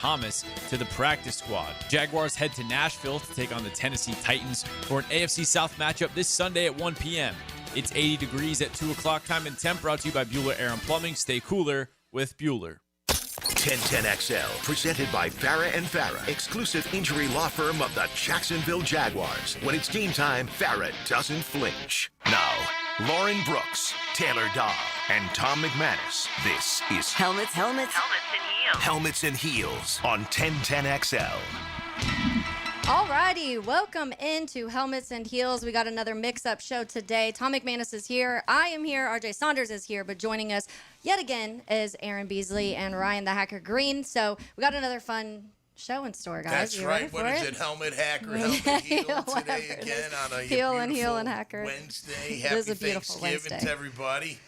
Thomas to the practice squad. Jaguars head to Nashville to take on the Tennessee Titans for an AFC South matchup this Sunday at 1 p.m. It's 80 degrees at 2 o'clock time and temp, brought to you by Bueller Air and Plumbing. Stay cooler with Bueller. 1010XL, presented by Farah and Farah, exclusive injury law firm of the Jacksonville Jaguars. When it's game time, Farah doesn't flinch. Now, Lauren Brooks, Taylor Dahl, and Tom McManus. This is Helmets and Heels. Helmets and Heels on 1010XL. Alrighty, welcome into Helmets and Heels. We got another mix-up show today. Tom McManus is here. I am here. RJ Saunders is here. But joining us yet again is Aaron Beasley and Ryan the Hacker Green. So we got another fun show in store, guys. That's you right. Ready for What is it? Helmet Hacker, Helmet Heel today again on a Heel and Hacker. Wednesday. It Happy is a beautiful Thanksgiving Wednesday to everybody,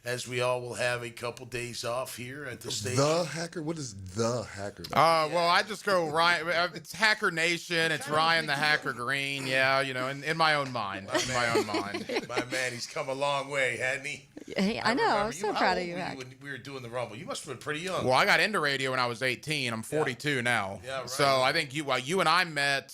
as we all will have a couple days off here at the station. The Hacker? What is the Hacker? Well, I just go Ryan. It's Hacker Nation. It's Ryan the Hacker Green. Yeah, you know, in my own mind. My man, he's come a long way, hadn't he? Yeah, I know. I'm so proud of you, How Hack. old were you when we were doing the Rumble? You must have been pretty young. Well, I got into radio when I was 18. I'm 42 now. Yeah, right. So I think you and I met.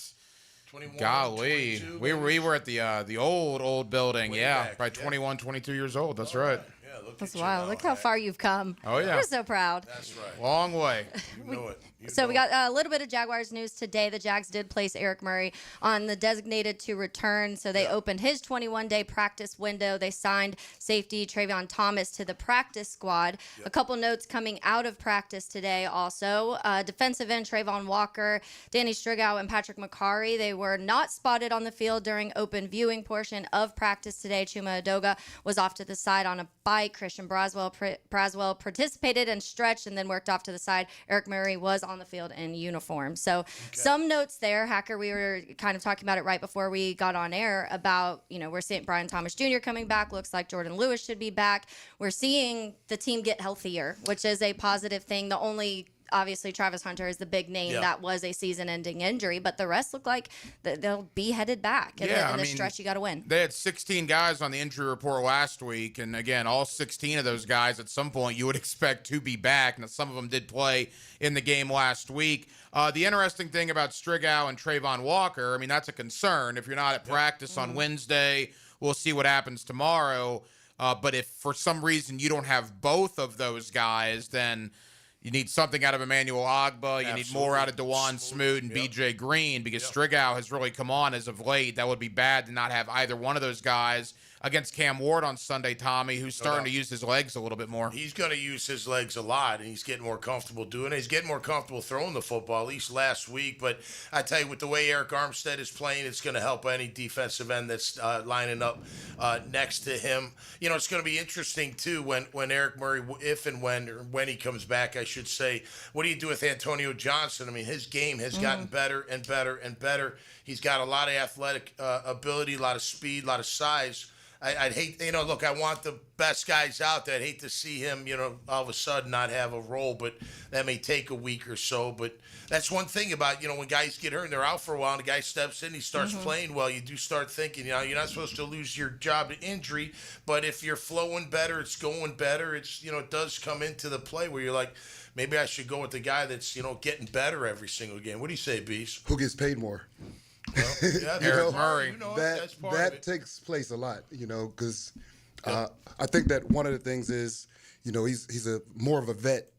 21, Golly, 22, we were at the old building. Way Yeah, back, probably yeah. 21, 22 years old. That's right. Yeah, look That's at you wild. now, Look how Hack. far you've come. Oh, yeah. We're so proud. That's right. Long way. You know it. You So know we got a little bit of Jaguars news today. The Jags did place Eric Murray on the designated to return. So they opened his 21-day practice window. They signed safety Travion Thomas to the practice squad. A couple notes coming out of practice today also. Defensive end Trayvon Walker, Danny Strigow, and Patrick McCarry. They were not spotted on the field during open viewing portion of practice today. Chuma Adoga was off to the side on a bike. Christian Braswell participated and stretched and then worked off to the side. Eric Murray was on the field in uniform. So some notes there, Hacker. We were kind of talking about it right before we got on air about, we're seeing Brian Thomas Jr. coming back. Looks like Jordan Lewis should be back. We're seeing the team get healthier, which is a positive thing. The only obviously Travis Hunter is the big name that was a season-ending injury, but the rest look like they'll be headed back. In the stretch, you got to win. They had 16 guys on the injury report last week, and again, all 16 of those guys at some point you would expect to be back. Now, some of them did play in the game last week. The interesting thing about Strigow and Trayvon Walker, that's a concern. If you're not at practice on Wednesday, we'll see what happens tomorrow. But if for some reason you don't have both of those guys, then you need something out of Emmanuel Ogbah. You need more out of Dewan Smoot and B.J. Green, because Strigow has really come on as of late. That would be bad to not have either one of those guys against Cam Ward on Sunday, Tommy, who's starting to use his legs a little bit more. He's going to use his legs a lot, and he's getting more comfortable doing it. He's getting more comfortable throwing the football, at least last week. But I tell you, with the way Eric Armstead is playing, it's going to help any defensive end that's lining up next to him. It's going to be interesting, too, when Eric Murray, if and when he comes back, I should say, what do you do with Antonio Johnson? His game has gotten better and better and better. He's got a lot of athletic ability, a lot of speed, a lot of size. I'd hate, look, I want the best guys out there. I'd hate to see him, all of a sudden not have a role, but that may take a week or so. But that's one thing about, when guys get hurt and they're out for a while and the guy steps in, he starts playing well, you do start thinking, you're not supposed to lose your job to injury, but if you're flowing better, it's going better, it's, it does come into the play where you're like, maybe I should go with the guy that's, getting better every single game. What do you say, Beast? Who gets paid more? Well, yeah, Eric Murray. That's part of it. Takes place a lot, because I think that one of the things is, he's a more of a vet,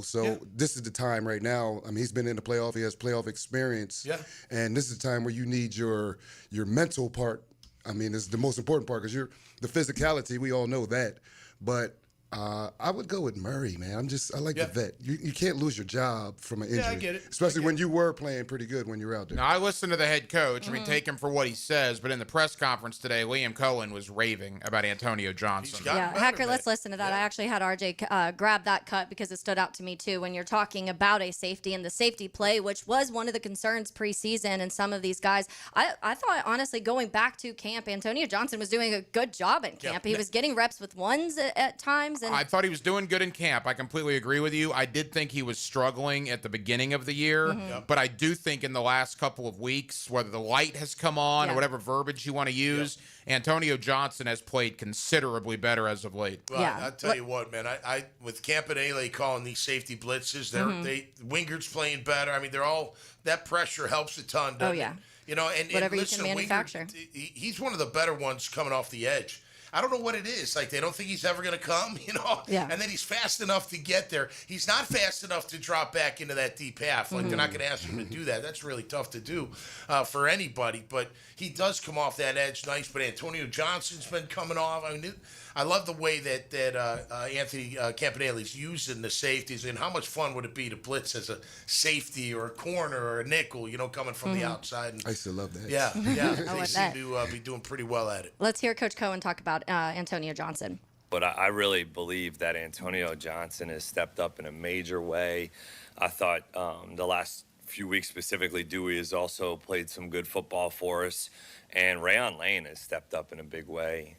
so this is the time right now. He's been in the playoff, he has playoff experience, and this is the time where you need your mental part. It's the most important part, because the physicality, we all know that, but I would go with Murray, man. I like the vet. You can't lose your job from an injury. Yeah, I get it. Especially when you were playing pretty good when you were out there. Now, I listened to the head coach. Take him for what he says, but in the press conference today, Liam Coen was raving about Antonio Johnson. Hacker, let's listen to that. I actually had RJ grab that cut because it stood out to me, too, when you're talking about a safety and the safety play, which was one of the concerns preseason, and some of these guys. I thought, honestly, going back to camp, Antonio Johnson was doing a good job in camp. He was getting reps with ones at times, season. I thought he was doing good in camp. I completely agree with you. I did think he was struggling at the beginning of the year, but I do think in the last couple of weeks, whether the light has come on or whatever verbiage you want to use, Antonio Johnson has played considerably better as of late. Well, I'll tell you what, man. I with Campanile calling these safety blitzes, Wingard's playing better. I mean, they're all that pressure helps a ton. Doesn't it? You know, and whatever listen, you can manufacture. He's one of the better ones coming off the edge. I don't know what it is. Like, they don't think he's ever going to come, you know? Yeah. And then he's fast enough to get there. He's not fast enough to drop back into that deep half. Like, they're not going to ask him to do that. That's really tough to do for anybody. But he does come off that edge nice. But Antonio Johnson's been coming off. I mean, I love the way that Anthony Campanelli's using the safeties. And how much fun would it be to blitz as a safety or a corner or a nickel, you know, coming from the outside. And, I used to love that. Yeah. They like seem that. to be doing pretty well at it. Let's hear Coach Coen talk about Antonio Johnson. But I really believe that Antonio Johnson has stepped up in a major way. I thought the last few weeks specifically, Dewey has also played some good football for us. And Rayon Lane has stepped up in a big way.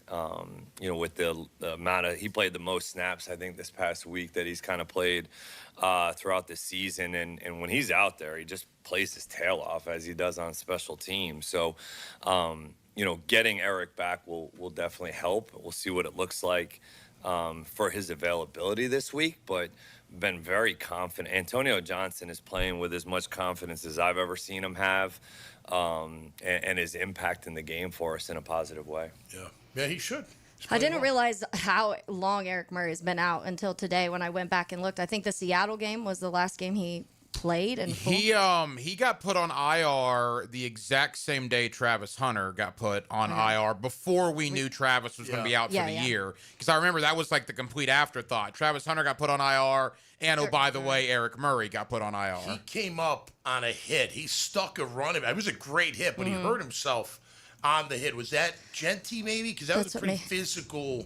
You know, with the amount of, he played the most snaps, I think, this past week that he's kind of played throughout the season. And when he's out there, he just plays his tail off as he does on special teams. So, you know, getting Eric back will definitely help. We'll see what it looks like for his availability this week, but been very confident. Antonio Johnson is playing with as much confidence as I've ever seen him have, and is impacting the game for us in a positive way. Yeah, he should. I didn't realize how long Eric Murray has been out until today when I went back and looked. I think the Seattle game was the last game he played. And he got put on IR the exact same day Travis Hunter got put on IR before we knew Travis was going to be out for the year. Because I remember that was like the complete afterthought. Travis Hunter got put on IR, and oh, by the way, Eric Murray got put on IR. He came up on a hit. He stuck a run. It was a great hit, but he hurt himself on the hit. Was that Genty maybe? Because that was a pretty physical.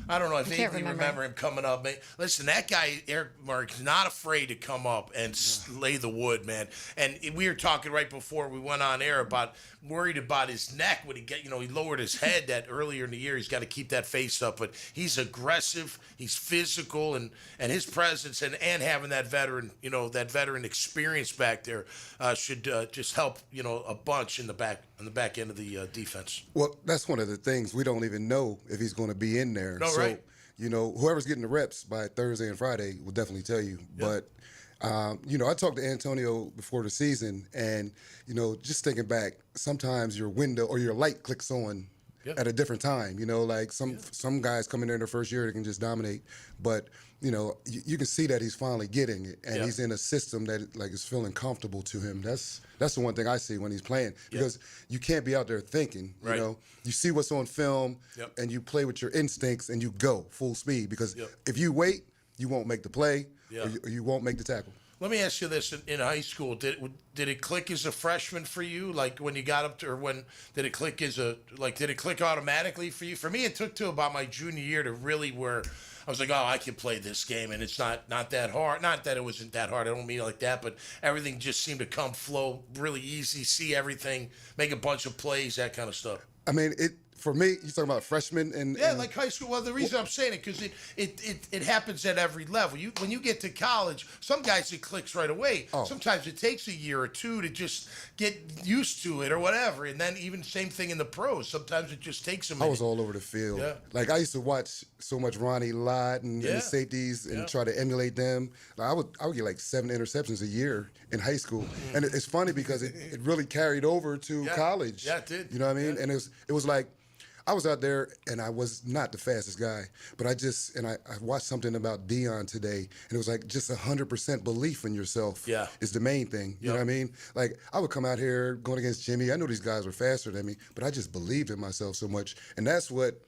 I don't know. I vaguely remember him coming up. Listen, that guy, Eric Murray's not afraid to come up and lay the wood, man. And we were talking right before we went on air about worried about his neck when he lowered his head that earlier in the year. He's got to keep that face up. But he's aggressive, he's physical, and his presence and having that veteran, experience back there should just help, a bunch on the back end of the defense. Well, that's one of the things we don't even know if he's going to be in there. No, so, right. Whoever's getting the reps by Thursday and Friday will definitely tell you. Yeah. But, I talked to Antonio before the season, and, just thinking back, sometimes your window or your light clicks on at a different time. Like some guys come in there in their first year, they can just dominate. But, you can see that he's finally getting it, and he's in a system that is feeling comfortable to him. That's the one thing I see when he's playing, because you can't be out there thinking. Right. You see what's on film, and you play with your instincts, and you go full speed. Because if you wait, you won't make the play, or you won't make the tackle. Let me ask you this: in high school, did it click as a freshman for you? Like when you got up to, or when did it click did it click automatically for you? For me, it took to about my junior year to really where I was like, oh, I can play this game, and it's not that hard. Not that it wasn't that hard. I don't mean it like that, but everything just seemed to flow really easy. See everything, make a bunch of plays, that kind of stuff. I mean, for me, you're talking about freshmen and like high school. Well, the reason I'm saying it because it happens at every level. When you get to college, some guys it clicks right away. Oh. Sometimes it takes a year or two to just get used to it or whatever. And then even same thing in the pros. Sometimes it just takes a minute. I was all over the field. Yeah. Like I used to watch so much Ronnie Lott and the safeties and try to emulate them. Like, I would get like 7 interceptions a year in high school, and it's funny because it really carried over to college. Yeah, it did. You know what I mean? And it was like. I was out there, and I was not the fastest guy, but I watched something about Dion today, and it was like just 100% belief in yourself is the main thing. You know what I mean? Like, I would come out here going against Jimmy. I knew these guys were faster than me, but I just believed in myself so much, and that's what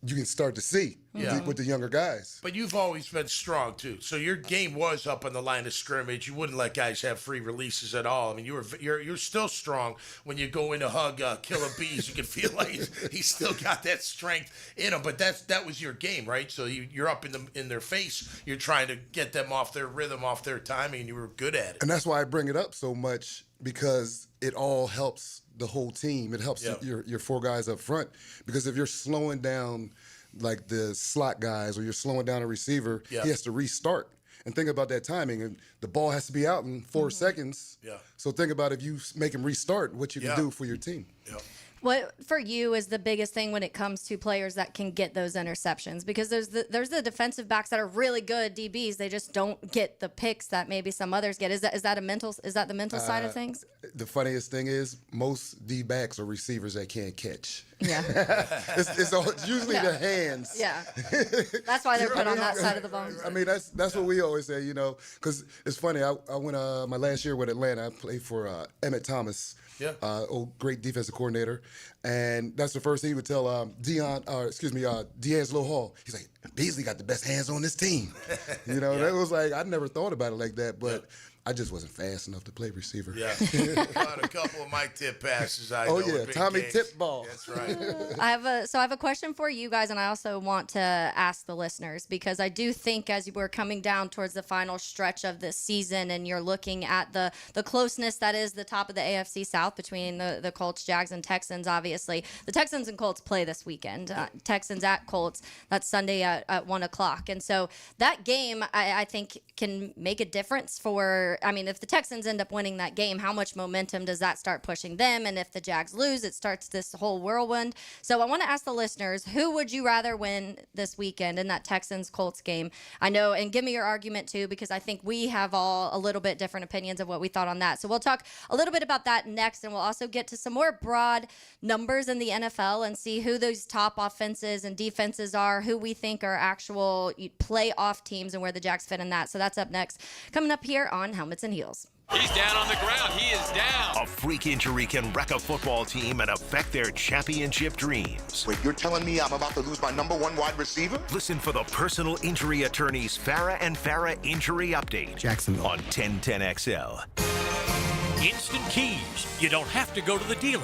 you can start to see with the younger guys. But you've always been strong, too. So your game was up on the line of scrimmage. You wouldn't let guys have free releases at all. I mean, you're still strong when you go in to hug Killer Bees. You can feel like he's still got that strength in him. But that was your game, right? So you're up in their face. You're trying to get them off their rhythm, off their timing, and you were good at it. And that's why I bring it up so much, because it all helps the whole team. It helps your 4 guys up front, because if you're slowing down like the slot guys, or you're slowing down a receiver, Yeah. he has to restart. And think about that timing. And the ball has to be out in 4 seconds. Yeah. So think about if you make him restart, what you can do for your team. Yeah. What for you is the biggest thing when it comes to players that can get those interceptions? Because there's the defensive backs that are really good DBs. They just don't get the picks that maybe some others get. Is that the mental side of things? The funniest thing is most D backs are receivers that can't catch. Yeah. it's usually the hands. Yeah. That's why they're put on that side of the ball. I mean, that's what we always say, because it's funny. I went my last year with Atlanta. I played for Emmett Thomas. Yeah. Great defensive coordinator. And that's the first thing he would tell D'Angelo Hall. He's like, Beasley got the best hands on this team. That was like, I never thought about it like that, but I just wasn't fast enough to play receiver. Yeah. Caught a couple of Mike Tip passes. Tommy Tip ball. That's right. I have a question for you guys, and I also want to ask the listeners, because I do think as we're coming down towards the final stretch of this season and you're looking at the closeness that is the top of the AFC South between the Colts, Jags, and Texans, obviously. The Texans and Colts play this weekend. Texans at Colts. That's Sunday at 1 o'clock. And so that game, I think, can make a difference if the Texans end up winning that game, how much momentum does that start pushing them? And if the Jags lose, it starts this whole whirlwind. So I want to ask the listeners, who would you rather win this weekend in that Texans-Colts game? I know, and give me your argument too, because I think we have all a little bit different opinions of what we thought on that. So we'll talk a little bit about that next, and we'll also get to some more broad numbers in the NFL and see who those top offenses and defenses are, who we think are actual playoff teams, and where the Jags fit in that. So that's up next. Coming up here on Helmets and Heels. He's down on the ground. He is down. A freak injury can wreck a football team and affect their championship dreams. Wait, you're telling me I'm about to lose my number one wide receiver? Listen for the personal injury attorney's Farrah and Farrah Injury Update. Jacksonville. On 1010XL. Instant Keys. You don't have to go to the dealer.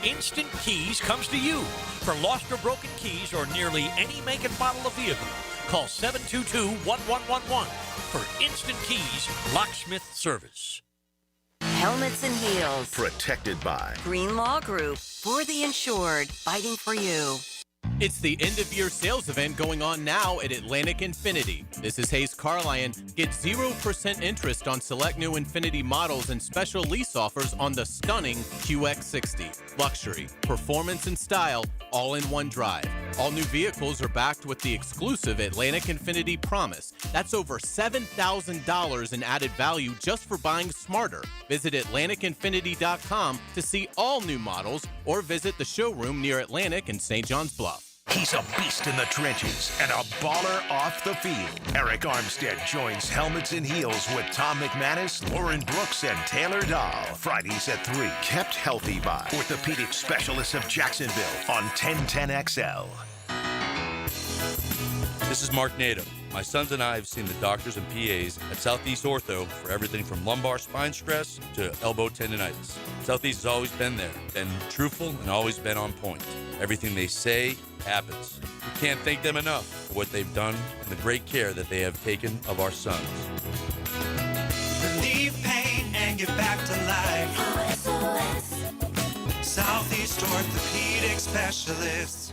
Instant Keys comes to you. For lost or broken keys or nearly any make and model of vehicle, call 722-1111 for Instant Keys locksmith service. Helmets and Heels. Protected by Green Law Group. For the insured. Fighting for you. It's the end-of-year sales event going on now at Atlantic Infinity. This is Hayes Carlyon. Get 0% interest on select new Infinity models and special lease offers on the stunning QX60. Luxury, performance, and style, all in one drive. All new vehicles are backed with the exclusive Atlantic Infinity Promise. That's over $7,000 in added value just for buying smarter. Visit AtlanticInfinity.com to see all new models, or visit the showroom near Atlantic and St. John's Bluff. He's a beast in the trenches and a baller off the field. Eric Armstead joins Helmets and Heels with Tom McManus, Lauren Brooks, and Taylor Dahl. Fridays at 3. Kept healthy by orthopedic specialists of Jacksonville on 1010XL. This is Mark Nato. My sons and I have seen the doctors and PAs at Southeast Ortho for everything from lumbar spine stress to elbow tendonitis. Southeast has always been there, been truthful, and always been on point. Everything they say happens. We can't thank them enough for what they've done and the great care that they have taken of our sons. Relieve pain and get back to life. Southeast Orthopedic Specialists.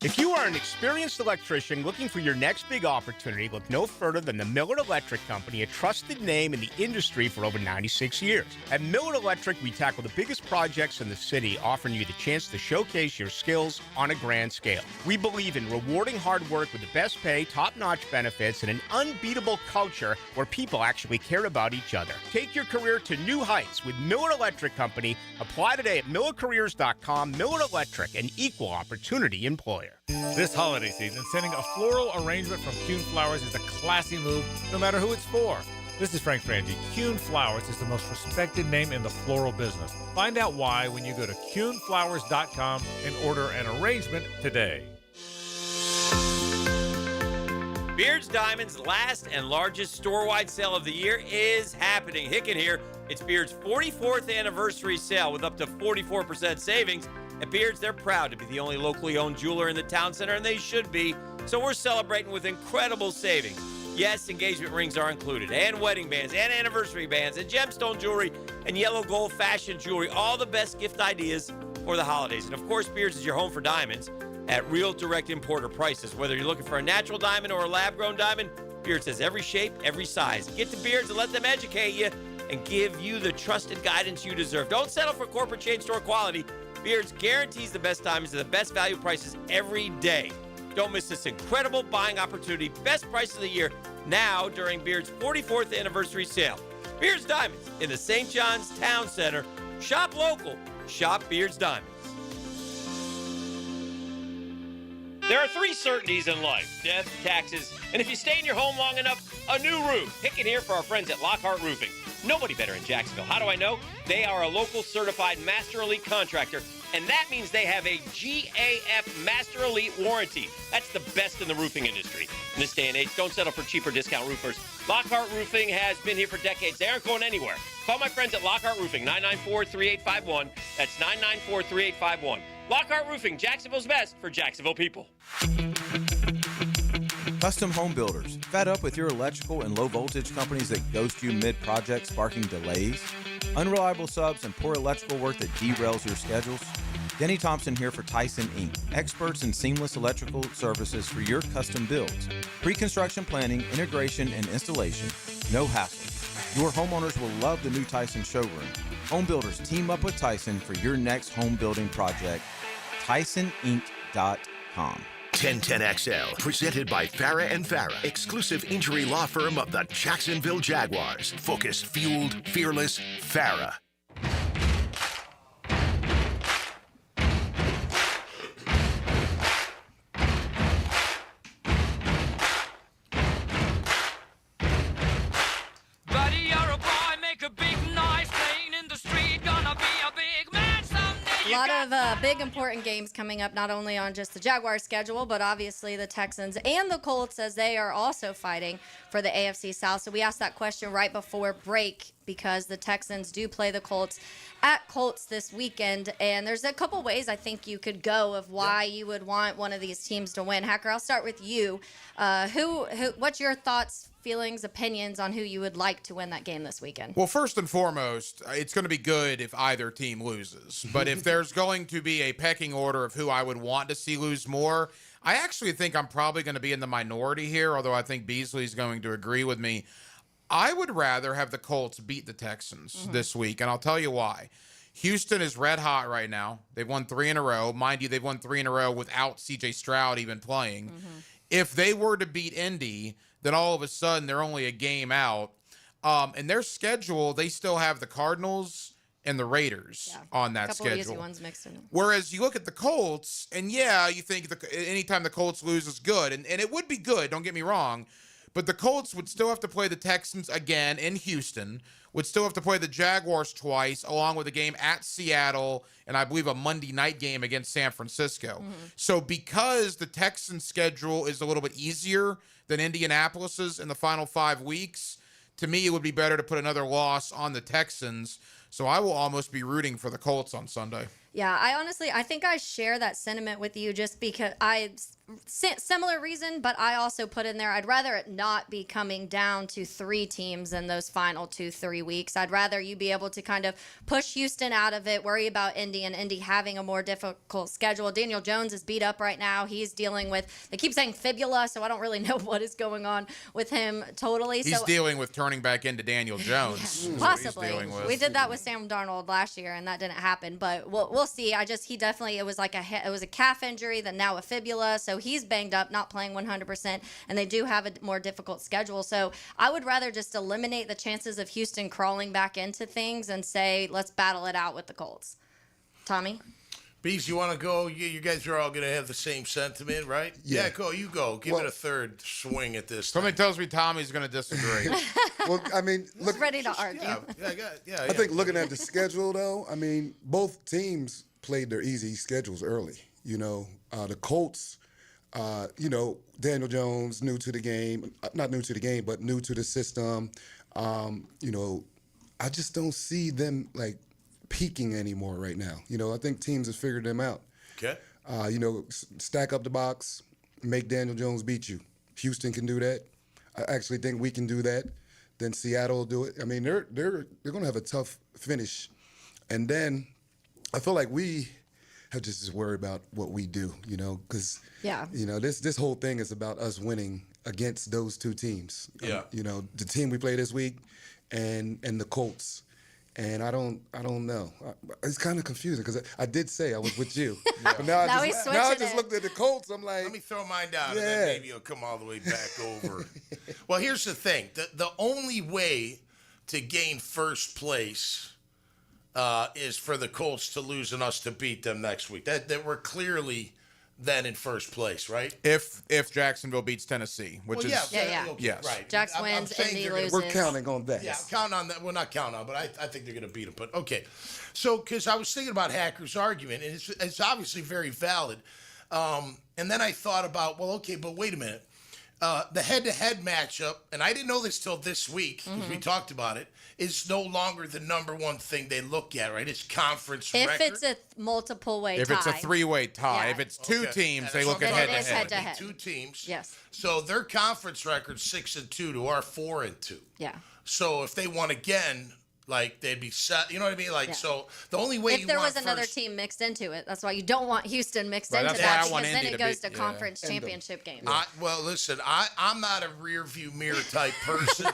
If you are an experienced electrician looking for your next big opportunity, look no further than the Miller Electric Company, a trusted name in the industry for over 96 years. At Miller Electric, we tackle the biggest projects in the city, offering you the chance to showcase your skills on a grand scale. We believe in rewarding hard work with the best pay, top-notch benefits, and an unbeatable culture where people actually care about each other. Take your career to new heights with Miller Electric Company. Apply today at millercareers.com. Miller Electric, an equal opportunity employer. This holiday season, sending a floral arrangement from Coen Flowers is a classy move, no matter who it's for. This is Frank Frangie. Coen Flowers is the most respected name in the floral business. Find out why when you go to CoenFlowers.com and order an arrangement today. Beard's Diamonds' last and largest store-wide sale of the year is happening. Hicken here. It's Beard's 44th anniversary sale with up to 44% savings. At Beard's, they're proud to be the only locally owned jeweler in the town center, and they should be. So we're celebrating with incredible savings. Yes, engagement rings are included, and wedding bands, and anniversary bands, and gemstone jewelry, and yellow gold fashion jewelry. All the best gift ideas for the holidays. And of course, Beard's is your home for diamonds. at real direct importer prices. Whether you're looking for a natural diamond or a lab-grown diamond, Beards has every shape, every size. Get to Beards and let them educate you and give you the trusted guidance you deserve. Don't settle for corporate chain store quality. Beards guarantees the best diamonds and the best value prices every day. Don't miss this incredible buying opportunity. Best price of the year now during Beard's 44th anniversary sale. Beard's Diamonds in the St. John's Town Center. Shop local. Shop Beard's Diamonds. There are 3 certainties in life: death, taxes, and if you stay in your home long enough, a new roof. Hicken here for our friends at Lockhart Roofing. Nobody better in Jacksonville. How do I know? They are a local certified Master Elite contractor, and that means they have a GAF Master Elite warranty. That's the best in the roofing industry. In this day and age, don't settle for cheaper discount roofers. Lockhart Roofing has been here for decades. They aren't going anywhere. Call my friends at Lockhart Roofing, 994-3851. That's 994-3851. Lockhart Roofing, Jacksonville's best for Jacksonville people. Custom home builders, fed up with your electrical and low voltage companies that ghost you mid-project, sparking delays? Unreliable subs and poor electrical work that derails your schedules? Denny Thompson here for Tyson Inc., experts in seamless electrical services for your custom builds. Pre-construction planning, integration, and installation. No hassle. Your homeowners will love the new Tyson showroom. Home builders team up with Tyson for your next home building project. TysonInc.com. 1010XL, presented by Farah and Farah, exclusive injury law firm of the Jacksonville Jaguars. Focused, fueled, fearless, Farah. Buddy, you're a boy, make a big noise, playing in the street, gonna be a big man someday. A lot of big important games coming up, not only on just the Jaguars schedule, but obviously the Texans and the Colts, as they are also fighting for the AFC South. So we asked that question right before break because the Texans do play the Colts at Colts this weekend. And there's a couple ways I think you could go of why you would want one of these teams to win. Hacker, I'll start with you. What's your thoughts, feelings, opinions on who you would like to win that game this weekend? Well, first and foremost, it's going to be good if either team loses. But if there's going to be a pecking order of who I would want to see lose more, I actually think I'm probably going to be in the minority here, although I think Beasley's going to agree with me. I would rather have the Colts beat the Texans this week, and I'll tell you why. Houston is red hot right now. They've won 3 in a row. Mind you, they've won 3 in a row without C.J. Stroud even playing. If they were to beat Indy, then all of a sudden they're only a game out. And their schedule, they still have the Cardinals and the Raiders on that schedule. Easy ones mixed in. Whereas you look at the Colts, and you think anytime the Colts lose is good, and it would be good, don't get me wrong, but the Colts would still have to play the Texans again in Houston, would still have to play the Jaguars twice, along with a game at Seattle, and I believe a Monday night game against San Francisco. So because the Texans' schedule is a little bit easier than Indianapolis's in the final 5 weeks, to me it would be better to put another loss on the Texans. So I will almost be rooting for the Colts on Sunday. Yeah, I think I share that sentiment with you just because similar reason, but I also put in there, I'd rather it not be coming down to 3 teams in those final 2-3 weeks. I'd rather you be able to kind of push Houston out of it, worry about Indy, and Indy having a more difficult schedule. Daniel Jones is beat up right now. He's dealing with, they keep saying fibula, so I don't really know what is going on with him totally. He's dealing with turning back into Daniel Jones. Possibly. We did that with Sam Darnold last year, and that didn't happen, but we'll see. It was like it was a calf injury, then now a fibula, so he's banged up, not playing 100%, and they do have a more difficult schedule. So I would rather just eliminate the chances of Houston crawling back into things and say, let's battle it out with the Colts. Tommy? Bees, you want to go? You guys are all going to have the same sentiment, right? Yeah, go. You go. Give it a third swing at this. Something tells me Tommy's going to disagree. Well, I mean, look, ready to argue. I think looking at the schedule, though, I mean, both teams played their easy schedules early. The Colts, Daniel Jones, new to the game, not new to the game, but new to the system. I just don't see them peaking anymore right now. I think teams have figured them out. Okay. Stack up the box, make Daniel Jones beat you. Houston can do that. I actually think we can do that. Then Seattle will do it. I mean, they're going to have a tough finish. And then I feel like we have to just worry about what we do, because Yeah. This whole thing is about us winning against those two teams. Yeah. The team we play this week and the Colts. And I don't know. It's kind of confusing because I did say I was with you, but now I just looked at the Colts. I'm like, let me throw mine down, and then maybe you'll come all the way back over. Well, here's the thing: the only way to gain first place is for the Colts to lose and us to beat them next week. That we're clearly then in first place, right? If Jacksonville beats Tennessee, which is Yeah. Okay, yes, right. Jax I'm wins, saying Indy they're gonna- loses. we're counting on that. Yeah, count on that. Well, not count on, but I think they're going to beat them. But okay, so because I was thinking about Hacker's argument, and it's obviously very valid. And then I thought about, well, okay, but wait a minute. The head-to-head matchup, and I didn't know this till this week because we talked about it, is no longer the number one thing they look at, right? It's conference If record. it's a multiple-way tie. if it's a three-way tie, Yeah. if it's two teams, they look Then at it is head-to-head. head-to-head. Two teams. Yes. So their conference record's 6-2 to our 4-2. Yeah. So if they won again, like they'd be set. You know what I mean? Like so, the only way If you there want was another first- team mixed into it, that's why you don't want Houston mixed Right, into that's that why I because want then Indy it to goes be- to yeah. conference championship games. Well, listen, I'm not a rear view mirror type person.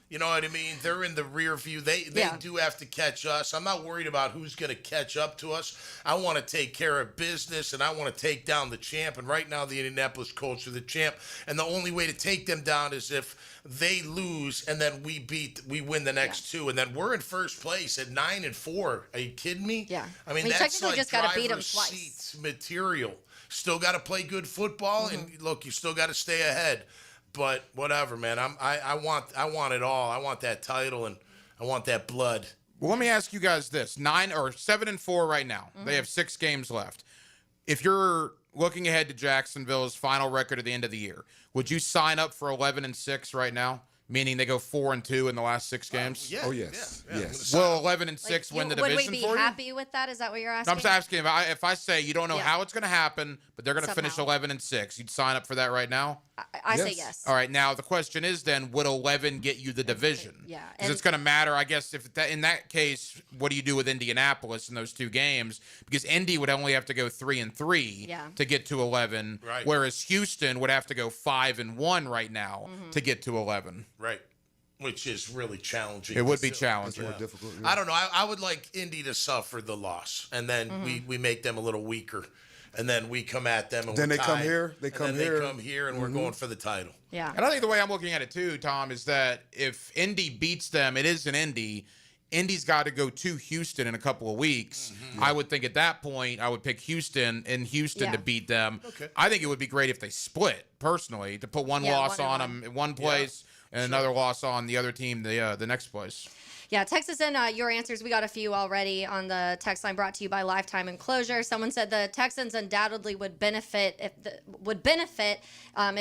You know what I mean? They're in the rear view. They do have to catch us. I'm not worried about who's going to catch up to us. I want to take care of business, and I want to take down the champ. And right now, the Indianapolis Colts are the champ. And the only way to take them down is if they lose, and then we win the next two, and then we're in first place at 9-4. Are you kidding me? Yeah. I mean you that's technically like just got to beat them driver's twice. seats material. Still got to play good football, and look, you still got to stay ahead. But whatever, man. I want it all. I want that title, and I want that blood. Well, let me ask you guys this: 7-4 right now. They have 6 games left. If you're looking ahead to Jacksonville's final record at the end of the year, would you sign up for 11-6 right now? Meaning they go 4-2 in the last 6 games. Yeah, Oh yes, yes. Will 11-6 win the division Would we be for you? happy with that? Is that what you're asking? I'm just asking if I say you don't know Yeah. how it's going to happen, but they're going to finish Somehow. 11-6, you'd sign up for that right now? I say yes. All right. Now the question is then, would 11 get you the division? Yeah, Because and- it's going to matter, I guess. If that, in that case, what do you do with Indianapolis in those 2 games? Because Indy would only have to go 3-3 to get to 11, Right. whereas Houston would have to go 5-1 right now to get to 11. Right. Which is really challenging. It would be too. challenging. More difficult. I don't know. I would like Indy to suffer the loss, and then we make them a little weaker, and then we come at them. And Then we're they come tied, here, they and come then here. They come here, and we're going for the title. Yeah. And I think the way I'm looking at it too, Tom, is that if Indy beats them, it is an Indy. Indy's got to go to Houston in a couple of weeks. I would think at that point I would pick Houston Yeah. to beat them. Okay. I think it would be great if they split, personally, to put one Yeah, loss one and on one. them in one place and another loss on the other team the next place. Yeah, text us in your answers. We got a few already on the text line brought to you by Lifetime Enclosure. Someone said the Texans undoubtedly would benefit if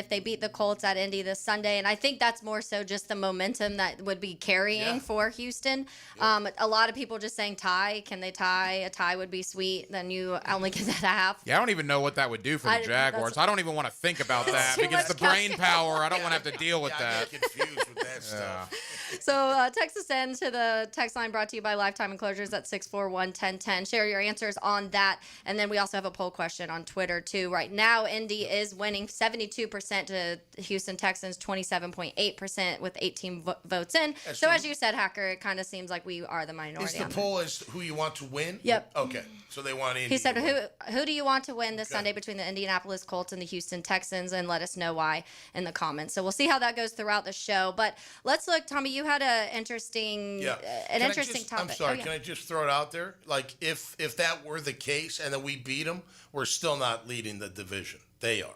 they beat the Colts at Indy this Sunday, and I think that's more so just the momentum that would be carrying for Houston. A lot of people just saying tie. Can they tie? A tie would be sweet. Then you only get that a half. Yeah, I don't even know what that would do for the Jaguars. I don't even want to think about that too because much the brain calculus. power, I don't want to have to deal with I that. get confused with that stuff. So text us in to the text line brought to you by Lifetime Enclosures at 641-1010. Share your answers on that. And then we also have a poll question on Twitter, too. Right now, Indy is winning 72% to Houston Texans, 27.8% with 18 votes in. That's So true. as you said, Hacker, it kind of seems like we are the minority. Is the on that. poll is who you want to win? Yep. Okay. So they want Indy. He said, to win. who do you want to win this Sunday between the Indianapolis Colts and the Houston Texans? And let us know why in the comments. So we'll see how that goes throughout the show. But let's look, Tommy, you had an interesting topic. I'm sorry. Oh, yeah. Can I just throw it out there? Like, if that were the case and then we beat them, we're still not leading the division. They are.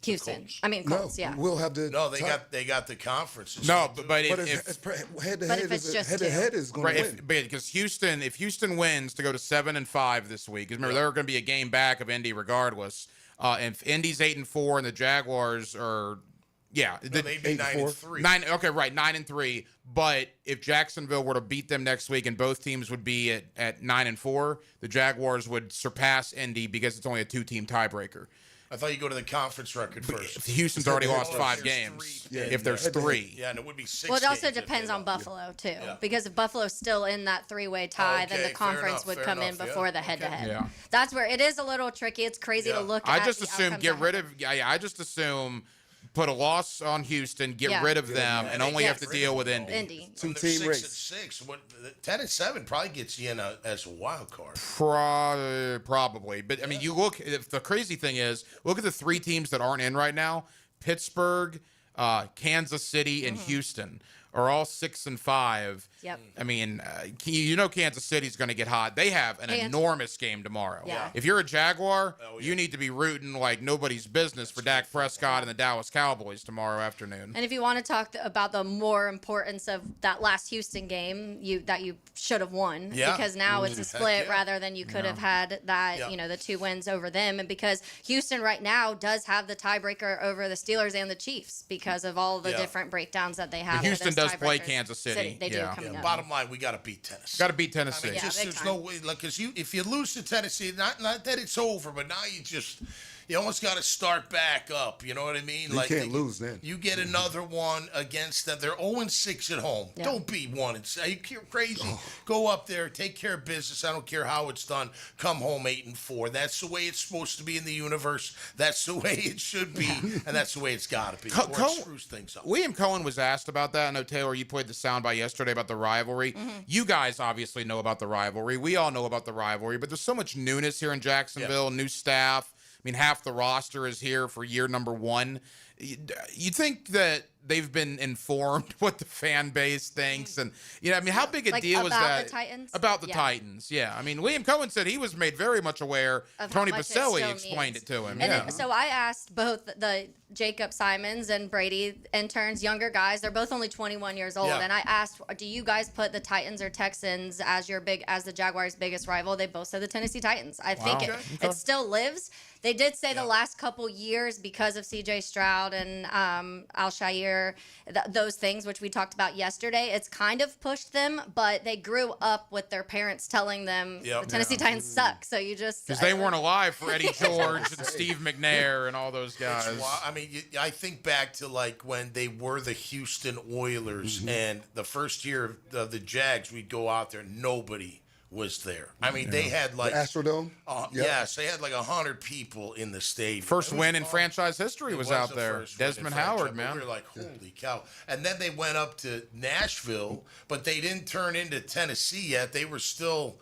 Houston. I mean, Colts, yeah. We'll have the No, they got the conference. No, but But if head to But head if it's just head to head is going to win. because Houston, if Houston wins to go to 7-5 this week, 'cause remember they're going to be a game back of Indy regardless. And if Indy's 8-4 and the Jaguars are, they'd be 9-3. 9-3. But if Jacksonville were to beat them next week and both teams would be at 9-4, the Jaguars would surpass Indy because it's only a 2-team tiebreaker. I thought you go to the conference record first. Houston's already lost 5 games. If there's 3. Yeah, and it would be 6 Well, it also games if depends they on lost. Buffalo, too. Because if Buffalo's still in that 3-way tie, then the Okay, conference fair would come in enough, before yeah. the head-to-head. Yeah. That's where it is a little tricky. It's crazy to look at. I just the assume outcomes get that rid happen. of. Yeah, I just assume put a loss on Houston, get Yeah. rid of them, and only have to Get rid deal of with them. Indy. When they're 6-6. What 10-7 probably gets you in as a wild card. Probably, but I mean, you look. If the crazy thing is, look at the 3 teams that aren't in right now: Pittsburgh, Kansas City, and Houston are all 6-5. Yep. I mean, Kansas City's going to get hot. They have an enormous game tomorrow. Yeah. If you're a Jaguar, you need to be rooting like nobody's business for Dak Prescott and the Dallas Cowboys tomorrow afternoon. And if you want to talk about the more importance of that last Houston game, that you should have won, Yeah. because now it's a Heck split yeah. rather than you could have had that, Yeah. the 2 wins over them. And because Houston right now does have the tiebreaker over the Steelers and the Chiefs because of all the different breakdowns that they have. But Houston with those does play tiebreakers. Kansas City. They do coming up. Bottom line, we got to beat Tennessee. Got to beat Tennessee. I mean, just, big there's time. no way, like, because if you lose to Tennessee, not that it's over, but now you almost got to start back up. You know what I mean? You can't lose then. You get another one against them. They're 0-6 at home. Yeah. Don't be 1-6. Are you crazy? Go up there, take care of business. I don't care how it's done. Come home 8-4. That's the way it's supposed to be in the universe. That's the way it should be, and that's the way it's got to be. Or it screws things up. William Coen was asked about that. I know, Taylor, you played the soundbite yesterday about the rivalry. You guys obviously know about the rivalry. We all know about the rivalry, but there's so much newness here in Jacksonville, new staff. I mean, half the roster is here for year number 1. You think that they've been informed what the fan base thinks? And, I mean, how big a deal is that? About the Titans? About the Yeah. Titans, yeah. I mean, William Coen said he was made very much aware. Of how Tony much it Baselli still explained means. it to him. And yeah. so I asked both the Jacob Simons and Brady interns, younger guys. They're both only 21 years old. Yeah. And I asked, do you guys put the Titans or Texans as the Jaguars' biggest rival? They both said the Tennessee Titans. I think it still lives. They did say the last couple years, because of C.J. Stroud and Al-Shaair, those things, which we talked about yesterday, it's kind of pushed them, but they grew up with their parents telling them the Tennessee Titans suck. So you just... Because they weren't alive for Eddie George and Steve McNair and all those guys. I mean, I think back to like when they were the Houston Oilers, and the first year of the Jags, we'd go out there, nobody was there. I mean, they had like The Astrodome? Yes, they had like 100 people in the stadium. First win in franchise history was out the there. first win in Desmond franchise, Howard, but man. We were like, holy cow. And then they went up to Nashville, but they didn't turn into Tennessee yet. They were still,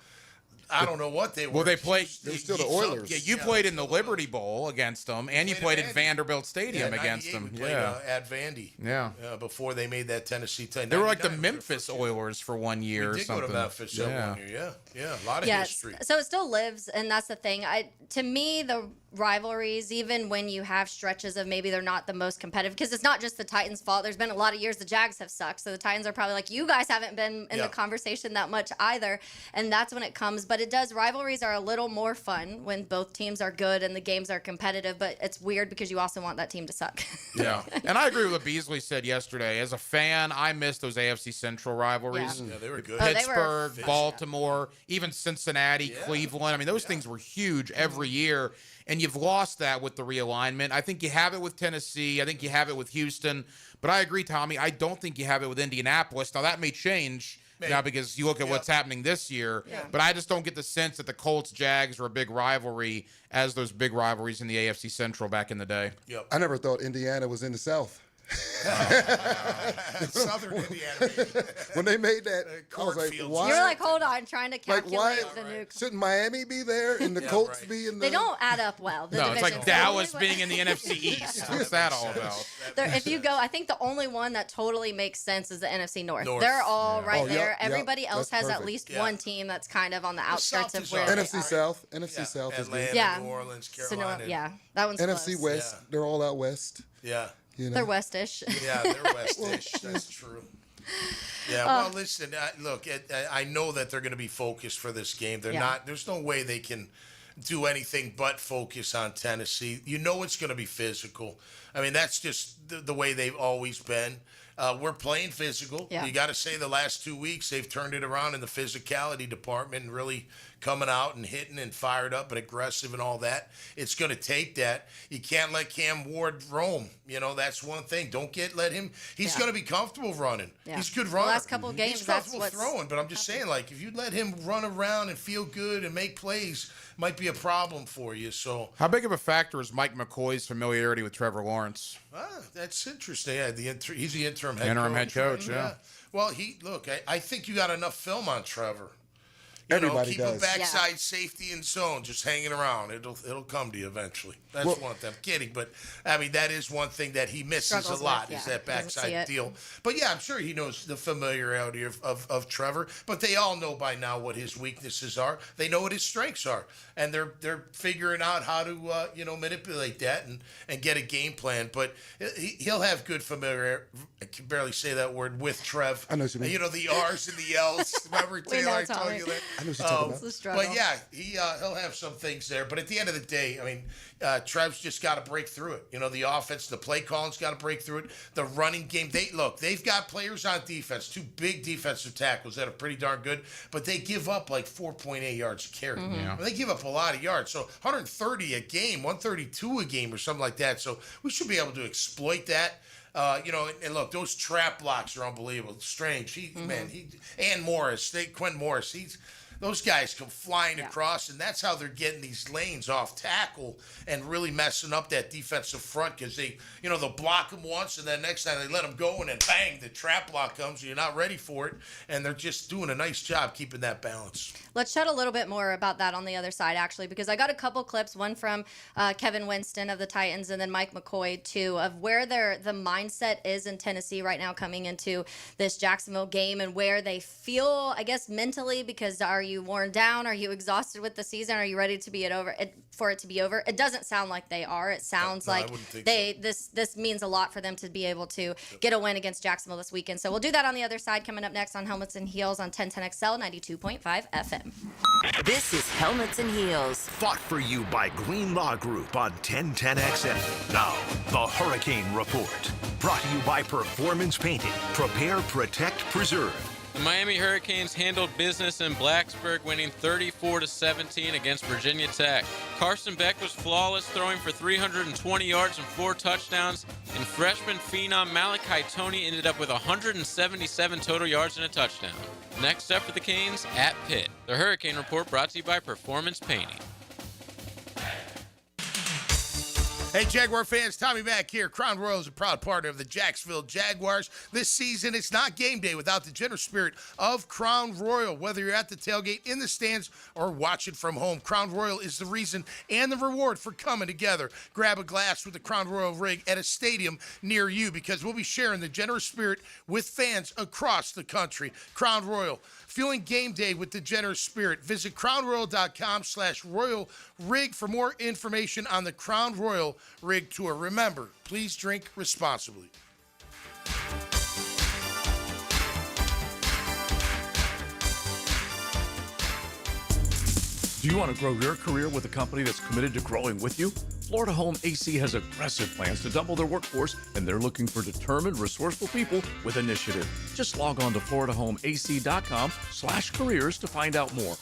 I don't know what they were. Well, they played. They're still the Oilers. Yeah, you played in the Liberty Bowl against them, and you played at Vanderbilt Stadium against them. We played, at Vandy. Yeah. Before they made that Tennessee team. They were like the Memphis Oilers for 1 year We or did something. go to Memphis that 1 year. Yeah, a lot of history. So it still lives, and that's the thing. To me, the rivalries, even when you have stretches of maybe they're not the most competitive, because it's not just the Titans' fault. There's been a lot of years the Jags have sucked, so the Titans are probably like, you guys haven't been in the conversation that much either, and that's when it comes. But rivalries are a little more fun when both teams are good and the games are competitive, but it's weird because you also want that team to suck. Yeah, and I agree with what Beasley said yesterday. As a fan, I miss those AFC Central rivalries. Yeah, they were good. Pittsburgh, Baltimore, even Cincinnati, Cleveland. I mean, those things were huge every year, and you've lost that with the realignment. I think you have it with Tennessee. I think you have it with Houston. But I agree, Tommy. I don't think you have it with Indianapolis. Now, that may change now because you look at what's happening this year. Yeah. But I just don't get the sense that the Colts-Jags were a big rivalry as those big rivalries in the AFC Central back in the day. Yep. I never thought Indiana was in the South. Southern Indiana. When they made that, I was like, why? You're like, hold on, trying to calculate the new. Shouldn't Miami be there and the Colts be in the... They don't add up well. No, it's like Dallas being in the NFC East. What's that all about? If you go, I think the only one that totally makes sense is the NFC North. They're all right there. Everybody else has at least one team that's kind of on the outskirts of where NFC South. NFC South is good. New Orleans, Carolina. That one's NFC close. West. They're all out west. Yeah. They're West-ish. Yeah, they're West-ish. That's true. Yeah, well, listen, look, I know that they're going to be focused for this game. They're not. There's no way they can do anything but focus on Tennessee. You know it's going to be physical. I mean, that's just the way they've always been. We're playing physical. Yeah. You got to say the last 2 weeks they've turned it around in the physicality department and really coming out and hitting and fired up and aggressive and all that. It's going to take that. You can't let Cam Ward roam. That's one thing. Let him. He's going to be comfortable running. Yeah. He's a good runner. The last couple of games, he's that's comfortable what's throwing. But I'm just saying, like, if you let him run around and feel good and make plays, might be a problem for you. So how big of a factor is Mike McCoy's familiarity with Trevor Lawrence? That's interesting. Yeah, he's the interim head head coach. Yeah. Well, I think you got enough film on Trevor. Everybody keep does. a backside safety and zone, just hanging around. It'll come to you eventually. That's one thing. I'm kidding, but I mean that is one thing that he misses Struggles a lot with, is that backside deal. But yeah, I'm sure he knows the familiarity of Trevor. But they all know by now what his weaknesses are. They know what his strengths are, and they're figuring out how to manipulate that and get a game plan. But he'll have good familiarity. I can barely say that word with Trev. I know what you mean. The R's and the L's. Remember Taylor? I told you that. I know what you're talking about. It's a struggle. But yeah, he'll have some things there. But at the end of the day, I mean, Trev's just got to break through it. The offense, the play calling's got to break through it. The running game, they've got players on defense, 2 big defensive tackles that are pretty darn good, but they give up like 4.8 yards a carry. Mm-hmm. Yeah. They give up a lot of yards. So 130 a game, 132 a game or something like that. So we should be able to exploit that. And look, those trap blocks are unbelievable. Strange. And Morris, Quentin Morris, those guys come flying across, and that's how they're getting these lanes off tackle and really messing up that defensive front because they'll block them once, and then next time they let them go, and then bang, the trap block comes, and you're not ready for it, and they're just doing a nice job keeping that balance. Let's chat a little bit more about that on the other side, actually, because I got a couple clips, one from Kevin Winston of the Titans and then Mike McCoy, too, of where the mindset is in Tennessee right now coming into this Jacksonville game and where they feel, I guess, mentally, because are you worn down? Are you exhausted with the season? Are you ready to be for it to be over? It doesn't sound like they are. It sounds like this means a lot for them to be able to get a win against Jacksonville this weekend. So we'll do that on the other side coming up next on Helmets and Heels on 1010XL 92.5 FM. This is Helmets and Heels. Fought for you by Green Law Group on 1010XL. Now, the Hurricane Report. Brought to you by Performance Painting. Prepare, protect, preserve. The Miami Hurricanes handled business in Blacksburg, winning 34-17 against Virginia Tech. Carson Beck was flawless, throwing for 320 yards and 4 touchdowns, and freshman phenom Malachi Toney ended up with 177 total yards and a touchdown. Next up for the Canes, at Pitt. The Hurricane Report brought to you by Performance Painting. Hey, Jaguar fans, Tommy back here. Crown Royal is a proud partner of the Jacksonville Jaguars. This season, it's not game day without the generous spirit of Crown Royal. Whether you're at the tailgate, in the stands, or watching from home, Crown Royal is the reason and the reward for coming together. Grab a glass with the Crown Royal rig at a stadium near you because we'll be sharing the generous spirit with fans across the country. Crown Royal, fueling game day with the generous spirit. Visit crownroyal.com/royal rig for more information on the Crown Royal Rig Tour. Remember, please drink responsibly. Do you want to grow your career with a company that's committed to growing with you? Florida Home AC has aggressive plans to double their workforce, and they're looking for determined, resourceful people with initiative. Just log on to floridahomeac.com/careers to find out more.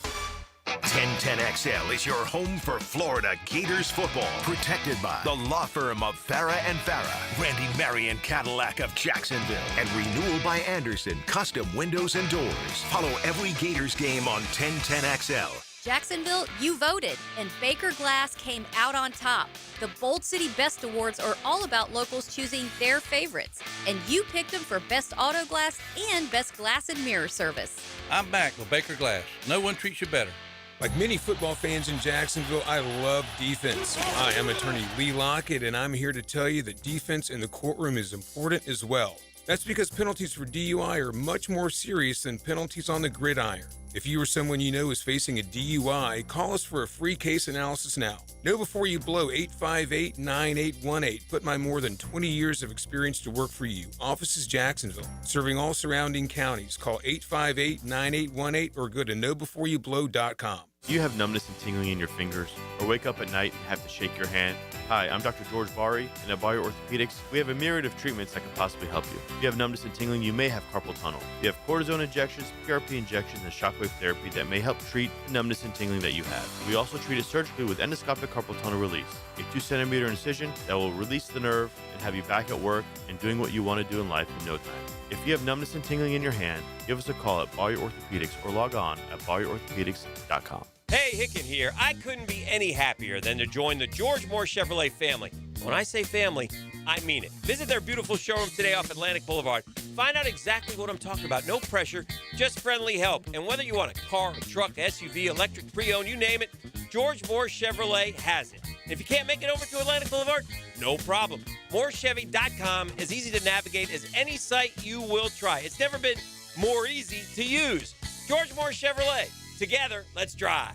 1010XL is your home for Florida Gators football. Protected by the law firm of Farah and Farah, Randy Marion Cadillac of Jacksonville, and Renewal by Anderson, custom windows and doors. Follow every Gators game on 1010XL. Jacksonville, you voted, and Baker Glass came out on top. The Bold City Best Awards are all about locals choosing their favorites, and you picked them for Best Auto Glass and Best Glass and Mirror Service. I'm back with Baker Glass. No one treats you better. Like many football fans in Jacksonville, I love defense. I am attorney Lee Lockett, and I'm here to tell you that defense in the courtroom is important as well. That's because penalties for DUI are much more serious than penalties on the gridiron. If you or someone you know is facing a DUI, call us for a free case analysis now. Know before you blow 858-9818. Put my more than 20 years of experience to work for you. Office is Jacksonville, serving all surrounding counties. Call 858-9818 or go to knowbeforeyoublow.com. Do you have numbness and tingling in your fingers, or wake up at night and have to shake your hand? Hi, I'm Dr. George Bari, and at Bari Orthopedics, we have a myriad of treatments that can possibly help you. If you have numbness and tingling, you may have carpal tunnel. We have cortisone injections, PRP injections, and shockwave therapy that may help treat the numbness and tingling that you have. We also treat it surgically with endoscopic carpal tunnel release, a 2-centimeter incision that will release the nerve and have you back at work and doing what you want to do in life in no time. If you have numbness and tingling in your hand, give us a call at Bari Orthopedics or log on at bariorthopedics.com. Hey, Hicken here. I couldn't be any happier than to join the George Moore Chevrolet family. When I say family, I mean it. Visit their beautiful showroom today off Atlantic Boulevard. Find out exactly what I'm talking about. No pressure, just friendly help. And whether you want a car, a truck, SUV, electric, pre-owned, you name it, George Moore Chevrolet has it. And if you can't make it over to Atlantic Boulevard, no problem. MooreChevy.com is easy to navigate as any site you will try. It's never been more easy to use. George Moore Chevrolet. Together, let's drive.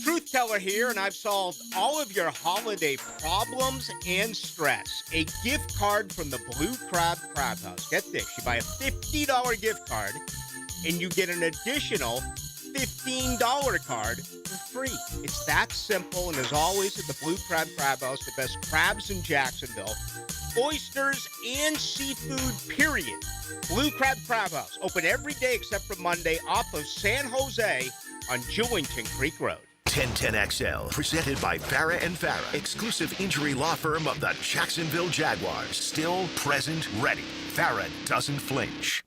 Truth Teller here, and I've solved all of your holiday problems and stress. A gift card from the Blue Crab Crab House. Get this, you buy a $50 gift card, and you get an additional $15 card for free. It's that simple, and as always at the Blue Crab Crab House, the best crabs in Jacksonville, oysters, and seafood, period. Blue Crab Crab House, open every day except for Monday, off of San Jose on Jewington Creek Road. 1010XL, presented by Farah and Farah, exclusive injury law firm of the Jacksonville Jaguars. Still, present, ready. Farah doesn't flinch.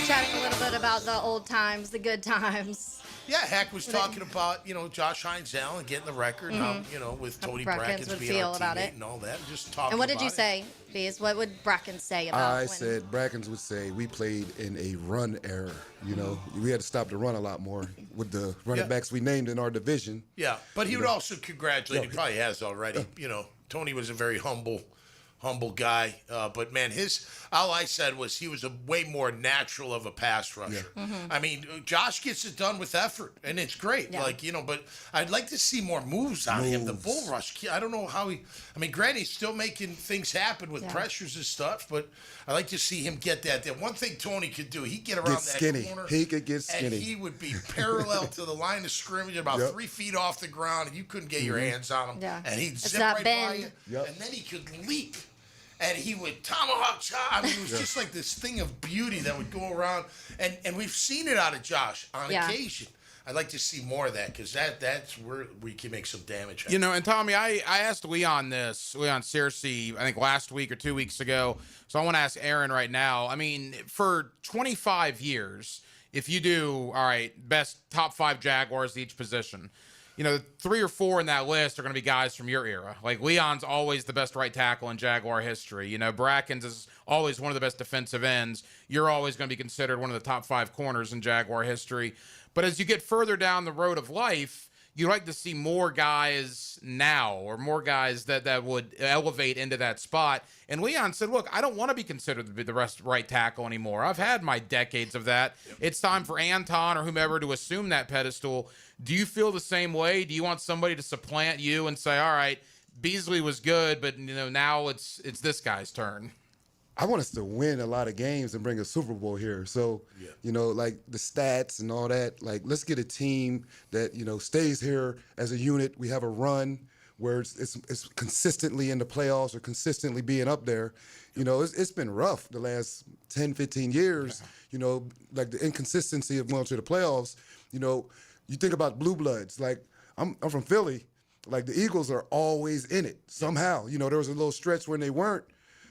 Chatting a little bit about the old times, the good times. Yeah, Heck was talking about, Josh Hines Allen getting the record, how, with Tony Brackens being our teammate and all that. Just talking And what did about you say, Bees? What would Brackens say about I said Brackens would say we played in a run era. We had to stop the run a lot more with the running backs we named in our division. Yeah, but he would also congratulate, he probably has already. Tony was a very humble guy. But, man, all I said was he was a way more natural of a pass rusher. Yeah. I mean, Josh gets it done with effort, and it's great. Yeah. But I'd like to see more moves on him. The bull rush, I don't know how granted, he's still making things happen with pressures and stuff, but I like to see him get that. One thing Tony could do, he'd get around that skinny. corner. He could get skinny. And he would be parallel to the line of scrimmage, about 3 feet off the ground, and you couldn't get your hands on him. Yeah. And he'd It's zip that right bend. by you, and then he could leap. And he would tomahawk chop. I mean, it was just like this thing of beauty that would go around. And we've seen it out of Josh on occasion. I'd like to see more of that because that's where we can make some damage. And Tommy, I asked Leon Searcy, I think last week or 2 weeks ago. So I want to ask Aaron right now. I mean, for 25 years, if you do, all right, best top 5 Jaguars each position, 3 or 4 in that list are going to be guys from your era. Like Leon's always the best right tackle in Jaguar history. Brackens is always one of the best defensive ends. You're always going to be considered one of the top 5 corners in Jaguar history. But as you get further down the road of life, you like to see more guys now or more guys that would elevate into that spot. And Leon said, look, I don't want to be considered to be the right tackle anymore. I've had my decades of that. It's time for Anton or whomever to assume that pedestal. Do you feel the same way? Do you want somebody to supplant you and say, all right, Beasley was good, but now it's this guy's turn? I want us to win a lot of games and bring a Super Bowl here. So, like the stats and all that, like let's get a team that, stays here as a unit. We have a run where it's consistently in the playoffs or consistently being up there. It's been rough the last 10, 15 years, like the inconsistency of going to the playoffs. You think about blue bloods, like I'm from Philly, like the Eagles are always in it somehow. There was a little stretch when they weren't.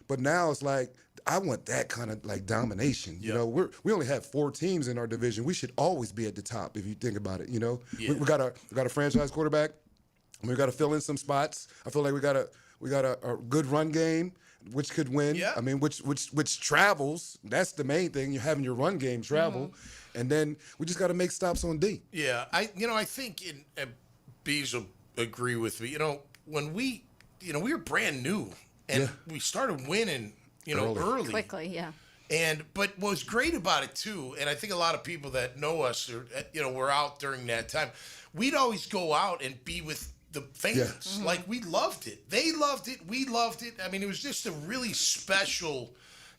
But now it's like, I want that kind of like domination. We only have 4 teams in our division. We should always be at the top if you think about it. We got a franchise quarterback. We got to fill in some spots. I feel like we got a good run game, which could win. Yeah. I mean, which travels. That's the main thing. You're having your run game travel, and then we just got to make stops on D. Yeah, I think Bees will agree with me. When we were brand new and we started winning, early. Quickly, yeah. But what was great about it too, and I think a lot of people that know us were out during that time, we'd always go out and be with the fans. Like, we loved it. They loved it. We loved it. I mean, it was just a really special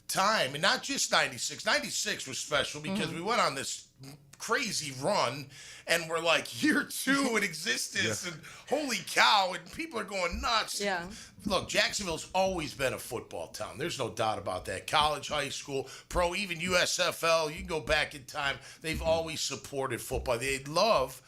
time. And not just 96. 96 was special because we went on this crazy run and we're like year 2 in existence and holy cow, and people are going nuts. Yeah. Look, Jacksonville's always been a football town. There's no doubt about that. College, high school, pro, even USFL, you can go back in time. They've always supported football. They love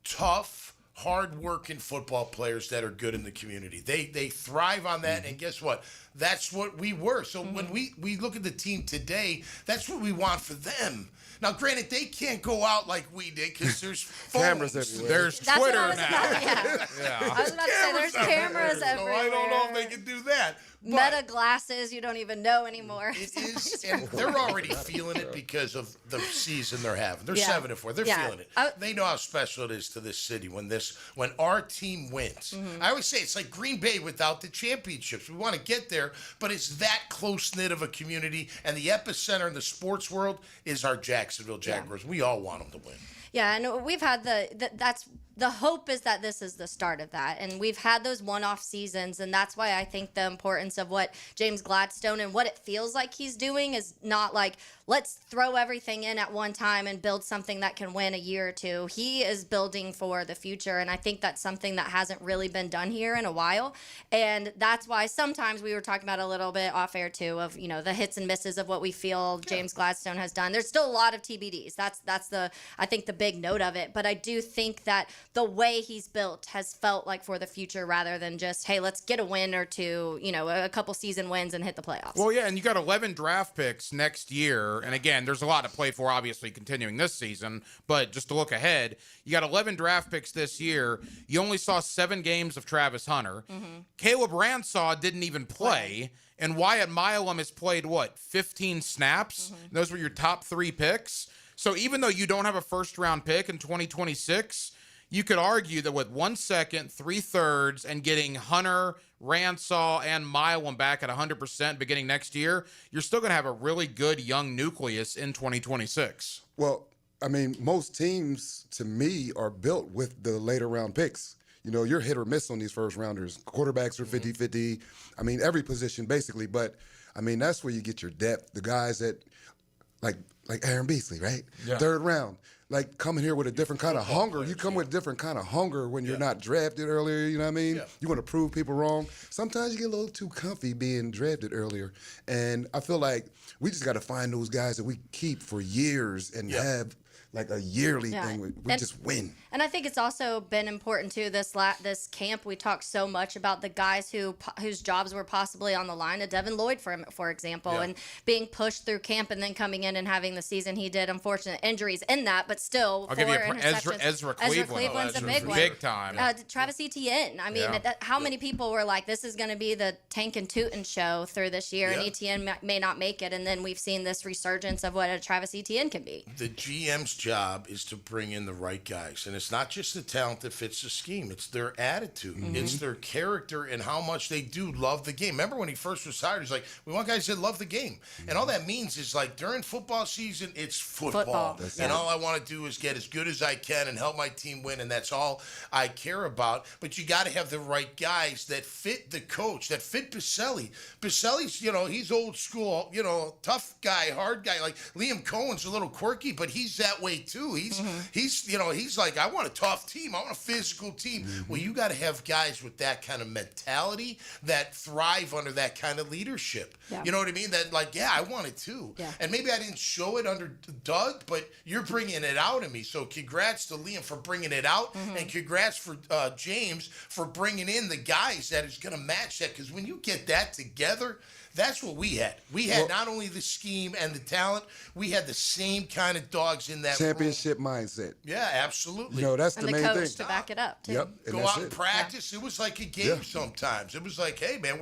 tough, hard-working football players that are good in the community. They thrive on that, and guess what? That's what we were. So when we look at the team today, that's what we want for them. Now, granted, they can't go out like we did because there's Cameras phones. everywhere. There's That's Twitter what I was now. about, I was about to say, there's cameras everywhere. So I don't know if they can do that. Meta glasses, you don't even know anymore. It is, and they're already feeling it because of the season they're having. They're 7-4. They're feeling it. They know how special it is to this city when our team wins. I always say it's like Green Bay without the championships. We want to get there, but it's that close-knit of a community, and the epicenter in the sports world is our Jacksonville Jaguars. We all want them to win. Yeah, and we've had that's the hope is that this is the start of that. And we've had those one-off seasons, and that's why I think the importance of what James Gladstone and what it feels like he's doing is not like, let's throw everything in at one time and build something that can win a year or two. He is building for the future, and I think that's something that hasn't really been done here in a while. And that's why sometimes we were talking about a little bit off air too of, the hits and misses of what we feel James Gladstone has done. There's still a lot of TBDs. That's I think the big note of it. But I do think that the way he's built has felt like for the future rather than just, hey, let's get a win or two, a couple season wins and hit the playoffs. Well, yeah, and you got 11 draft picks next year. And again, there's a lot to play for, obviously, continuing this season. But just to look ahead, you got 11 draft picks this year. You only saw 7 games of Travis Hunter. Caleb Ransaw didn't even play. And Wyatt Milam has played, 15 snaps? Those were your top 3 picks. So even though you don't have a first-round pick in 2026, you could argue that with 1 second, 3/3, and getting Hunter, Ransaw, and Milam back at 100% beginning next year, you're still going to have a really good young nucleus in 2026. Well, I mean, most teams, to me, are built with the later round picks. You're hit or miss on these first rounders. Quarterbacks are 50-50. I mean, every position basically. But, I mean, that's where you get your depth. The guys that, like Aaron Beasley, right? Yeah. 3rd round. Like, coming here with a different kind of hunger. You come with a different kind of hunger when you're not drafted earlier, you know what I mean? You want to prove people wrong. Sometimes you get a little too comfy being drafted earlier. And I feel like we just got to find those guys that we keep for years and have like a yearly thing. We just win. And I think it's also been important too. This camp, we talked so much about the guys whose jobs were possibly on the line. Devin Lloyd, for example, and being pushed through camp and then coming in and having the season he did. Unfortunate injuries in that, but still. I'll give you interceptions. Ezra Cleveland. Cleveland's a big one. Big time. Travis Etienne. I mean, how many people were like, this is going to be the Tank and Tootin' show through this year, and Etienne may not make it. And then we've seen this resurgence of what a Travis Etienne can be. The GM's job is to bring in the right guys, and it's not just the talent that fits the scheme, it's their attitude, it's their character and how much they do love the game. Remember when he first was hired, he's like, we want guys that love the game, and all that means is like during football season it's football. And all I want to do is get as good as I can and help my team win, and that's all I care about. But you got to have the right guys that fit the coach, that fit Beasley. Beasley's, he's old school, tough guy, hard guy. Like Liam Cohen's a little quirky, but he's that way too. He's like, I want a tough team. I want a physical team. Well, you got to have guys with that kind of mentality that thrive under that kind of leadership. You know what I mean? That like, I want it too. And maybe I didn't show it under Doug, but you're bringing it out of me. So congrats to Liam for bringing it out, and congrats for James for bringing in the guys that is going to match that. Because when you get that together, That's what we had. We had not only the scheme and the talent, we had the same kind of dogs in that championship mindset. Yeah, absolutely. That's the main thing. To back it up, too. Yep. Go out and practice. It was like a game sometimes. It was like, hey, man,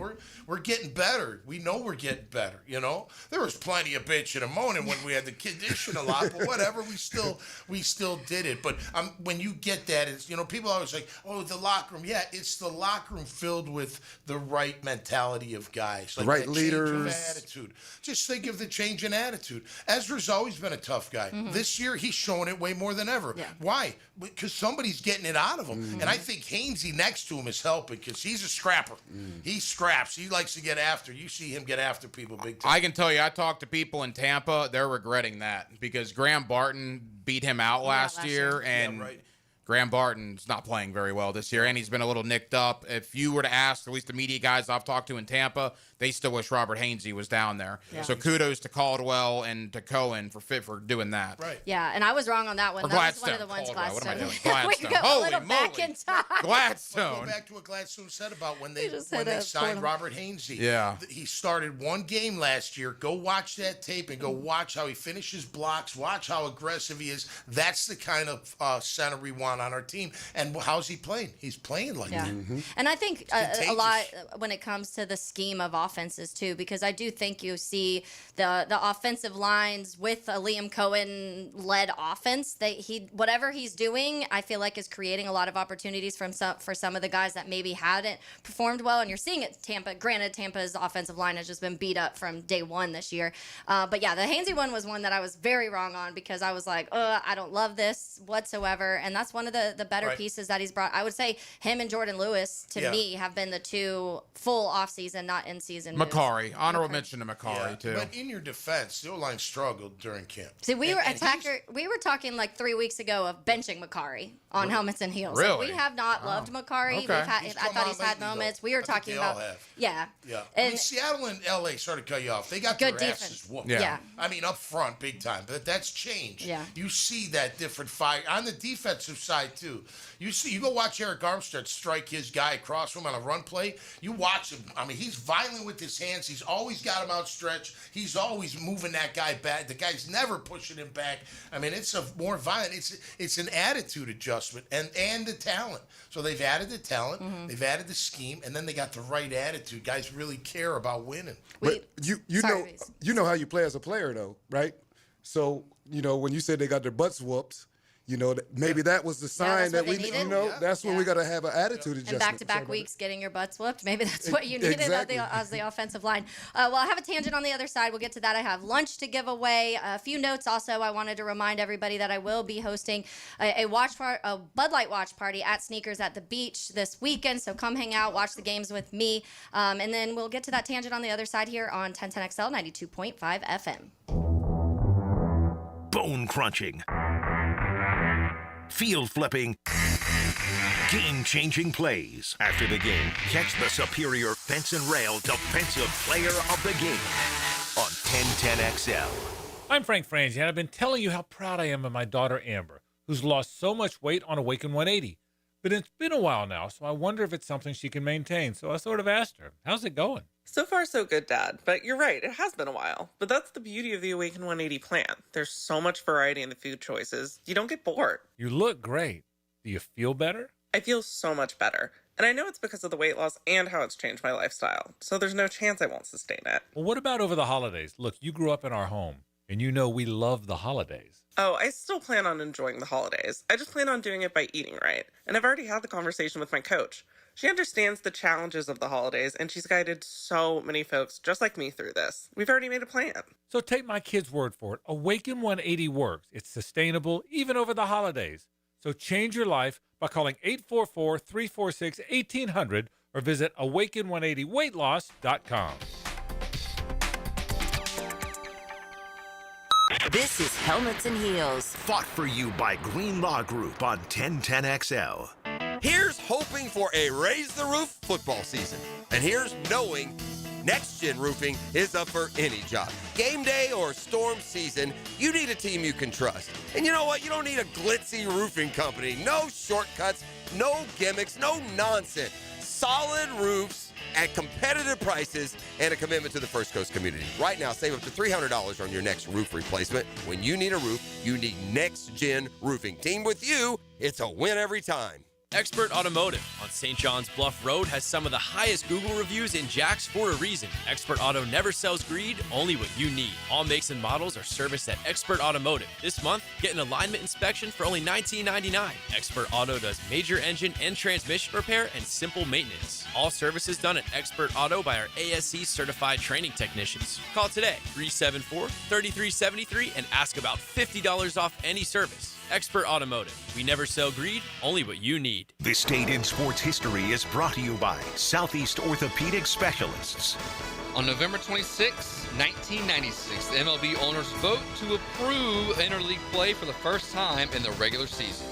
we're getting better. We know we're getting better, There was plenty of bitching and moaning when we had the condition a lot, but whatever, we still did it. But when you get that, it's, people always like, oh, the locker room. Yeah, it's the locker room filled with the right mentality of guys. Like right that leaders. Change of attitude. Just think of the change in attitude. Ezra's always been a tough guy. Mm-hmm. This year, he's showing it way more than ever. Yeah. Why? Because somebody's getting it out of him. Mm-hmm. And I think Hainsey next to him is helping because he's a scrapper. He scraps. He likes to get after. You see him get after people big time. I can tell you, I talked to people in Tampa. They're regretting that because Graham Barton beat him out last year. And Graham Barton's not playing very well this year, and he's been a little nicked up. If you were to ask at least the media guys I've talked to in Tampa, they still wish Robert Hainsey was down there. Yeah. So kudos to Caldwell and to Coen for doing that. Right. Yeah, and I was wrong on that one. Or that was Gladstone. one of the ones Caldwell. What am I Gladstone. doing? Gladstone. We go Holy a little moly. back in time. Gladstone. Go back to what Gladstone said about when they just signed Robert Hainsey. Yeah. He started one game last year. Go watch that tape and go watch how he finishes blocks. Watch how aggressive he is. That's the kind of center we want on our team. And how's he playing? He's playing like that. Mm-hmm. And I think a lot when it comes to the scheme of offenses too, because I do think you see the offensive lines with a Liam Coen led offense. Whatever he's doing, I feel like is creating a lot of opportunities for some of the guys that maybe hadn't performed well. And you're seeing it. Tampa. Granted, Tampa's offensive line has just been beat up from day one this year. But yeah, the Hainsey one was one that I was very wrong on because I was like, I don't love this whatsoever. And that's one of the better pieces that he's brought. I would say him and Jordan Lewis to me have been the two full off-season, not in-season moves. Macari. Honorable mention to Macari too. But in your defense, the O-line struggled during camp. See, we were talking like 3 weeks ago of benching Macari on helmets and heels. Really? Like, we have not loved Macari. Okay. I thought he's had moments. We were talking about Yeah. And Seattle and LA started to cut you off. They got good their defense. asses whooped. Yeah. I mean, up front, big time. But that's changed. Yeah. You see that different fire on the defensive side too. You go watch Eric Armstead strike his guy across from him on a run play. You watch him. I mean, he's violent with his hands. He's always got him outstretched. He's always moving that guy back. The guy's never pushing him back. I mean, it's a more violent. It's an attitude adjustment and the talent. So they've added the talent, they've added the scheme, and then they got the right attitude. Guys really care about winning. But you know how you play as a player though, right? So when you said they got their butts whooped. Maybe that was the sign that we, that's when we got to have an attitude adjustment. And back-to-back weeks getting your butts whooped. Maybe that's what you needed as the offensive line. Well, I have a tangent on the other side. We'll get to that. I have lunch to give away. A few notes also. I wanted to remind everybody that I will be hosting a Bud Light watch party at Sneakers at the Beach this weekend. So come hang out, watch the games with me. And then we'll get to that tangent on the other side here on 1010XL 92.5 FM. Bone crunching. Field flipping, game-changing plays. After the game, catch the superior fence and rail defensive player of the game on 1010XL. I'm Frank Frangie, and I've been telling you how proud I am of my daughter Amber, who's lost so much weight on Awaken 180. But it's been a while now, so I wonder if it's something she can maintain. So I sort of asked her, how's it going? So far, so good, Dad. But you're right, it has been a while. But that's the beauty of the Awaken 180 plan. There's so much variety in the food choices. You don't get bored. You look great. Do you feel better? I feel so much better. And I know it's because of the weight loss and how it's changed my lifestyle. So there's no chance I won't sustain it. Well, what about over the holidays? Look, you grew up in our home, and you know we love the holidays. Oh, I still plan on enjoying the holidays. I just plan on doing it by eating right. And I've already had the conversation with my coach. She understands the challenges of the holidays, and she's guided so many folks just like me through this. We've already made a plan. So take my kid's word for it. Awaken 180 works. It's sustainable, even over the holidays. So change your life by calling 844-346-1800 or visit awaken180weightloss.com. This is Helmets and Heels. Fought for you by Green Law Group on 1010XL. Here's hoping for a Raise the Roof football season. And here's knowing Next Gen Roofing is up for any job. Game day or storm season, you need a team you can trust. And you know what? You don't need a glitzy roofing company. No shortcuts, no gimmicks, no nonsense. Solid roofs at competitive prices and a commitment to the First Coast community. Right now, save up to $300 on your next roof replacement. When you need a roof, you need Next Gen Roofing. Team with you, it's a win every time. Expert Automotive on St. John's Bluff Road has some of the highest Google reviews in Jax for a reason. Expert Auto never sells greed, only what you need. All makes and models are serviced at Expert Automotive. This month, get an alignment inspection for only $19.99. Expert Auto does major engine and transmission repair and simple maintenance. All services done at Expert Auto by our ASC certified training technicians. Call today, 374-3373, and ask about $50 off any service. Expert Automotive. We never sell greed, only what you need. This Date in Sports History is brought to you by Southeast Orthopedic Specialists. On November 26, 1996, the MLB owners vote to approve interleague play for the first time in the regular season.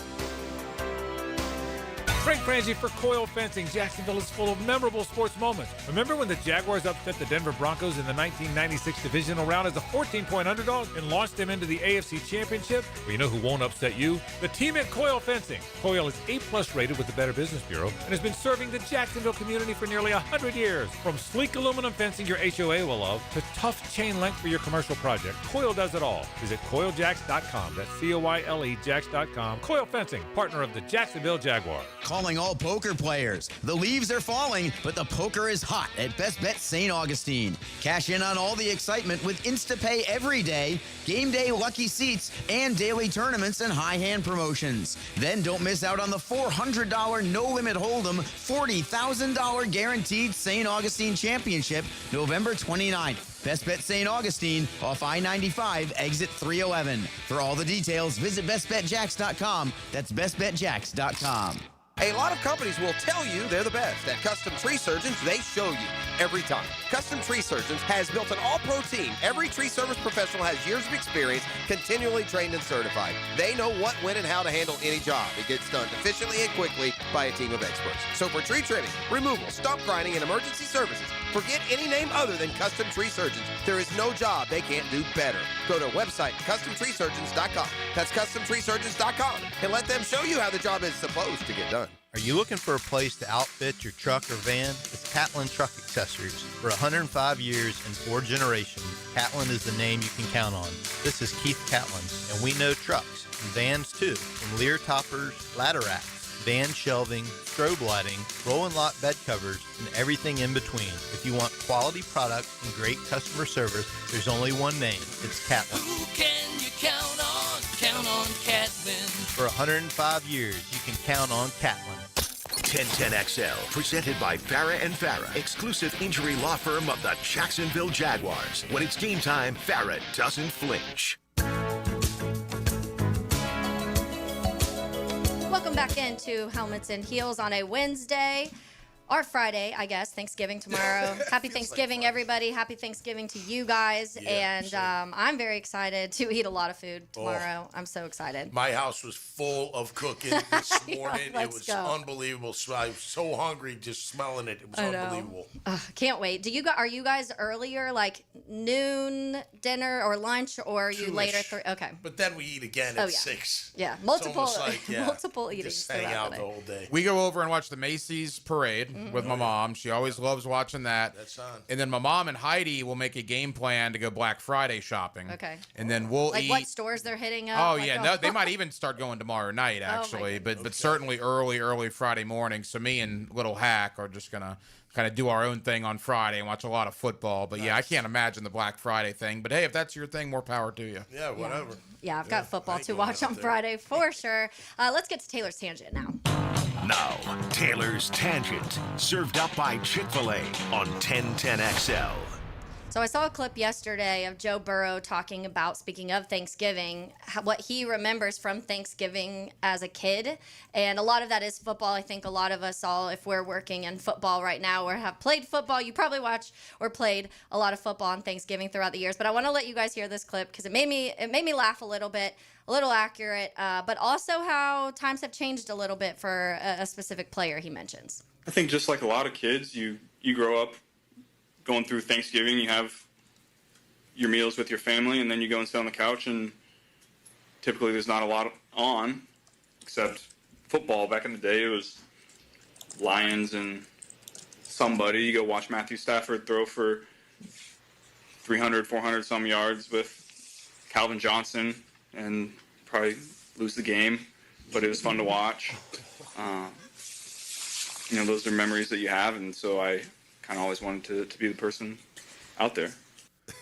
Frank Frangie for Coel Fencing. Jacksonville is full of memorable sports moments. Remember when the Jaguars upset the Denver Broncos in the 1996 divisional round as a 14-point underdog and launched them into the AFC Championship? Well, you know who won't upset you? The team at Coel Fencing. Coel is A+ rated with the Better Business Bureau and has been serving the Jacksonville community for nearly 100 years. From sleek aluminum fencing your HOA will love to tough chain link for your commercial project, Coel does it all. Visit CoilJax.com. That's COILE Jax.com. Coel Fencing, partner of the Jacksonville Jaguars. Calling all poker players. The leaves are falling, but the poker is hot at Best Bet St. Augustine. Cash in on all the excitement with InstaPay every day, game day lucky seats, and daily tournaments and high hand promotions. Then don't miss out on the $400 no-limit hold'em, $40,000 guaranteed St. Augustine Championship, November 29th. Best Bet St. Augustine off I-95, exit 311. For all the details, visit bestbetjax.com. That's bestbetjax.com. A lot of companies will tell you they're the best. At Custom Tree Surgeons, they show you every time. Custom Tree Surgeons has built an all-pro team. Every tree service professional has years of experience, continually trained and certified. They know what, when, and how to handle any job. It gets done efficiently and quickly by a team of experts. So for tree trimming, removal, stump grinding, and emergency services, forget any name other than Custom Tree Surgeons. There is no job they can't do better. Go to website CustomTreeSurgeons.com. That's CustomTreeSurgeons.com, and let them show you how the job is supposed to get done. Are you looking for a place to outfit your truck or van? It's Catlin Truck Accessories. For 105 years and 4 generations, Catlin is the name you can count on. This is Keith Catlin, and we know trucks and vans too, from Lear toppers, ladder racks, van shelving, strobe lighting, roll and lock bed covers, and everything in between. If you want quality products and great customer service, there's only one name. It's Catlin. Who can you count on? Count on Catlin. For 105 years, you can count on Catlin. 1010XL, presented by Farah and Farah, exclusive injury law firm of the Jacksonville Jaguars. When it's game time, Farah doesn't flinch. Welcome back into Helmets and Heels on a Wednesday. Or Friday, I guess. Thanksgiving tomorrow. Happy Thanksgiving, everybody. Happy Thanksgiving to you guys. Yeah, and I'm very excited to eat a lot of food tomorrow. I'm so excited. My house was full of cooking this morning. Let's It was go. unbelievable. I was so hungry just smelling it. It was I know. unbelievable. Can't wait. Are you guys earlier, like noon dinner or lunch, or are you 2-ish. later? Okay. But then we eat again Oh, at yeah. 6. Yeah, It's multiple, almost like, multiple eatings. just hang throughout out the the day. whole day. We go over and watch the Macy's parade with my mom. She always loves watching that. That's on. And then my mom and Heidi will make a game plan to go Black Friday shopping. Okay. And then we'll Like eat. what stores they're hitting up? Oh Like, yeah, no, they might even start going tomorrow night actually, but certainly early Friday morning. So me and little Hack are just gonna kind of do our own thing on Friday and watch a lot of football. But yeah, I can't imagine the Black Friday thing. But hey, if that's your thing, more power to you. Yeah, whatever. Yeah, I've got football to watch on Friday for sure. Let's get to Taylor's Tangent now. Now, Taylor's Tangent, served up by Chick-fil-A on 1010XL. So I saw a clip yesterday of Joe Burrow talking about, speaking of Thanksgiving, what he remembers from Thanksgiving as a kid. And a lot of that is football. I think a lot of us all, if we're working in football right now or have played football, you probably watch or played a lot of football on Thanksgiving throughout the years. But I want to let you guys hear this clip because it made me laugh a little bit, a little accurate, but also how times have changed a little bit for a specific player he mentions. I think just like a lot of kids, you grow up going through Thanksgiving, you have your meals with your family, and then you go and sit on the couch, and typically there's not a lot on, except football. Back in the day, it was Lions and somebody. You go watch Matthew Stafford throw for 300, 400 some yards with Calvin Johnson and probably lose the game, but it was fun to watch. Those are memories that you have, and so I kind of always wanted to be the person out there.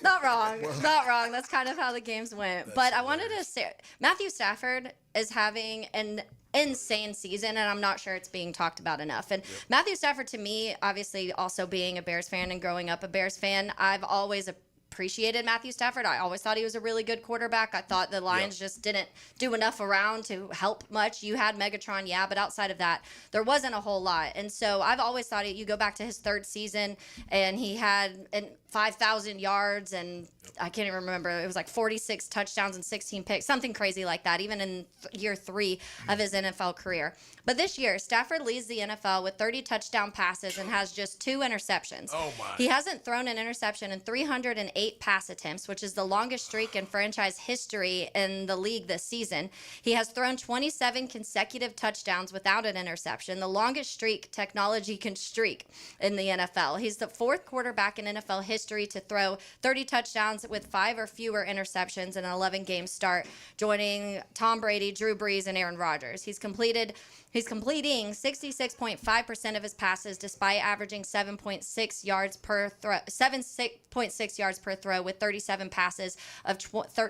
Not wrong. Not wrong. That's kind of how the games went. But I wanted to say Matthew Stafford is having an insane season, and I'm not sure it's being talked about enough. And Matthew Stafford, to me, obviously also being a Bears fan and growing up a Bears fan, I've always appreciated Matthew Stafford. I always thought he was a really good quarterback. I thought the Lions just didn't do enough around to help much. You had Megatron, but outside of that, there wasn't a whole lot. And so I've always thought you go back to his third season, and he had 5,000 yards, and I can't even remember. It was like 46 touchdowns and 16 picks, something crazy like that, even in year 3 of his NFL career. But this year, Stafford leads the NFL with 30 touchdown passes and has just 2 interceptions. Oh, my. He hasn't thrown an interception in 308 pass attempts, which is the longest streak in franchise history in the league this season. He has thrown 27 consecutive touchdowns without an interception, the longest streak technology can streak in the NFL. He's the 4th quarterback in NFL history to throw 30 touchdowns with 5 or fewer interceptions in an 11-game start, joining Tom Brady, Drew Brees, and Aaron Rodgers. He's completing 66.5% of his passes, despite averaging 7.6 yards per throw, 7.6 yards per throw, with 37 passes of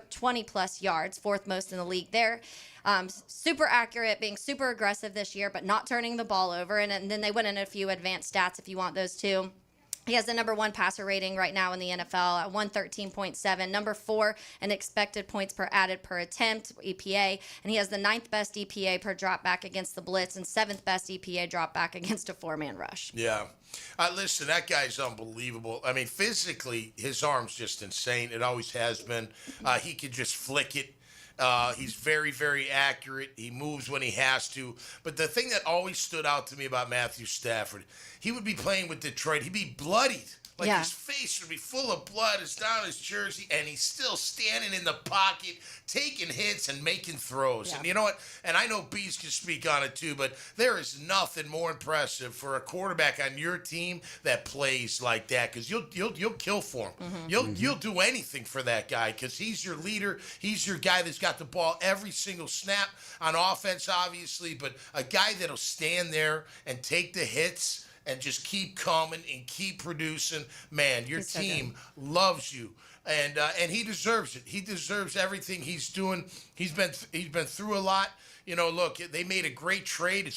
20 plus yards, 4th most in the league there. Super accurate, being super aggressive this year, but not turning the ball over. And then they went in a few advanced stats if you want those too. He has the number 1 passer rating right now in the NFL at 113.7, number 4 in expected points per added per attempt, EPA, and he has the 9th best EPA per drop back against the blitz and 7th best EPA drop back against a 4-man rush. Yeah. Listen, that guy's unbelievable. I mean, physically, his arm's just insane. It always has been. He can just flick it. He's very, very accurate. He moves when he has to. But the thing that always stood out to me about Matthew Stafford, he would be playing with Detroit. He'd be bloodied. Like his face would be full of blood. It's down his jersey, and he's still standing in the pocket, taking hits and making throws. And you know what? And I know Bees can speak on it too, but there is nothing more impressive for a quarterback on your team that plays like that, because you'll kill for him. You'll do anything for that guy, because he's your leader. He's your guy that's got the ball every single snap on offense, obviously, but a guy that'll stand there and take the hits and just keep coming and keep producing. Man, your team loves you, and he deserves it. He deserves everything he's doing. He's been through a lot. Look, they made a great trade.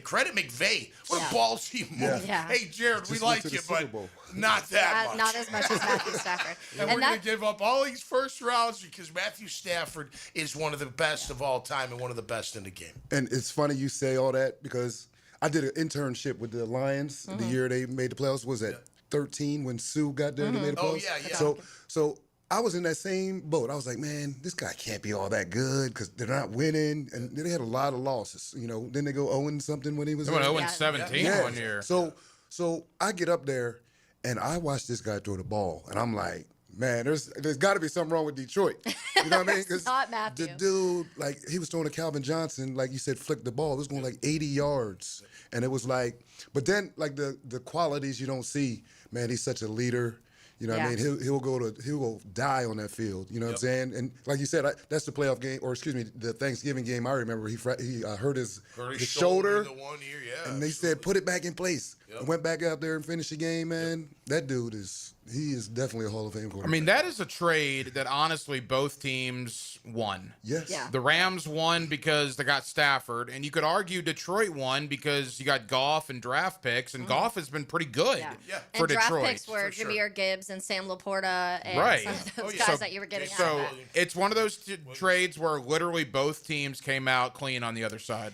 Credit McVay. What a ballsy move. Yeah. Hey, Jared, we like you, but not that much. Not as much as Matthew Stafford. And we're going to give up all these first rounds because Matthew Stafford is one of the best of all time and one of the best in the game. And it's funny you say all that, because I did an internship with the Lions the year they made the playoffs. Was that 13 when Sue got there and they made the playoffs? Oh, yeah. So I was in that same boat. I was like, man, this guy can't be all that good because they're not winning. And they had a lot of losses. Then they go 0-something when he was They went 0-17 one year. So I get up there, and I watch this guy throw the ball, and I'm like, man, there's got to be something wrong with Detroit. You know what I mean? It's not Matthew. The dude, he was throwing to Calvin Johnson, like you said, flick the ball. It was going like 80 yards. And it was like, but then the qualities you don't see, man, he's such a leader. You know what I mean? He'll go die on that field. You know what I'm saying? And like you said, that's the playoff game, or excuse me, the Thanksgiving game. I remember he hurt his shoulder. The 1 year, and they said, put it back in place. I went back out there and finished the game, man. That dude is definitely a Hall of Fame quarterback. I mean, that is a trade that honestly both teams won. Yes. Yeah. The Rams won because they got Stafford, and you could argue Detroit won because you got Goff and draft picks, and Goff has been pretty good for and Detroit. draft picks were Jahmyr Gibbs and Sam Laporta and some of those guys that you were getting So at. it's one of those trades where literally both teams came out clean on the other side.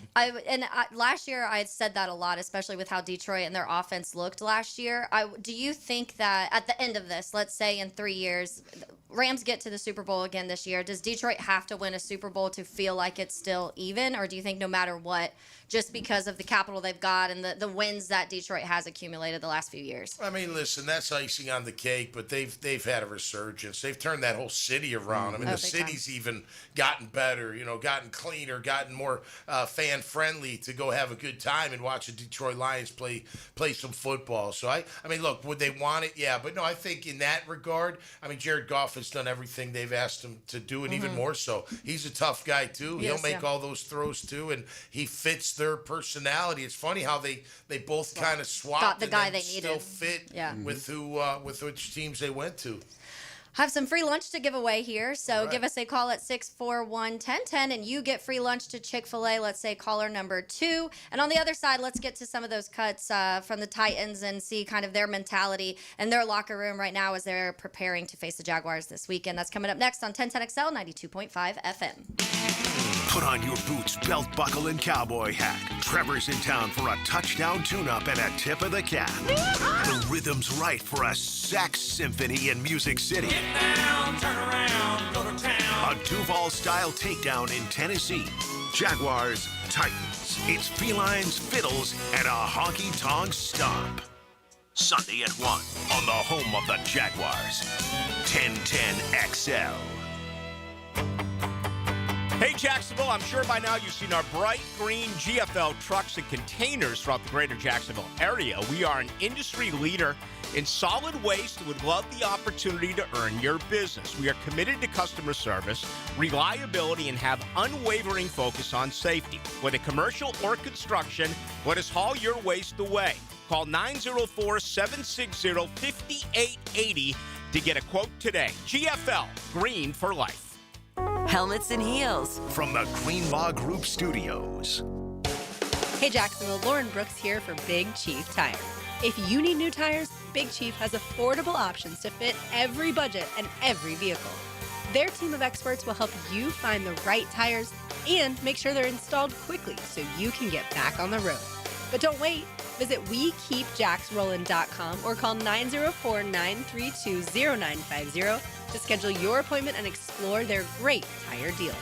Last year I had said that a lot, especially with how Detroit and their offense looked last year. Do you think that at the end of this, let's say in 3 years, Rams get to the Super Bowl again this year, does Detroit have to win a Super Bowl to feel like it's still even, or do you think no matter what, just because of the capital they've got and the wins that Detroit has accumulated the last few years. I mean, listen, that's icing on the cake, but they've had a resurgence. They've turned that whole city around. I mean, the city's even gotten better, gotten cleaner, gotten more fan friendly to go have a good time and watch the Detroit Lions play some football. So I mean, look, would they want it? Yeah, but no, I think in that regard, I mean, Jared Goff has done everything they've asked him to do, and even more so. He's a tough guy too. He'll make all those throws too, and he fits their personality. It's funny how they both kind of swapped. Got the guy and they still needed. fit with which teams they went to. Have some free lunch to give away here, so give us a call at 641-1010, and you get free lunch to Chick-fil-A. Let's say caller number 2. And on the other side, let's get to some of those cuts from the Titans and see kind of their mentality and their locker room right now as they're preparing to face the Jaguars this weekend. That's coming up next on 1010XL 92.5 FM. Put on your boots, belt buckle, and cowboy hat. Trevor's in town for a touchdown tune-up and a tip of the cap. The rhythm's right for a sax symphony in Music City. Get down, turn around, go to town. A Duval-style takedown in Tennessee. Jaguars, Titans. It's felines, fiddles, and a honky-tonk stomp. Sunday at 1 on the home of the Jaguars. 1010XL. Hey, Jacksonville, I'm sure by now you've seen our bright green GFL trucks and containers throughout the greater Jacksonville area. We are an industry leader in solid waste and would love the opportunity to earn your business. We are committed to customer service, reliability, and have unwavering focus on safety. Whether commercial or construction, let us haul your waste away. Call 904-760-5880 to get a quote today. GFL, green for life. Helmets and heels. From the Greenlaw Group Studios. Hey Jacksonville, Lauren Brooks here for Big Chief Tire. If you need new tires, Big Chief has affordable options to fit every budget and every vehicle. Their team of experts will help you find the right tires and make sure they're installed quickly so you can get back on the road. But don't wait. Visit WeKeepJacksRollin.com or call 904-932-0950 to schedule your appointment and explore their great tire deals.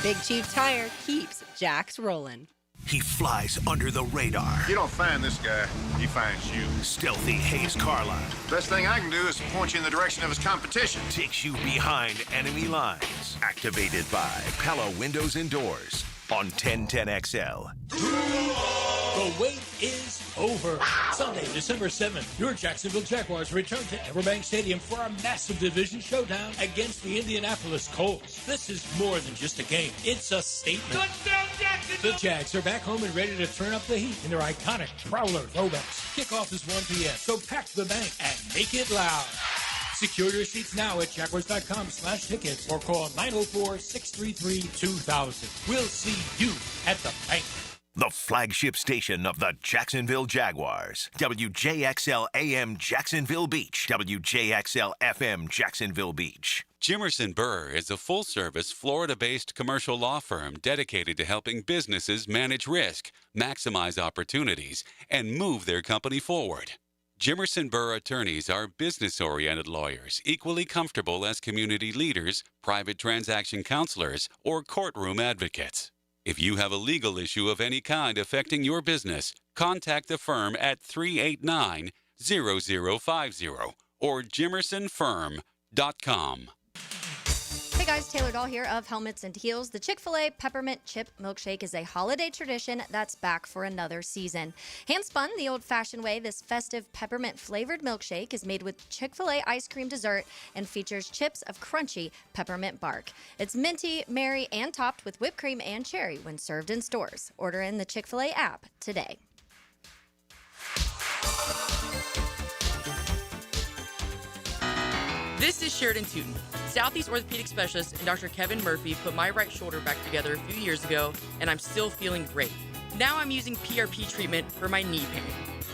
Big Chief Tire keeps Jacks rolling. He flies under the radar. You don't find this guy, he finds you. Stealthy Hayes Carla Best thing I can do is point you in the direction of his competition. takes you behind enemy lines. Activated by Pella Windows and Doors on 1010XL. The wait is over. Sunday, December 7th, your Jacksonville Jaguars return to Everbank Stadium for a massive division showdown against the Indianapolis Colts. This is more than just a game. It's a statement. Touchdown, Jacksonville! The Jags are back home and ready to turn up the heat in their iconic Prowler throwbacks. Kickoff is 1 p.m., so pack the bank and make it loud. Secure your seats now at Jaguars.com/tickets or call 904-633-2000. We'll see you at the bank. The flagship station of the Jacksonville Jaguars. WJXL AM Jacksonville Beach. WJXL FM Jacksonville Beach. Jimerson Burr is a full-service, Florida-based commercial law firm dedicated to helping businesses manage risk, maximize opportunities, and move their company forward. Jimerson Burr attorneys are business-oriented lawyers, equally comfortable as community leaders, private transaction counselors, or courtroom advocates. If you have a legal issue of any kind affecting your business, contact the firm at 389-0050 or jimersonfirm.com. Hey guys, Taylor Dahl here of Helmets and Heels. The Chick-fil-A Peppermint Chip Milkshake is a holiday tradition that's back for another season. Hand-spun the old-fashioned way, this festive peppermint-flavored milkshake is made with Chick-fil-A ice cream dessert and features chips of crunchy peppermint bark. It's minty, merry, and topped with whipped cream and cherry when served in stores. Order in the Chick-fil-A app today. This is Sheridan Tootin. Southeast orthopedic specialist and Dr. Kevin Murphy put my right shoulder back together a few years ago, and I'm still feeling great. Now I'm using PRP treatment for my knee pain.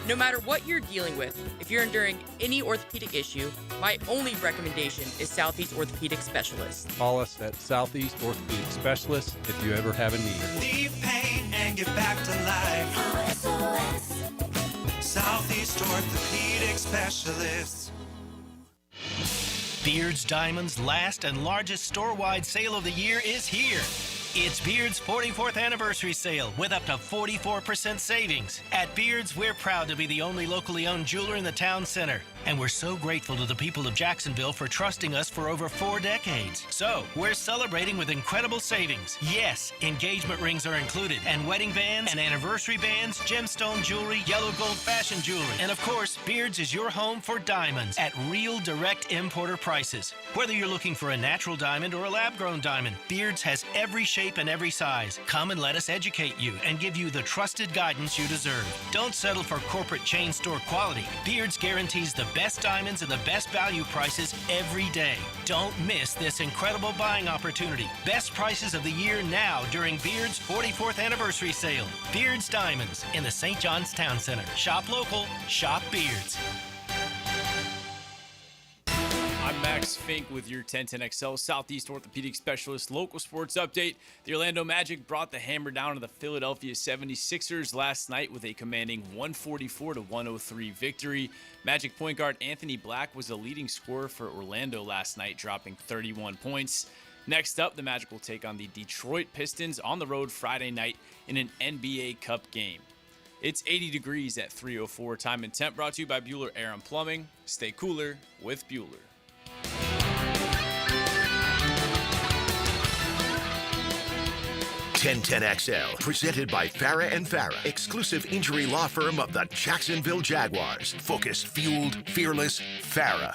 No matter what you're dealing with, if you're enduring any orthopedic issue, my only recommendation is Southeast Orthopedic Specialist. Call us at Southeast Orthopedic Specialist if you ever have a need. Relieve pain and get back to life. SOS. Southeast Orthopedic Specialists. Beard's Diamonds' last and largest store-wide sale of the year is here. It's Beard's 44th anniversary sale with up to 44% savings. At Beard's, we're proud to be the only locally owned jeweler in the town center. And we're so grateful to the people of Jacksonville for trusting us for over 4 decades. So, we're celebrating with incredible savings. Yes, engagement rings are included, and wedding bands, and anniversary bands, gemstone jewelry, yellow gold fashion jewelry. And of course, Beard's is your home for diamonds at real direct importer prices. Whether you're looking for a natural diamond or a lab-grown diamond, Beard's has every shape and every size. Come and let us educate you and give you the trusted guidance you deserve. Don't settle for corporate chain store quality. Beard's guarantees the best diamonds and the best value prices every day. Don't miss this incredible buying opportunity. Best prices of the year now during Beard's 44th anniversary sale. Beard's Diamonds in the St. John's Town Center. Shop local, shop Beard's. I'm Max Fink with your 1010XL Southeast Orthopedic Specialist local sports update. The Orlando Magic brought the hammer down to the Philadelphia 76ers last night with a commanding 144-103 victory. Magic point guard Anthony Black was the leading scorer for Orlando last night, dropping 31 points. Next up, the Magic will take on the Detroit Pistons on the road Friday night in an NBA Cup game. It's 80 degrees at 3:04. Time and temp brought to you by Bueller Air and Plumbing. Stay cooler with Bueller. XL, presented by Farah and Farah, exclusive injury law firm of the Jacksonville Jaguars. Focused, fueled, fearless, Farah.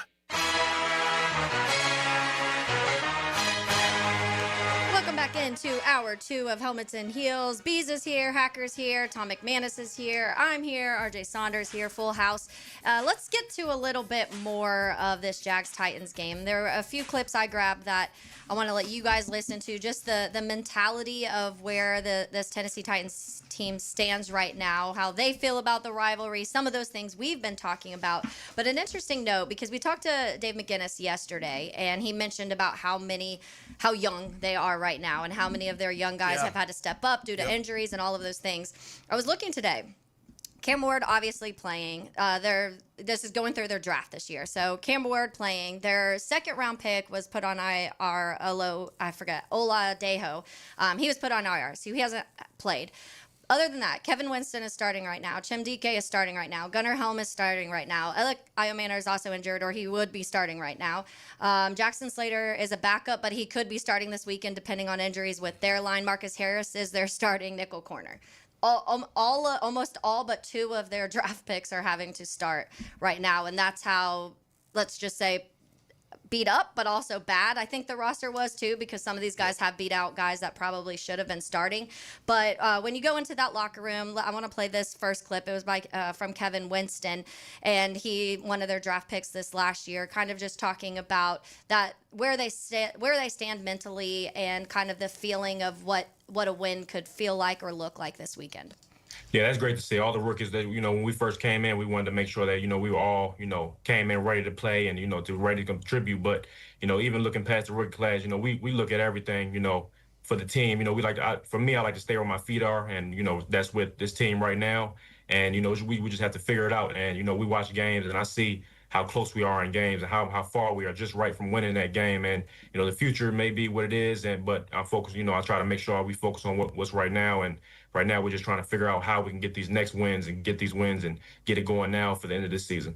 Welcome back into hour 2 of Helmets and Heels. Bees is here, Hacker's here, Tom McManus is here, I'm here, RJ Saunders here, full house. Let's get to a little bit more of this Jags-Titans game. There were a few clips I grabbed that I want to let you guys listen to, just the mentality of where this Tennessee Titans team stands right now, how they feel about the rivalry, some of those things we've been talking about. But an interesting note, because we talked to Dave McGinnis yesterday, and he mentioned about how young they are right now and how many of their young guys have had to step up due to injuries and all of those things. I was looking today. Cam Ward obviously playing. This is going through their draft this year. So Cam Ward playing. Their second-round pick was put on IR. Ola Dejo. He was put on IR, so he hasn't played. Other than that, Kevin Winston is starting right now. Chim Dike is starting right now. Gunnar Helm is starting right now. Alec Iomanner is also injured, or he would be starting right now. Jackson Slater is a backup, but he could be starting this weekend depending on injuries with their line. Marcus Harris is their starting nickel corner. Almost all but 2 of their draft picks are having to start right now, and that's how, let's just say, beat up, but also bad. I think the roster was too, because some of these guys have beat out guys that probably should have been starting. But when you go into that locker room, I want to play this first clip. It was from Kevin Winston, and one of their draft picks this last year, kind of just talking about that where they stand mentally and kind of the feeling of what a win could feel like or look like this weekend. Yeah, that's great to see. All the rookies that, when we first came in, we wanted to make sure that, we were all, came in ready to play and, ready to contribute. But, even looking past the rookie class, we look at everything, for the team. We like to, for me, I like to stay where my feet are. And, that's with this team right now. And, we just have to figure it out. And, we watch games and I see how close we are in games and how far we are just right from winning that game. And, the future may be what it is. But I'm focused, I try to make sure we focus on what's right now. And right now we're just trying to figure out how we can get these next wins and get these wins and get it going now for the end of this season.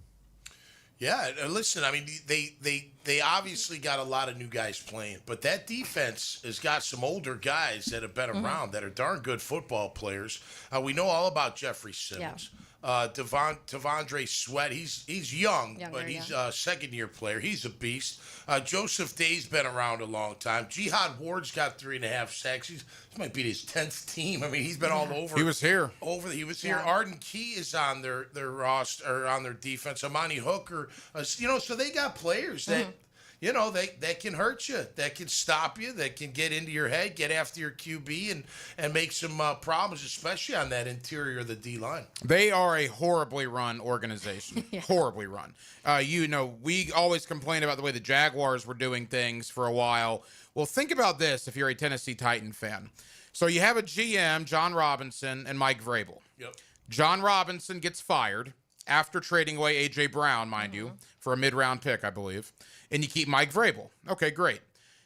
Yeah, listen, I mean, they obviously got a lot of new guys playing, but that defense has got some older guys that have been around that are darn good football players. We know all about Jeffrey Simmons. Devondre Sweat, he's young, but he's a second-year player. He's a beast. Joseph Day's been around a long time. Jihad Ward's got 3.5 sacks. This might be his 10th team. I mean, he's been all over. He was here. He was here. Arden Key is on their roster, or on their defense. Amani Hooker. So they got players that. That can hurt you, that can stop you, that can get into your head, get after your QB, and make some problems, especially on that interior of the D-line. They are a horribly run organization. Horribly run. We always complain about the way the Jaguars were doing things for a while. Well, think about this if you're a Tennessee Titan fan. So you have a GM, John Robinson, and Mike Vrabel. Yep. John Robinson gets fired after trading away A.J. Brown, mind you, for a mid-round pick, I believe. And you keep Mike Vrabel. Okay, great.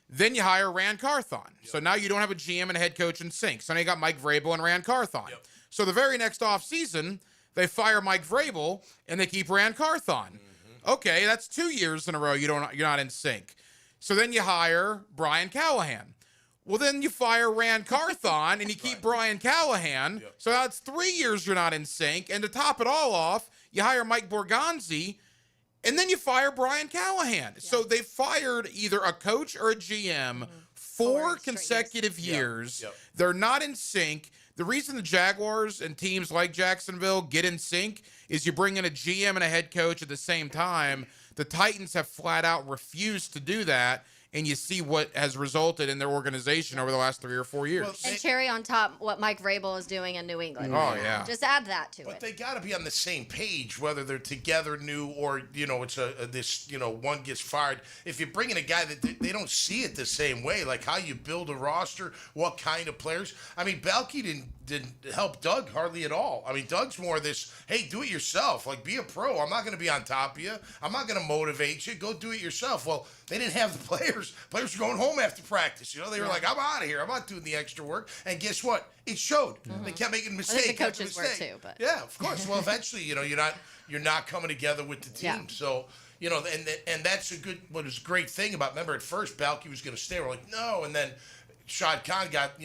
Then you hire Rand Carthon. So now you don't have a GM and a head coach in sync. So now you got Mike Vrabel and Rand Carthon. So the very next offseason, they fire Mike Vrabel and they keep Rand Carthon. Okay, that's 2 years in a row you're not in sync. So then you hire Brian Callahan. Well, then you fire Rand Carthon and you keep Brian Callahan. So that's 3 years you're not in sync. And to top it all off, you hire Mike Borgonzi, and then you fire Brian Callahan. So they fired either a coach or a GM 4 consecutive years. They're not in sync. The reason the Jaguars and teams like Jacksonville get in sync is you bring in a GM and a head coach at the same time. The Titans have flat out refused to do that, and you see what has resulted in their organization over the last 3 or 4 years. And cherry on top, what Mike Vrabel is doing in New England. Oh, yeah. Just add that to But it. they got to be on the same page, whether they're together new or, it's this, one gets fired. If you bring in a guy that they don't see it the same way, like how you build a roster, what kind of players. I mean, Balke didn't help Doug hardly at all. I mean, Doug's more this, hey, do it yourself. Like, be a pro. I'm not going to be on top of you. I'm not going to motivate you. Go do it yourself. Well, they didn't have the players. Players were going home after practice. They were like, I'm out of here. I'm not doing the extra work. And guess what? It showed. They kept making mistakes. I think the coaches were too. But. Yeah, of course. Well, eventually, you're not coming together with the team. Yeah. So, and that's what was a great thing about, remember at first Balke was going to stay. We're like, no. And then Shad Khan got,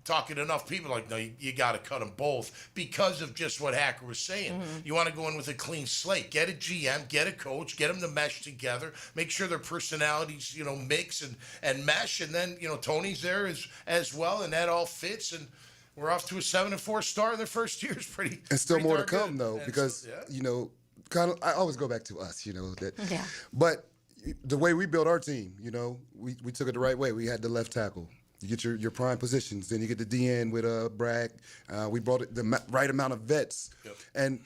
talking to enough people like, no, you got to cut them both because of just what Hacker was saying. You want to go in with a clean slate. Get a GM, get a coach, get them to mesh together, make sure their personalities, mix and mesh. And then, Tony's there as well, and that all fits. And we're off to a 7-4 start in their first year. It's pretty. And still more to darn come, good. though, And because, kind of, I always go back to us, Yeah. But the way we built our team, we took it the right way. We had the left tackle. You get your prime positions. Then you get the DN with Bragg. We brought it the right amount of vets. And,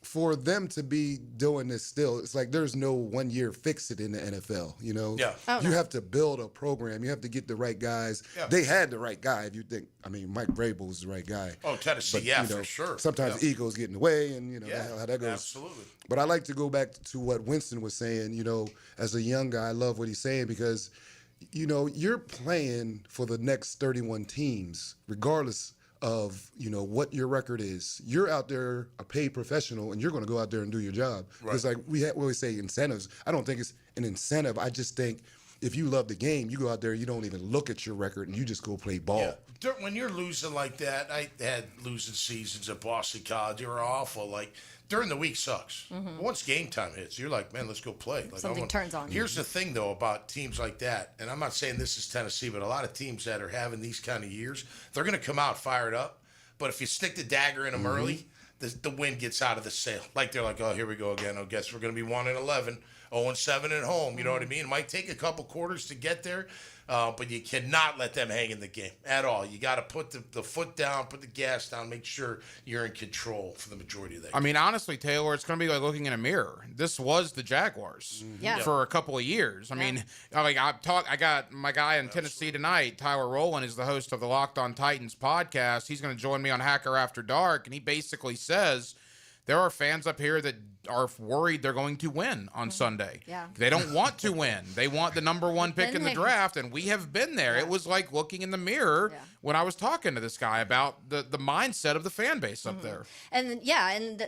for them to be doing this still, it's like there's no 1 year fix it in the NFL, You have to build a program. You have to get the right guys. Yeah. They had the right guy, if you think. I mean, Mike Vrabel was the right guy. Oh, Tennessee, But, for sure. Sometimes egos get in the way, and, how that goes. Absolutely. But I like to go back to what Winston was saying, as a young guy, I love what he's saying because, you're playing for the next 31 teams, regardless of, what your record is. You're out there a paid professional, and you're going to go out there and do your job. Because like we always say incentives. I don't think it's an incentive. I just think if you love the game, you go out there, you don't even look at your record, and you just go play ball. Yeah. When you're losing like that, I had losing seasons at Boston College. They were awful. Like, during the week sucks. But once game time hits, you're like, man, let's go play. Like, Something turns on. Here's the thing, though, about teams like that, and I'm not saying this is Tennessee, but a lot of teams that are having these kind of years, they're going to come out fired up. But if you stick the dagger in them early, the wind gets out of the sail. Like, they're like, oh, here we go again. I guess we're going to be 1-11, 0-7 at home. You know what I mean? It might take a couple quarters to get there. But you cannot let them hang in the game at all. You got to put the foot down, put the gas down, make sure you're in control for the majority of that. I mean, honestly, Taylor, it's going to be like looking in a mirror. This was the Jaguars for a couple of years. I mean, I got my guy in Tennessee tonight, Tyler Rowland, is the host of the Locked On Titans podcast. He's going to join me on Hacker After Dark, and he basically says there are fans up here that are worried they're going to win on Sunday. Yeah. They don't want to win. They want the number one pick in the draft, and we have been there. It was like looking in the mirror when I was talking to this guy about the mindset of the fan base up there. And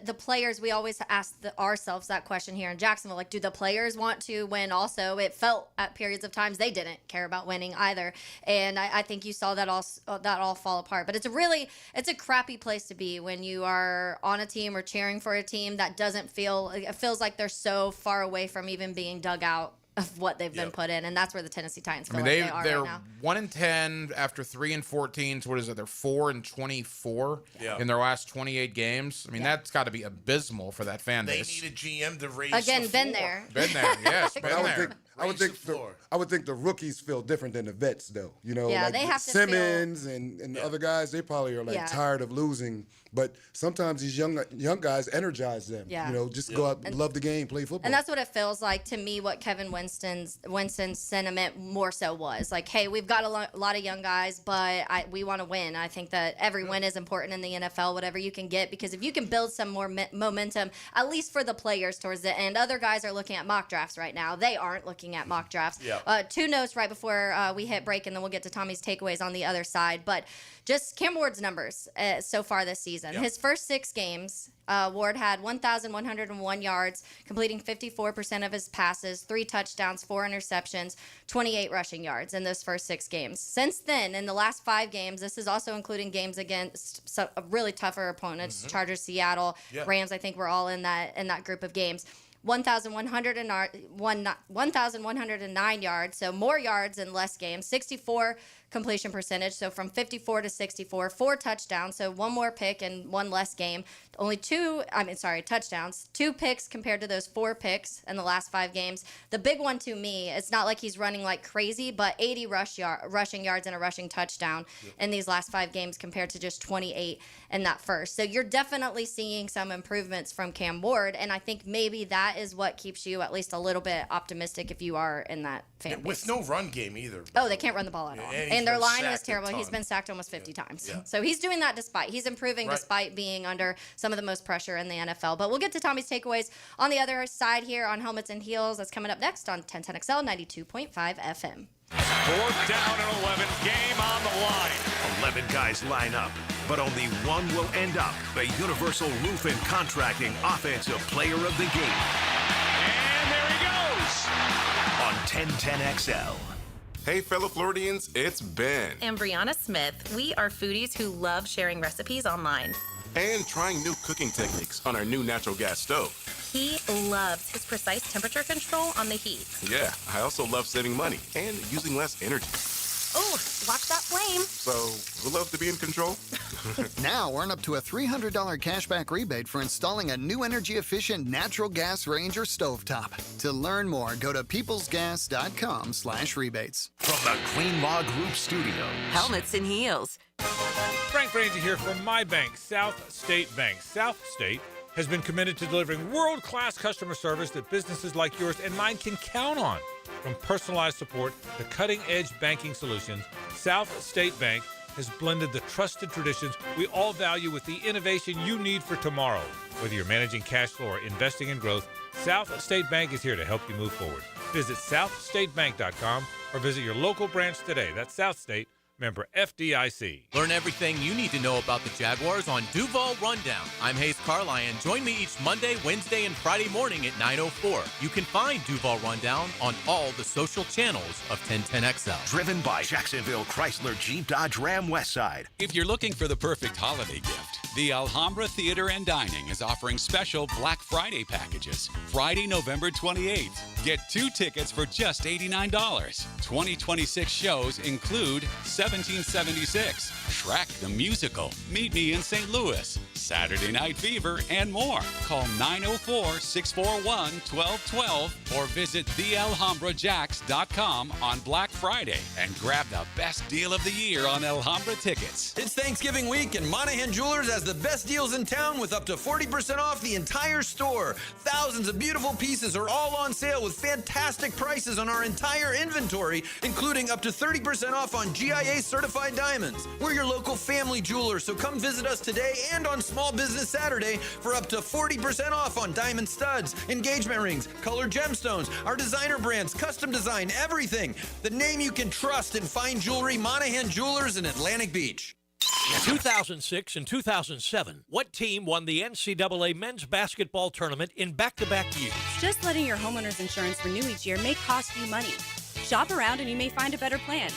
the players, we always ask ourselves that question here in Jacksonville, like, do the players want to win also? It felt at periods of times they didn't care about winning either. And I think you saw that all fall apart. But it's a crappy place to be when you are on a team or cheering for a team that doesn't it feels like they're so far away from even being dug out of what they've been put in, and that's where the Tennessee Titans feel they are they're right now. 1-10 after 3-14. So what is it? They're 4-24 in their last 28 games. I mean, that's got to be abysmal for that fan base. They need a GM to raise Again, the been floor. there. Been there, yes, been there. I would think the rookies feel different than the vets, though. Yeah, like they have to Simmons and the other guys, they probably are tired of losing. But sometimes these young guys energize them. Yeah. Just go out and love the game, play football. And that's what it feels like to me. What Kevin Winston's sentiment more so was like, hey, we've got a lot of young guys, but we want to win. I think that every win is important in the NFL, whatever you can get, because if you can build some more momentum, at least for the players towards the end. Other guys are looking at mock drafts right now. They aren't looking looking at mock drafts. Yeah. 2 notes right before we hit break, and then we'll get to Tommy's takeaways on the other side. But just Cam Ward's numbers so far this season. Yeah. His first 6 games, Ward had 1,101 yards, completing 54% of his passes, 3 touchdowns, 4 interceptions, 28 rushing yards in those first 6 games. Since then, in the last 5 games, this is also including games against really tougher opponents, Chargers, Seattle, Rams. I think we're all in that group of games. 1,109 yards, so more yards in less games. 64 completion percentage, so from 54 to 64. 4 touchdowns, so 1 more pick and 1 less game. Only 2 touchdowns. 2 picks compared to those 4 picks in the last 5 games. The big one to me, it's not like he's running like crazy, but 80 rushing yards and a rushing touchdown in these last 5 games compared to just 28 in that first. So you're definitely seeing some improvements from Cam Ward, and I think maybe that is what keeps you at least a little bit optimistic if you are in that fan base. With no run game either. Oh, they can't run the ball at all. And their line was terrible. He's been sacked almost 50 times. Yeah. So he's doing that he's improving despite being under some of the most pressure in the NFL. But we'll get to Tommy's takeaways on the other side here on Helmets and Heels. That's coming up next on 1010XL 92.5 FM. 4th down and 11, game on the line. 11 guys line up, but only one will end up the Universal Roof and Contracting Offensive Player of the Game. And there he goes. On 1010XL. Hey, fellow Floridians, it's Ben. And Brianna Smith. We are foodies who love sharing recipes online. And trying new cooking techniques on our new natural gas stove. He loves his precise temperature control on the heat. Yeah, I also love saving money and using less energy. Oh, watch that flame. So, who loves to be in control? Now earn up to a $300 cashback rebate for installing a new energy-efficient natural gas range or stovetop. To learn more, go to peoplesgas.com/rebates. From the Queen Law Group Studio. Helmets and Heels. Frank Franzi here from my bank, South State Bank. South State has been committed to delivering world-class customer service that businesses like yours and mine can count on. From personalized support to cutting-edge banking solutions, South State Bank has blended the trusted traditions we all value with the innovation you need for tomorrow. Whether you're managing cash flow or investing in growth, South State Bank is here to help you move forward. Visit southstatebank.com or visit your local branch today. That's South State, member FDIC. Learn everything you need to know about the Jaguars on Duval Rundown. I'm Hayes Carlyon. Join me each Monday, Wednesday, and Friday morning at 9:04. You can find Duval Rundown on all the social channels of 1010XL. Driven by Jacksonville Chrysler Jeep Dodge Ram Westside. If you're looking for the perfect holiday gift, the Alhambra Theater and Dining is offering special Black Friday packages. Friday, November 28th. Get 2 tickets for just $89. 2026 shows include 1776, Shrek the Musical, Meet Me in St. Louis, Saturday Night Fever, and more. Call 904-641-1212 or visit thealhambrajacks.com on Black Friday and grab the best deal of the year on Alhambra tickets. It's Thanksgiving week, and Monahan Jewelers has the best deals in town with up to 40% off the entire store. Thousands of beautiful pieces are all on sale with fantastic prices on our entire inventory, including up to 30% off on GIA certified diamonds. We're your local family jeweler, so come visit us today and on Small Business Saturday for up to 40% off on diamond studs, engagement rings, colored gemstones, our designer brands, custom design, everything. The name you can trust in fine jewelry, Monahan Jewelers in Atlantic Beach. 2006 and 2007, what team won the NCAA men's basketball tournament in back-to-back years? Just letting your homeowner's insurance renew each year may cost you money. Shop around and you may find a better plan.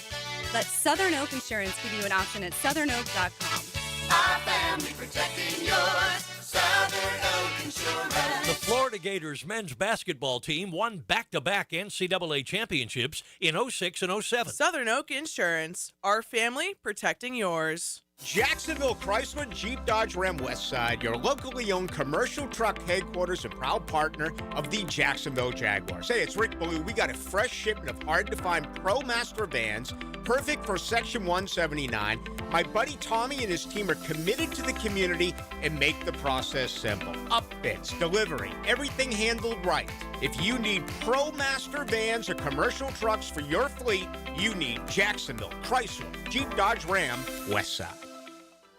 Let Southern Oak Insurance give you an option at southernoak.com. Our family protecting yours. Southern Oak Insurance. The Florida Gators men's basketball team won back-to-back NCAA championships in 06 and 07. Southern Oak Insurance. Our family protecting yours. Jacksonville Chrysler Jeep Dodge Ram Westside, your locally owned commercial truck headquarters and proud partner of the Jacksonville Jaguars. Hey, it's Rick Ballou. We got a fresh shipment of hard-to-find ProMaster vans, perfect for Section 179. My buddy Tommy and his team are committed to the community and make the process simple. Upfits, delivery, everything handled right. If you need ProMaster vans or commercial trucks for your fleet, you need Jacksonville Chrysler Jeep Dodge Ram Westside.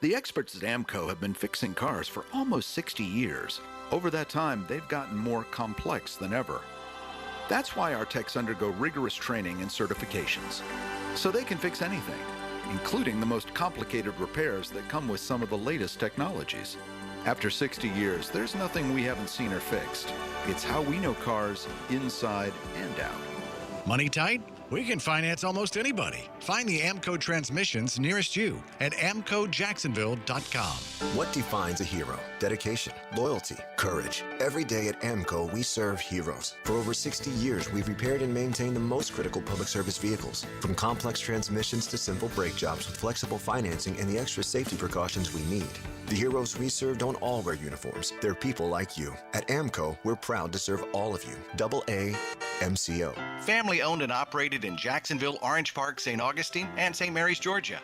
The experts at AMCO have been fixing cars for almost 60 years. Over that time, they've gotten more complex than ever. That's why our techs undergo rigorous training and certifications, so they can fix anything, including the most complicated repairs that come with some of the latest technologies. After 60 years, there's nothing we haven't seen or fixed. It's how we know cars inside and out. Money tight? We can finance almost anybody. Find the Amco transmissions nearest you at amcojacksonville.com. What defines a hero? Dedication, loyalty, courage. Every day at AMCO, we serve heroes. For over 60 years, we've repaired and maintained the most critical public service vehicles. From complex transmissions to simple brake jobs with flexible financing and the extra safety precautions we need. The heroes we serve don't all wear uniforms. They're people like you. At AMCO, we're proud to serve all of you. AA MCO. Family owned and operated in Jacksonville, Orange Park, St. Augustine, and St. Mary's, Georgia.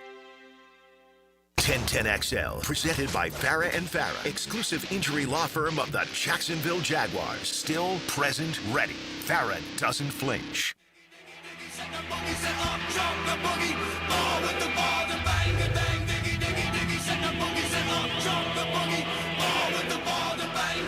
1010XL, presented by Farah and Farah, exclusive injury law firm of the Jacksonville Jaguars. Still, present, ready. Farah doesn't flinch.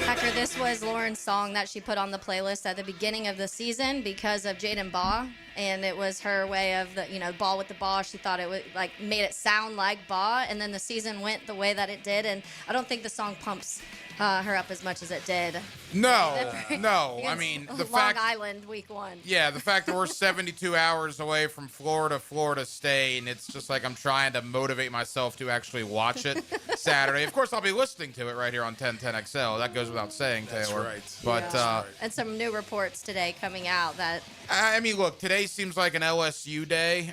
Packer, this was Lauren's song that she put on the playlist at the beginning of the season because of Jaden Baugh, and it was her way of the, ball with the ball. She thought it would made it sound like Baugh, and then the season went the way that it did, and I don't think the song pumps her up as much as it did. No. I mean, the Long Island week 1. Yeah, the fact that we're 72 hours away from Florida State, and it's just like I'm trying to motivate myself to actually watch it Saturday. Of course, I'll be listening to it right here on 1010XL. That goes without saying, Taylor. That's right. But Yeah. And some new reports today coming out that. I mean, look, today seems like an LSU day.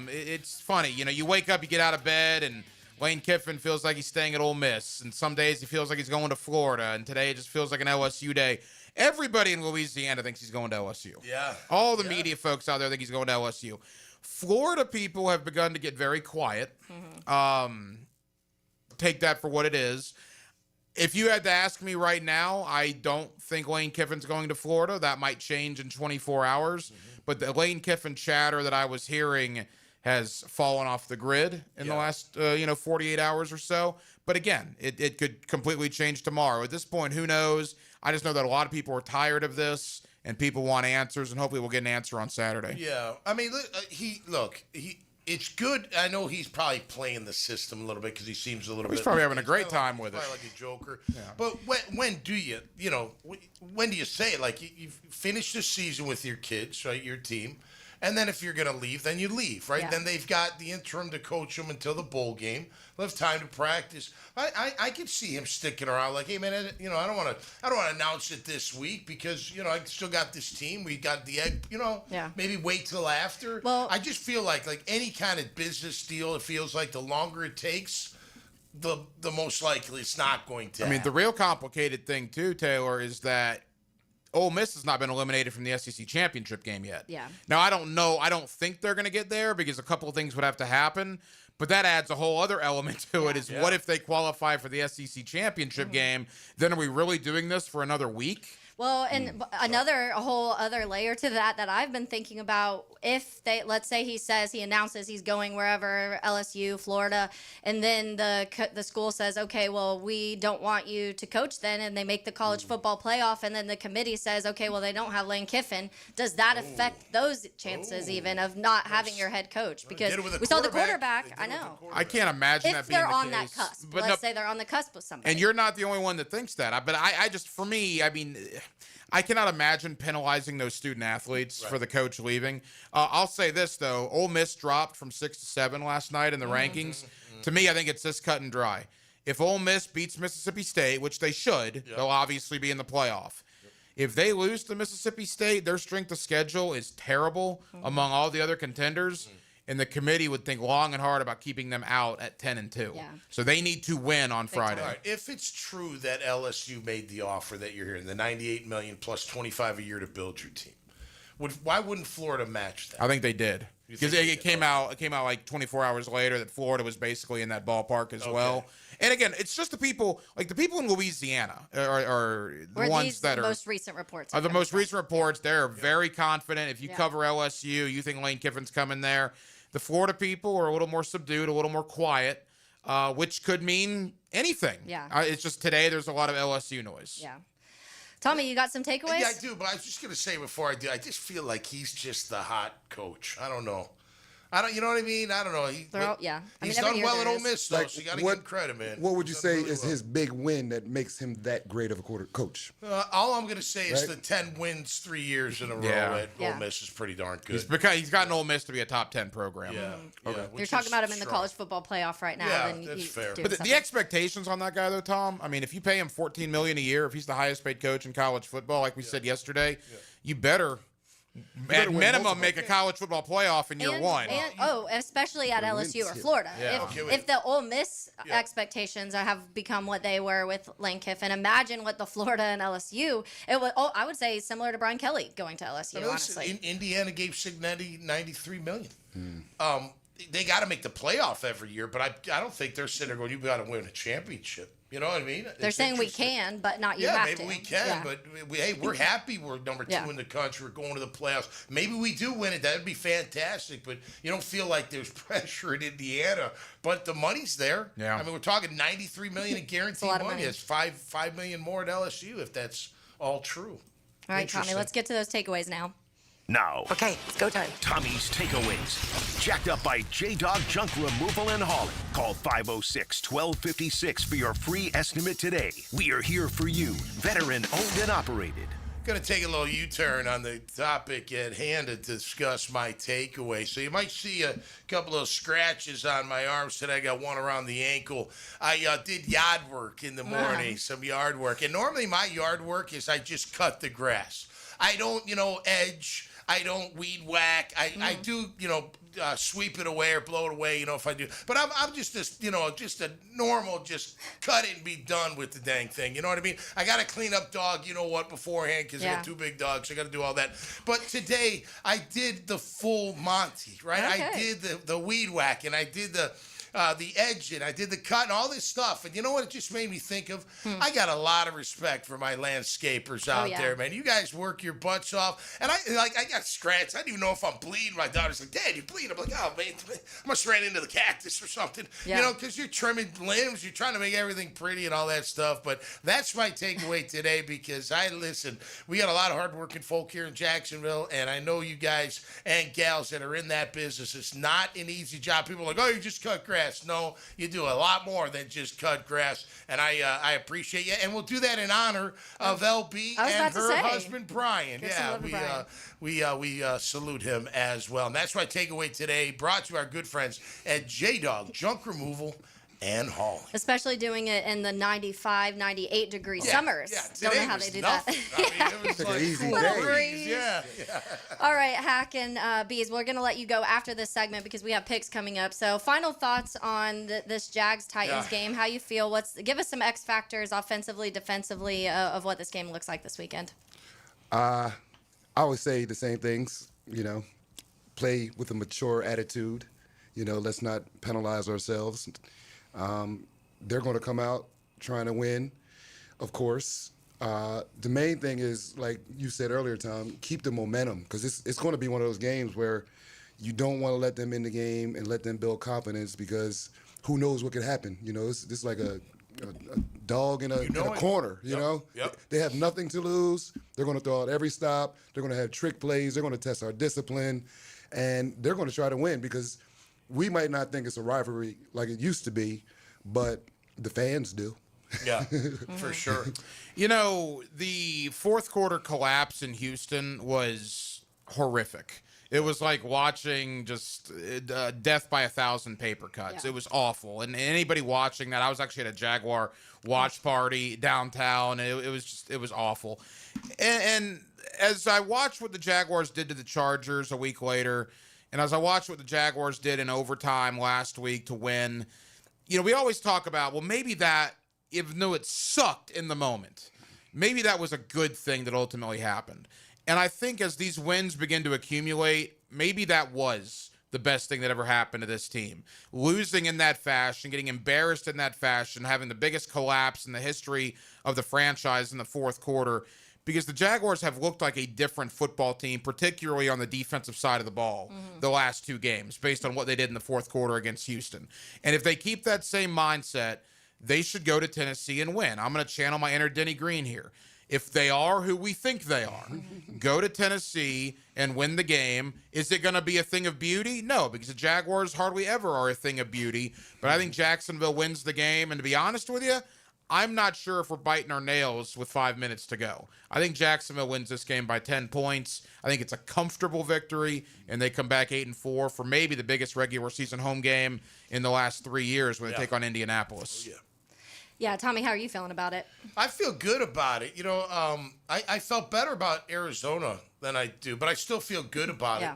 It's funny, you wake up, you get out of bed, and Lane Kiffin feels like he's staying at Ole Miss, and some days he feels like he's going to Florida, and today it just feels like an LSU day. Everybody in Louisiana thinks he's going to LSU. Yeah. All the media folks out there think he's going to LSU. Florida people have begun to get very quiet. Take that for what it is. If you had to ask me right now, I don't think Lane Kiffin's going to Florida. That might change in 24 hours. But the Lane Kiffin chatter that I was hearing has fallen off the grid in the last 48 hours or so. But again, it could completely change tomorrow. At this point, who knows? I just know that a lot of people are tired of this, and people want answers, and hopefully we'll get an answer on Saturday. Yeah, I mean, it's good. I know he's probably playing the system a little bit because he seems a little bit. He's probably having a great time with it. Probably like a joker. Yeah. But when do you say it? Like you finish the season with your kids, right? Your team. And then if you're going to leave, then you leave, right? Yeah. Then they've got the interim to coach them until the bowl game. They'll have time to practice. I could see him sticking around like, hey, man, I don't want to announce it this week because, I still got this team. We got the egg, maybe wait till after. Well, I just feel like any kind of business deal, it feels like the longer it takes, the most likely it's not going to happen. The real complicated thing, too, Taylor, is that Ole Miss has not been eliminated from the SEC championship game yet. Yeah. Now, I don't know. I don't think they're going to get there because a couple of things would have to happen. But that adds a whole other element to it what if they qualify for the SEC championship game? Then are we really doing this for another week? Well, and a whole other layer to that I've been thinking about, if let's say he announces he's going wherever, LSU, Florida, and then the school says, okay, well, we don't want you to coach then, and they make the college football playoff, and then the committee says, okay, well, they don't have Lane Kiffin. Does that affect those chances even of not having your head coach? Because we saw the quarterback. I know. I can't imagine that being the case. If they're on that cusp. But let's say they're on the cusp with somebody. And you're not the only one that thinks that. But I just, for me, I cannot imagine penalizing those student athletes for the coach leaving. I'll say this, though. Ole Miss dropped from 6 to 7 last night in the rankings. To me, I think it's this cut and dry. If Ole Miss beats Mississippi State, which they should, they'll obviously be in the playoff. If they lose to Mississippi State, their strength of schedule is terrible among all the other contenders. And the committee would think long and hard about keeping them out at 10-2. Yeah. So they need to win on Friday. Right. If it's true that LSU made the offer that you're hearing, the $98 million plus $25 a year to build your team, why wouldn't Florida match that? I think they did. Because it came out like 24 hours later that Florida was basically in that ballpark as well. And again, it's just the people in Louisiana are the ones that are most recent reports. Are the most recent reports. They're very confident. If you cover LSU, you think Lane Kiffin's coming there. The Florida people are a little more subdued, a little more quiet, which could mean anything. Yeah. It's just today there's a lot of LSU noise. Yeah. Tommy, you got some takeaways? Yeah, I do, but I was just going to say before I do, I just feel like he's just the hot coach. I don't know. You know what I mean? I don't know. He's done well at Ole Miss, though, so you got to give him credit, man. What would you say is his big win that makes him that great of a coach? All I'm going to say is the 10 wins 3 years in a row at Ole Miss is pretty darn good. He's gotten Ole Miss to be a top 10 program. You're talking about him in the college football playoff right now. Yeah, then that's fair. But the expectations on that guy, though, Tom, I mean, if you pay him $14 million a year, if he's the highest paid coach in college football, like we said yesterday, you better at minimum make a college football playoff in year one. Especially at LSU or Florida. If the Ole Miss expectations have become what they were with Lane Kiffin, imagine what the Florida and LSU. I would say similar to Brian Kelly going to LSU. Honestly, Indiana gave Cignetti $93 million. They got to make the playoff every year, but I don't think they're sitting there going, "You got to win a championship." You know what I mean? They're saying we can, but not you have to. Yeah, maybe we can, but we're happy we're number 2 in the country. We're going to the playoffs. Maybe we do win it. That would be fantastic, but you don't feel like there's pressure in Indiana. But the money's there. Yeah. I mean, we're talking $93 million in guaranteed money. It's $5 million more at LSU if that's all true. All right, Tommy, let's get to those takeaways now. Now. Okay, it's go time. Tommy's Takeaways. Jacked up by J-Dog Junk Removal and Hauling. Call 506-1256 for your free estimate today. We are here for you. Veteran owned and operated. Going to take a little U-turn on the topic at hand to discuss my takeaway. So you might see a couple of scratches on my arms today. I got one around the ankle. I did yard work in the morning, some yard work. And normally my yard work is I just cut the grass. I don't, edge. I don't weed whack. I do, sweep it away or blow it away, if I do. But I'm just this, just a normal, just cut it and be done with the dang thing. You know what I mean? I got to clean up dog, beforehand because I got 2 big dogs. I got to do all that. But today I did the full Monty, right? Okay. I did the weed whack and I did the edge and I did the cut and all this stuff. And you know what it just made me think of? I got a lot of respect for my landscapers out there, man. You guys work your butts off. And I got scratched. I didn't even know if I'm bleeding. My daughter's like, "Dad, you bleeding?" I'm like, "Oh, man, I must have ran into the cactus or something." Because you're trimming limbs. You're trying to make everything pretty and all that stuff. But that's my takeaway today because we got a lot of hardworking folk here in Jacksonville. And I know you guys and gals that are in that business. It's not an easy job. People are like, "Oh, you just cut grass." No, you do a lot more than just cut grass, and I appreciate you. And we'll do that in honor of LB and her husband Brian. We salute him as well. And that's my takeaway today. Brought to our good friends at J-Dog Junk Removal and Hauling. Especially doing it in the 95, 98 degree summers. Don't know how they do that. It was like easy breeze. Yeah. All right, Hack and Bees, we're going to let you go after this segment because we have picks coming up. So final thoughts on this Jags-Titans game. How you feel? Give us some X factors offensively, defensively of what this game looks like this weekend. I would say the same things, play with a mature attitude. Let's not penalize ourselves. They're going to come out trying to win, of course. The main thing is, like you said earlier, Tom, keep the momentum because it's going to be one of those games where you don't want to let them in the game and let them build confidence because who knows what could happen. It's like a dog in a corner, Yep. They have nothing to lose. They're going to throw out every stop. They're going to have trick plays. They're going to test our discipline. And they're going to try to win because we might not think it's a rivalry like it used to be, but the fans do. Yeah, for sure. The fourth quarter collapse in Houston was horrific. It was like watching just death by 1,000 paper cuts. Yeah. It was awful. And anybody watching that, I was actually at a Jaguar watch party downtown. And it was awful. And as I watched what the Jaguars did to the Chargers a week later, and as I watched what the Jaguars did in overtime last week to win, we always talk about, well, maybe that, even though it sucked in the moment, maybe that was a good thing that ultimately happened. And I think as these wins begin to accumulate, maybe that was the best thing that ever happened to this team. Losing in that fashion, getting embarrassed in that fashion, having the biggest collapse in the history of the franchise in the fourth quarter, because the Jaguars have looked like a different football team, particularly on the defensive side of the ball, the last 2 games, based on what they did in the fourth quarter against Houston. And if they keep that same mindset, they should go to Tennessee and win. I'm going to channel my inner Denny Green here. If they are who we think they are, go to Tennessee and win the game. Is it going to be a thing of beauty? No, because the Jaguars hardly ever are a thing of beauty. But I think Jacksonville wins the game. And to be honest with you, I'm not sure if we're biting our nails with 5 minutes to go. I think Jacksonville wins this game by 10 points. I think it's a comfortable victory, and they come back 8-4 for maybe the biggest regular season home game in the last 3 years when they take on Indianapolis. Yeah, Tommy, how are you feeling about it? I feel good about it. I felt better about Arizona than I do, but I still feel good about it.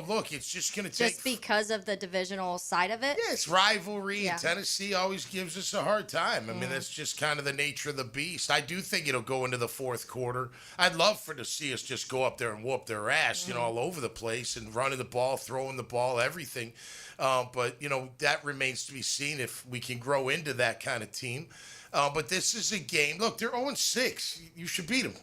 Look, it's just going to take... Just because of the divisional side of it? Yeah, it's rivalry. Yeah. Tennessee always gives us a hard time. I mean, that's just kind of the nature of the beast. I do think it'll go into the fourth quarter. I'd love to see us just go up there and whoop their ass, all over the place and running the ball, throwing the ball, everything. But that remains to be seen if we can grow into that kind of team. But this is a game. Look, they're 0-6. You should beat them.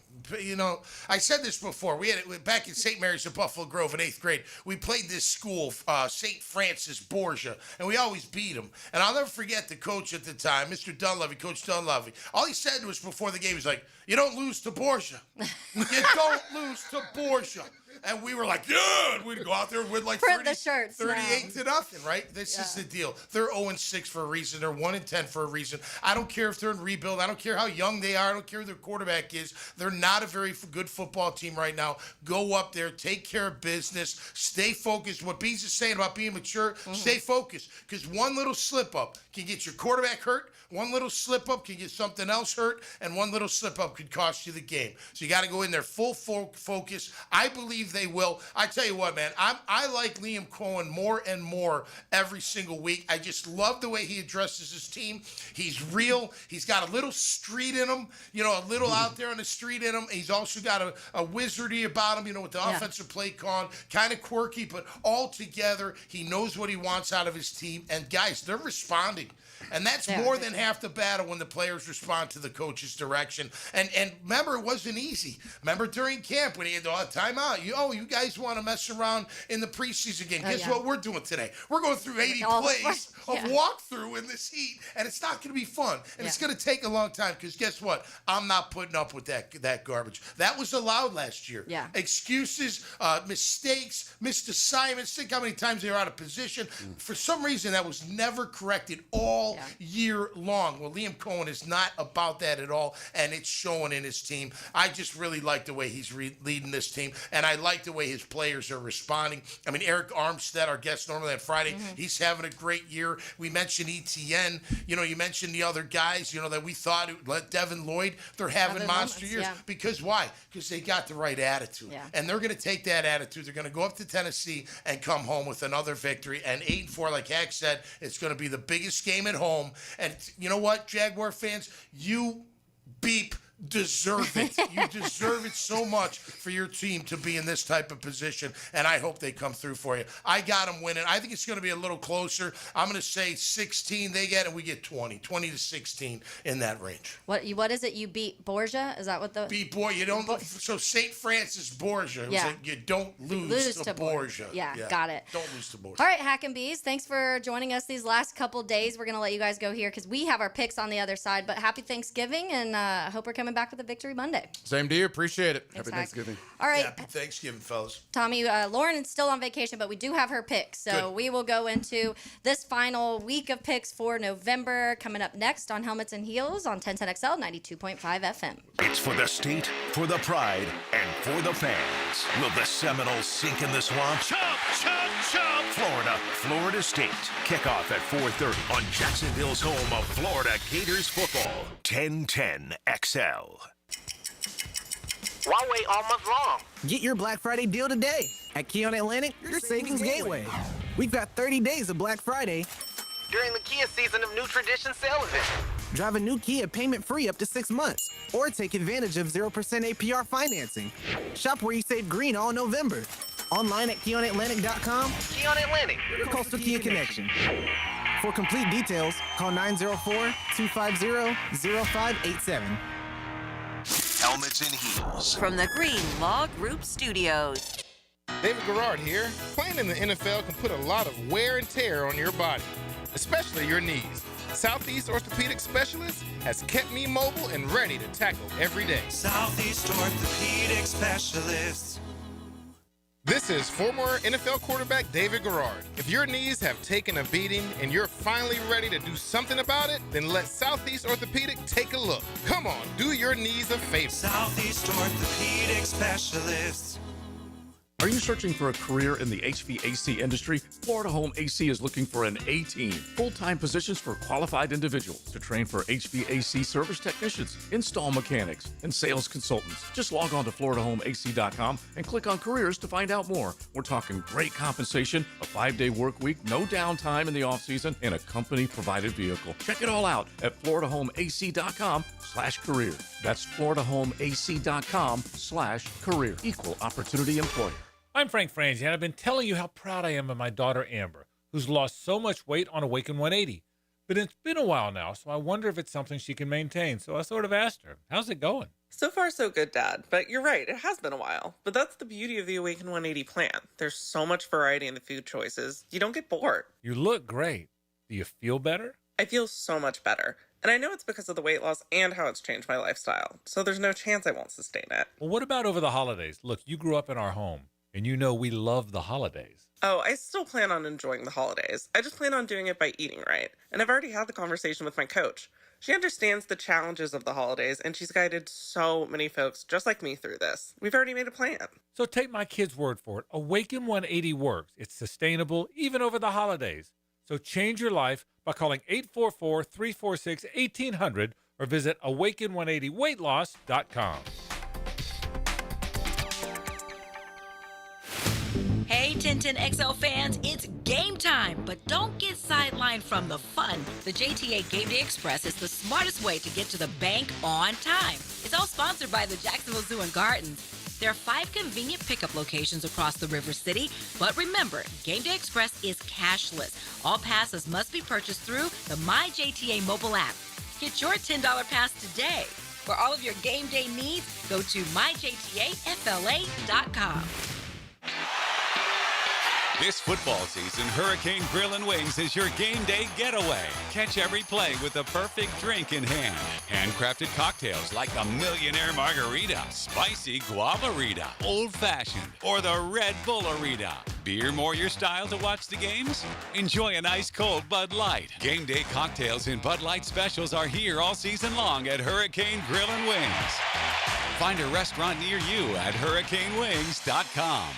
I said this before. We had it back in St. Mary's of Buffalo Grove in 8th grade. We played this school, St. Francis Borgia, and we always beat them. And I'll never forget the coach at the time, Mr. Dunleavy, Coach Dunleavy. All he said to us before the game was like, "You don't lose to Borgia. You don't lose to Borgia." And we were like, yeah, and we'd go out there and win like 38 to nothing, right? This is the deal. They're 0-6 for a reason. They're 1-10 for a reason. I don't care if they're in rebuild. I don't care how young they are. I don't care who their quarterback is. They're not a very good football team right now. Go up there, take care of business, stay focused. What Bees is saying about being mature, stay focused. Because one little slip-up can get your quarterback hurt, one little slip-up can get something else hurt, and one little slip-up could cost you the game. So you got to go in there full focus. I believe they will. I tell you what, man, I like Liam Coen more and more every single week. I just love the way he addresses his team. He's real. He's got a little street in him, a little out there on the street in him. He's also got a wizardy about him, with the offensive play calling, kind of quirky, but all together, he knows what he wants out of his team. And guys, they're responding. And that's more than half the battle when the players respond to the coach's direction. And remember, it wasn't easy. Remember during camp when he had the timeout, you guys want to mess around in the preseason game. Guess what we're doing today? We're going through 80 plays of walkthrough in this heat, and it's not going to be fun. And it's going to take a long time because guess what? I'm not putting up with that garbage. That was allowed last year. Yeah. Excuses, mistakes, missed assignments. Think how many times they were out of position. For some reason, that was never corrected all year long. Well, Liam Coen is not about that at all, and it's showing in his team. I just really like the way he's leading this team, and I like the way his players are responding. I mean, Eric Armstead, our guest normally on Friday, he's having a great year. We mentioned ETN. You mentioned the other guys, that we thought, Devin Lloyd, they're having monster years. Yeah. Because why? Because they got the right attitude. Yeah. And they're going to take that attitude. They're going to go up to Tennessee and come home with another victory. And 8-4, like Hack said, it's going to be the biggest game at home. And you know what, Jaguar fans? You deserve it. You deserve it so much for your team to be in this type of position, and I hope they come through for you. I got them winning. I think it's going to be a little closer. I'm going to say 16 they get, and we get 20 to 16 in that range. What is it? You beat Borgia? Is that what the... Beat Borgia. You don't... So St. Francis Borgia. It was like you don't lose to Borgia. Yeah, got it. Don't lose to Borgia. All right, Hack and Bees, thanks for joining us these last couple days. We're going to let you guys go here because we have our picks on the other side, but happy Thanksgiving, and I hope we're coming back with a victory Monday. Same to you. Appreciate it. Happy Thanksgiving. All right. Happy Thanksgiving, fellas. Tommy, Lauren is still on vacation, but we do have her picks. So we will go into this final week of picks for November. Coming up next on Helmets and Heels on 1010XL 92.5 FM. It's for the state, for the pride, and for the fans. Will the Seminoles sink in the swamp? Chop, chop, chop! Florida State. Kickoff at 4:30 on Jacksonville's home of Florida Gators football. 1010 XL. Why wait all month long? Get your Black Friday deal today. At Coen Atlantic, your savings gateway. We've got 30 days of Black Friday. During the Kia season of New Tradition sale event. Drive a new Kia payment-free up to 6 months. Or take advantage of 0% APR financing. Shop where you save green all November. Online at KeonAtlantic.com. Coen Atlantic. Your Coastal Kia connection. For complete details, call 904-250-0587. Helmets and Heels. From the Green Law Group Studios. David Garrard here. Playing in the NFL can put a lot of wear and tear on your body, especially your knees. Southeast Orthopedic Specialist has kept me mobile and ready to tackle every day. Southeast Orthopedic Specialists. This is former NFL quarterback David Garrard. If your knees have taken a beating and you're finally ready to do something about it, then let Southeast Orthopedic take a look. Come on, do your knees a favor. Southeast Orthopedic Specialists. Are you searching for a career in the HVAC industry? Florida Home AC is looking for an A-team, full-time positions for qualified individuals to train for HVAC service technicians, install mechanics, and sales consultants. Just log on to FloridaHomeAC.com and click on careers to find out more. We're talking great compensation, a 5-day work week, no downtime in the off-season, and a company-provided vehicle. Check it all out at FloridaHomeAC.com/career. That's FloridaHomeAC.com/career. Equal opportunity employer. I'm Frank Frangie, and I've been telling you how proud I am of my daughter Amber, who's lost so much weight on Awaken 180. But it's been a while now, so I wonder if it's something she can maintain. So I sort of asked her, how's it going? So far, so good, Dad. But you're right, it has been a while. But that's the beauty of the Awaken 180 plan. There's so much variety in the food choices, you don't get bored. You look great. Do you feel better? I feel so much better. And I know it's because of the weight loss and how it's changed my lifestyle. So there's no chance I won't sustain it. Well, what about over the holidays? Look, you grew up in our home, and you know we love the holidays. Oh, I still plan on enjoying the holidays. I just plan on doing it by eating right. And I've already had the conversation with my coach. She understands the challenges of the holidays, and she's guided so many folks just like me through this. We've already made a plan. So take my kid's word for it. Awaken 180 works. It's sustainable, even over the holidays. So change your life by calling 844-346-1800 or visit awaken180weightloss.com. Hey, 1010XL fans, it's game time, but don't get sidelined from the fun. The JTA Game Day Express is the smartest way to get to the bank on time. It's all sponsored by the Jacksonville Zoo and Gardens. There are 5 convenient pickup locations across the River City, but remember, Game Day Express is cashless. All passes must be purchased through the MyJTA mobile app. Get your $10 pass today. For all of your game day needs, go to myjtafla.com. This football season, Hurricane Grill and Wings is your game day getaway. Catch every play with the perfect drink in hand. Handcrafted cocktails like the Millionaire Margarita, Spicy Guavarita, Old Fashioned, or the Red Bullerita. Beer more your style to watch the games? Enjoy an ice cold Bud Light. Game day cocktails and Bud Light specials are here all season long at Hurricane Grill and Wings. Find a restaurant near you at hurricanewings.com.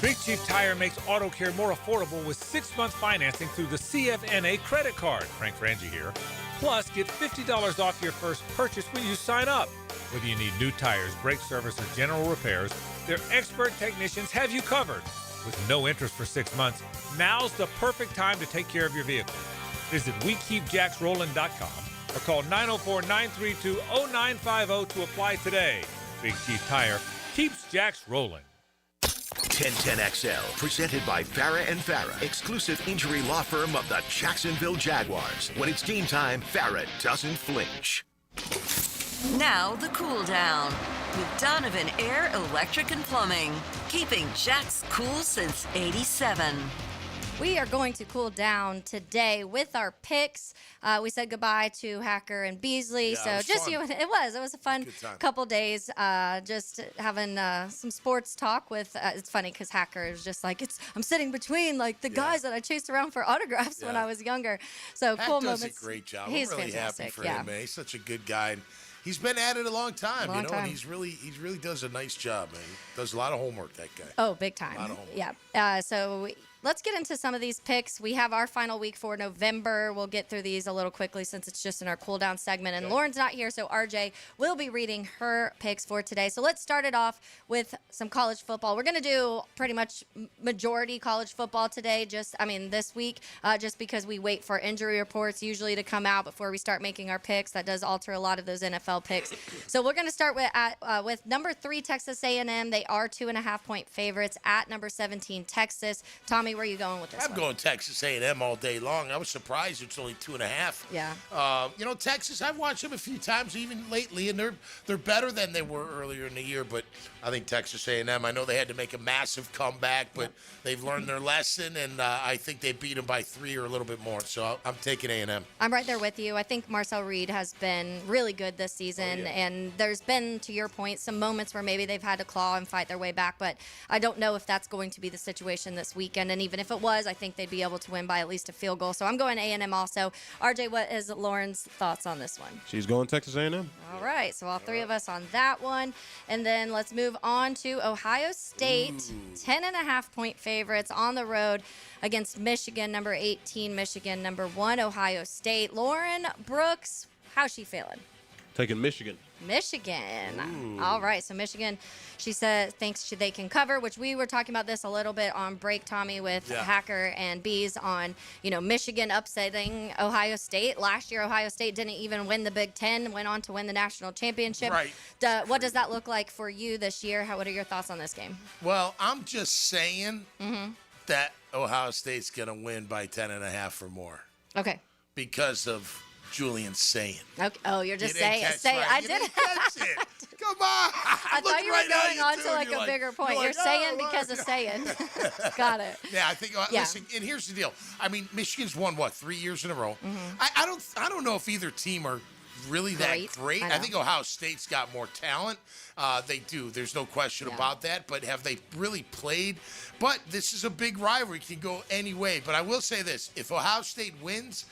Big Chief Tire makes auto care more affordable with 6-month financing through the CFNA credit card. Frank Frangie here. Plus, get $50 off your first purchase when you sign up. Whether you need new tires, brake service, or general repairs, their expert technicians have you covered. With no interest for 6 months, now's the perfect time to take care of your vehicle. Visit WeKeepJacksRollin.com or call 904-932-0950 to apply today. Big Chief Tire keeps Jacks rolling. 1010XL, presented by Farah and Farah, exclusive injury law firm of the Jacksonville Jaguars. When it's game time, Farah doesn't flinch. Now the cool down with Donovan Air, Electric and Plumbing, keeping Jack's cool since '87. We are going to cool down today with our picks. We said goodbye to Hacker and Beasley. Yeah, so it was just fun. you and it was a fun couple days. Just having some sports talk with. It's funny because Hacker is just like I'm sitting between like the guys that I chased around for autographs when I was younger. So Hack cool does moments. a great job. He's I'm really fantastic. happy for yeah. him, man. He's such a good guy. And he's been at it a long time, Long and time. he really does a nice job, man. He does a lot of homework, that guy. Oh, big time. A lot of homework. Yeah. So let's get into some of these picks. We have our final week for November. We'll get through these a little quickly since it's just in our cool down segment. And Lauren's not here, so RJ will be reading her picks for today. So let's start it off with some college football. We're going to do pretty much majority college football today, this week, just because we wait for injury reports usually to come out before we start making our picks. That does alter a lot of those NFL picks. So we're going to start with number 3, Texas A&M. They are 2.5-point favorites at number 17, Texas. Tommy Tommy, where are you going with this I'm one? going Texas A&M all day long. I was surprised it's only 2.5. Yeah. Texas, I've watched them a few times even lately, and they're better than they were earlier in the year. But I think Texas A&M, I know they had to make a massive comeback, but they've learned their lesson, and I think they beat them by 3 or a little bit more. So I'm taking A&M. I'm right there with you. I think Marcel Reed has been really good this season, and there's been, to your point, some moments where maybe they've had to claw and fight their way back, but I don't know if that's going to be the situation this weekend. And even if it was, I think they'd be able to win by at least a field goal. So I'm going A&M also. RJ, what is Lauren's thoughts on this one? She's going Texas A&M. All right, so all three of us on that one. And then let's move on to Ohio State. 10.5-point favorites on the road against Michigan, number 18, Michigan, number 1, Ohio State. Lauren Brooks, how's she feeling? Taking Michigan. Michigan. All right, so Michigan, she said, thinks they can cover, which we were talking about this a little bit on break, Tommy, with Hacker and Bees on, Michigan upsetting Ohio State. Last year, Ohio State didn't even win the Big Ten, went on to win the national championship. Right. What does that look like for you this year? What are your thoughts on this game? Well, I'm just saying that Ohio State's going to win by 10.5 or more. Okay. Because of Julian saying. Okay. Oh, you're just saying. Right. I didn't catch it. Come on. I thought you were going on to like a bigger point. You're saying because of saying. Got it. Yeah, I think. Listen, and here's the deal. I mean, Michigan's won 3 years in a row. I don't know if either team are really that great. I think Ohio State's got more talent. They do. There's no question about that. But have they really played? But this is a big rivalry. It can go any way. But I will say this: if Ohio State wins,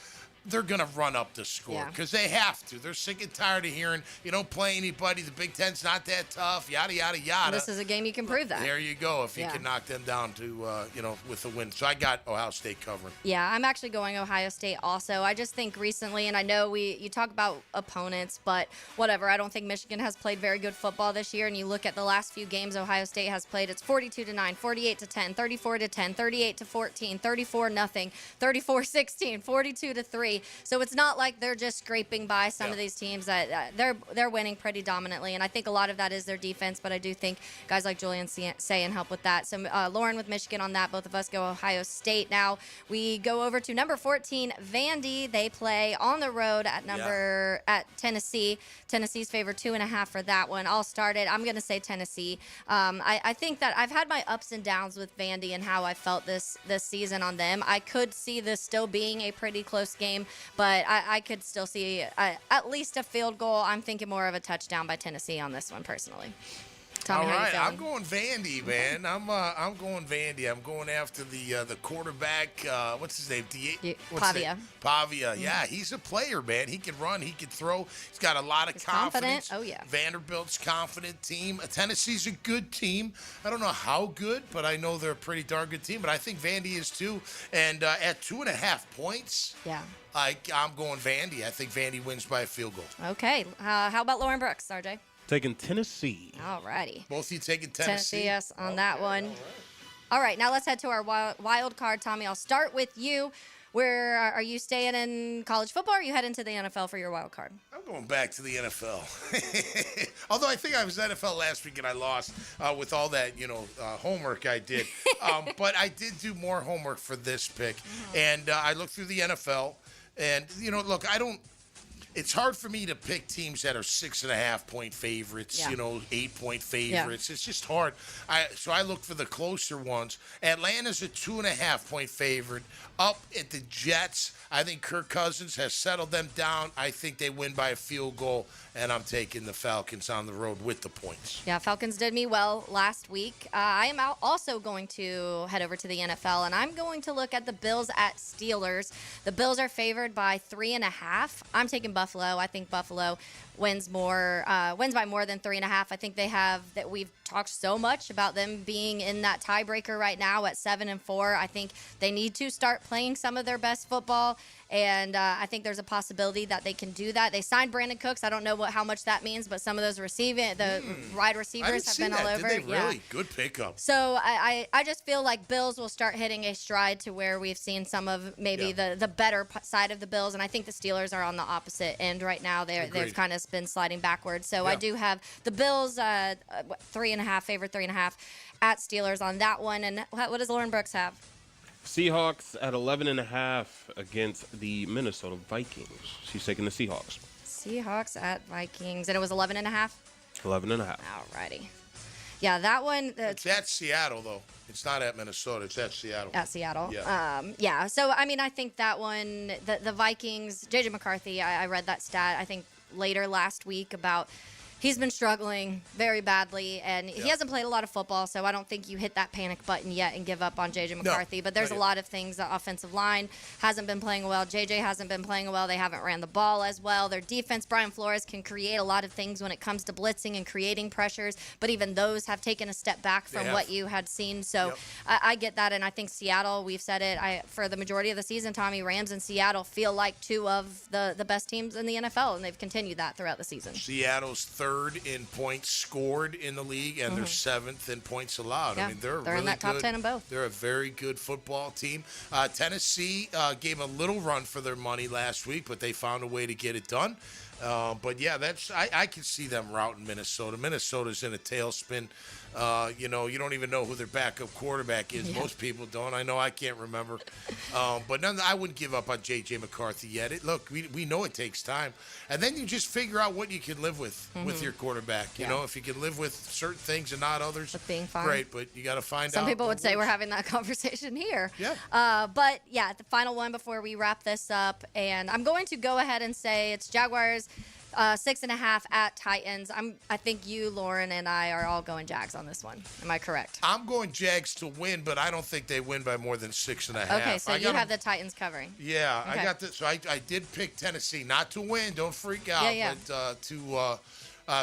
they're going to run up the score because they have to. They're sick and tired of hearing, you don't play anybody. The Big Ten's not that tough, yada, yada, yada. This is a game you can prove that. There you go, if you can knock them down to, with a win. So I got Ohio State covering. Yeah, I'm actually going Ohio State also. I just think recently, and I know you talk about opponents, but whatever. I don't think Michigan has played very good football this year. And you look at the last few games Ohio State has played, it's 42-9, 48-10, 34-10, 38-14, 34-0, 34-16, 42-3. So it's not like they're just scraping by some of these teams. That they're winning pretty dominantly, and I think a lot of that is their defense. But I do think guys like Julian Sayin help with that. So Lauren with Michigan on that. Both of us go Ohio State. Now we go over to number 14, Vandy. They play on the road at Tennessee. Tennessee's favored 2.5 for that one. I'll start it. I'm going to say Tennessee. I think that I've had my ups and downs with Vandy and how I felt this season on them. I could see this still being a pretty close game, but I could still see at least a field goal. I'm thinking more of a touchdown by Tennessee on this one personally. Tommy, all right, how I'm going Vandy, man. I'm going Vandy. I'm going after the quarterback. What's his name? Pavia. Pavia. Yeah, he's a player, man. He can run. He can throw. He's got a lot of confidence. Oh yeah. Vanderbilt's confident team. Tennessee's a good team. I don't know how good, but I know they're a pretty darn good team. But I think Vandy is too. And at 2.5 points. Yeah. I'm going Vandy. I think Vandy wins by a field goal. Okay. How about Lauren Brooks, RJ? Taking Tennessee. All righty. Both of you taking Tennessee? Yes, on that one. All right, now let's head to our wild card. Tommy, I'll start with you. Where are you staying in college football, or are you heading to the NFL for your wild card? I'm going back to the NFL. Although I think I was NFL last week and I lost with all that, homework I did. But I did do more homework for this pick. And I looked through the NFL. And, look, it's hard for me to pick teams that are 6.5-point favorites, 8-point favorites. It's just hard. So I look for the closer ones. Atlanta's a 2.5-point favorite. Up at the Jets, I think Kirk Cousins has settled them down. I think they win by a field goal, and I'm taking the Falcons on the road with the points. Yeah, Falcons did me well last week. I am also going to head over to the NFL, and I'm going to look at the Bills at Steelers. The Bills are favored by 3.5. I'm taking Buffalo. I think Buffalo wins by more than 3.5. I think that we've talked so much about them being in that tiebreaker right now at 7-4. I think they need to start playing some of their best football, and I think there's a possibility that they can do that. They signed Brandon Cooks. I don't know how much that means, but some of those wide receivers have been all over. Did they really? Good pickup. So I just feel like Bills will start hitting a stride to where we've seen some of maybe the better side of the Bills, and I think the Steelers are on the opposite end right now. They've kind of been sliding backwards. So I do have the Bills 3.5, favorite 3.5 at Steelers on that one. And what does Lauren Brooks have? Seahawks at 11.5 against the Minnesota Vikings. She's taking the Seahawks. Seahawks at Vikings. And it was 11.5? 11.5. Alrighty. Yeah, that one. It's at Seattle, though. It's not at Minnesota. It's at Seattle. At Seattle. Yeah. So, I mean, I think that one, the Vikings, J.J. McCarthy, I read that stat, I think, later last week about he's been struggling very badly, and he hasn't played a lot of football, so I don't think you hit that panic button yet and give up on J.J. McCarthy. But there's a lot of things. The offensive line hasn't been playing well. J.J. hasn't been playing well. They haven't ran the ball as well. Their defense, Brian Flores, can create a lot of things when it comes to blitzing and creating pressures, but even those have taken a step back from what you had seen. So I get that, and I think Seattle, we've said it, for the majority of the season, Tommy, Rams and Seattle feel like two of the best teams in the NFL, and they've continued that throughout the season. Seattle's third in points scored in the league, and they're seventh in points allowed. Yeah, I mean, they're really in that top good, 10 in both. They're a very good football team. Tennessee gave a little run for their money last week, but they found a way to get it done. But yeah, I can see them routing Minnesota. Minnesota's in a tailspin. You don't even know who their backup quarterback is. Yeah. Most people don't. I know I can't remember. But I wouldn't give up on J.J. McCarthy yet. Look, we know it takes time. And then you just figure out what you can live with your quarterback. You know, if you can live with certain things and not others, being fine. Great. But you got to find out. Some people would say we're having that conversation here. Yeah. But yeah, the final one before we wrap this up. And I'm going to go ahead and say it's Jaguars 6.5 at Titans. I think you, Lauren, and I are all going Jags on this one. Am I correct? I'm going Jags to win, but I don't think they win by more than 6.5. Okay, so you have the Titans covering. Yeah, okay. I got this. So I did pick Tennessee, not to win. Don't freak out, but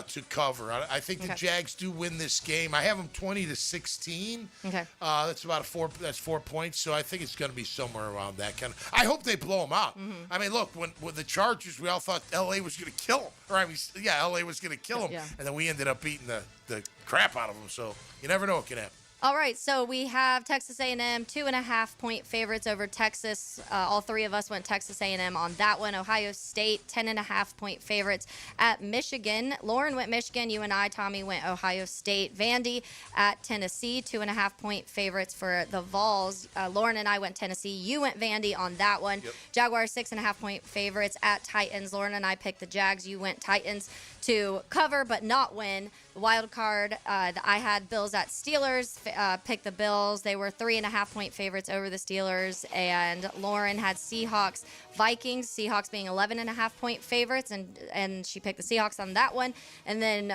to cover. I think the Jags do win this game. I have them 20-16. Okay. That's about 4 points. So I think it's going to be somewhere around that kind of. I hope they blow them out. Mm-hmm. I mean, look, when with the Chargers, we all thought LA was going to kill them. Or LA was going to kill them, and then we ended up beating the crap out of them. So you never know what can happen. All right, so we have Texas A&M 2.5-point favorites over Texas. All three of us went Texas A&M on that one. Ohio State 10.5-point favorites at Michigan. Lauren went Michigan. You and I, Tommy, went Ohio State. Vandy at Tennessee 2.5-point favorites for the Vols. Lauren and I went Tennessee. You went Vandy on that one. Yep. Jaguars 6.5-point favorites at Titans. Lauren and I picked the Jags. You went Titans to cover but not win. The wild card, I had Bills at Steelers, picked the Bills. They were 3.5-point favorites over the Steelers. And Lauren had Seahawks, Vikings, Seahawks being 11.5-point favorites, and she picked the Seahawks on that one. And then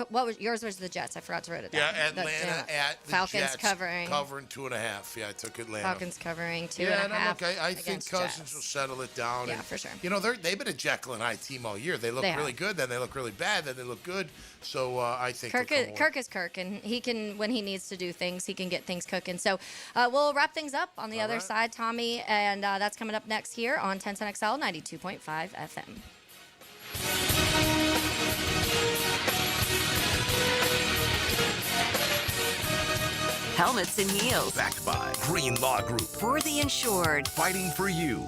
what was yours? Was the Jets? I forgot to write it down. Yeah, Atlanta at the Falcons Jets, covering 2.5. Yeah, I took Atlanta. Falcons covering 2.5. Yeah, no, look, I think Cousins Jets will settle it down. Yeah, and, for sure. You know, they've been a Jekyll and Hyde team all year. They look really good, then they look really bad, then they look good. So I think Kirk is Kirk, and he can, when he needs to do things, he can get things cooking. So we'll wrap things up on the other side, Tommy, and that's coming up next here on 1010XL 92.5 FM. Helmets and heels. Backed by Green Law Group. For the insured. Fighting for you.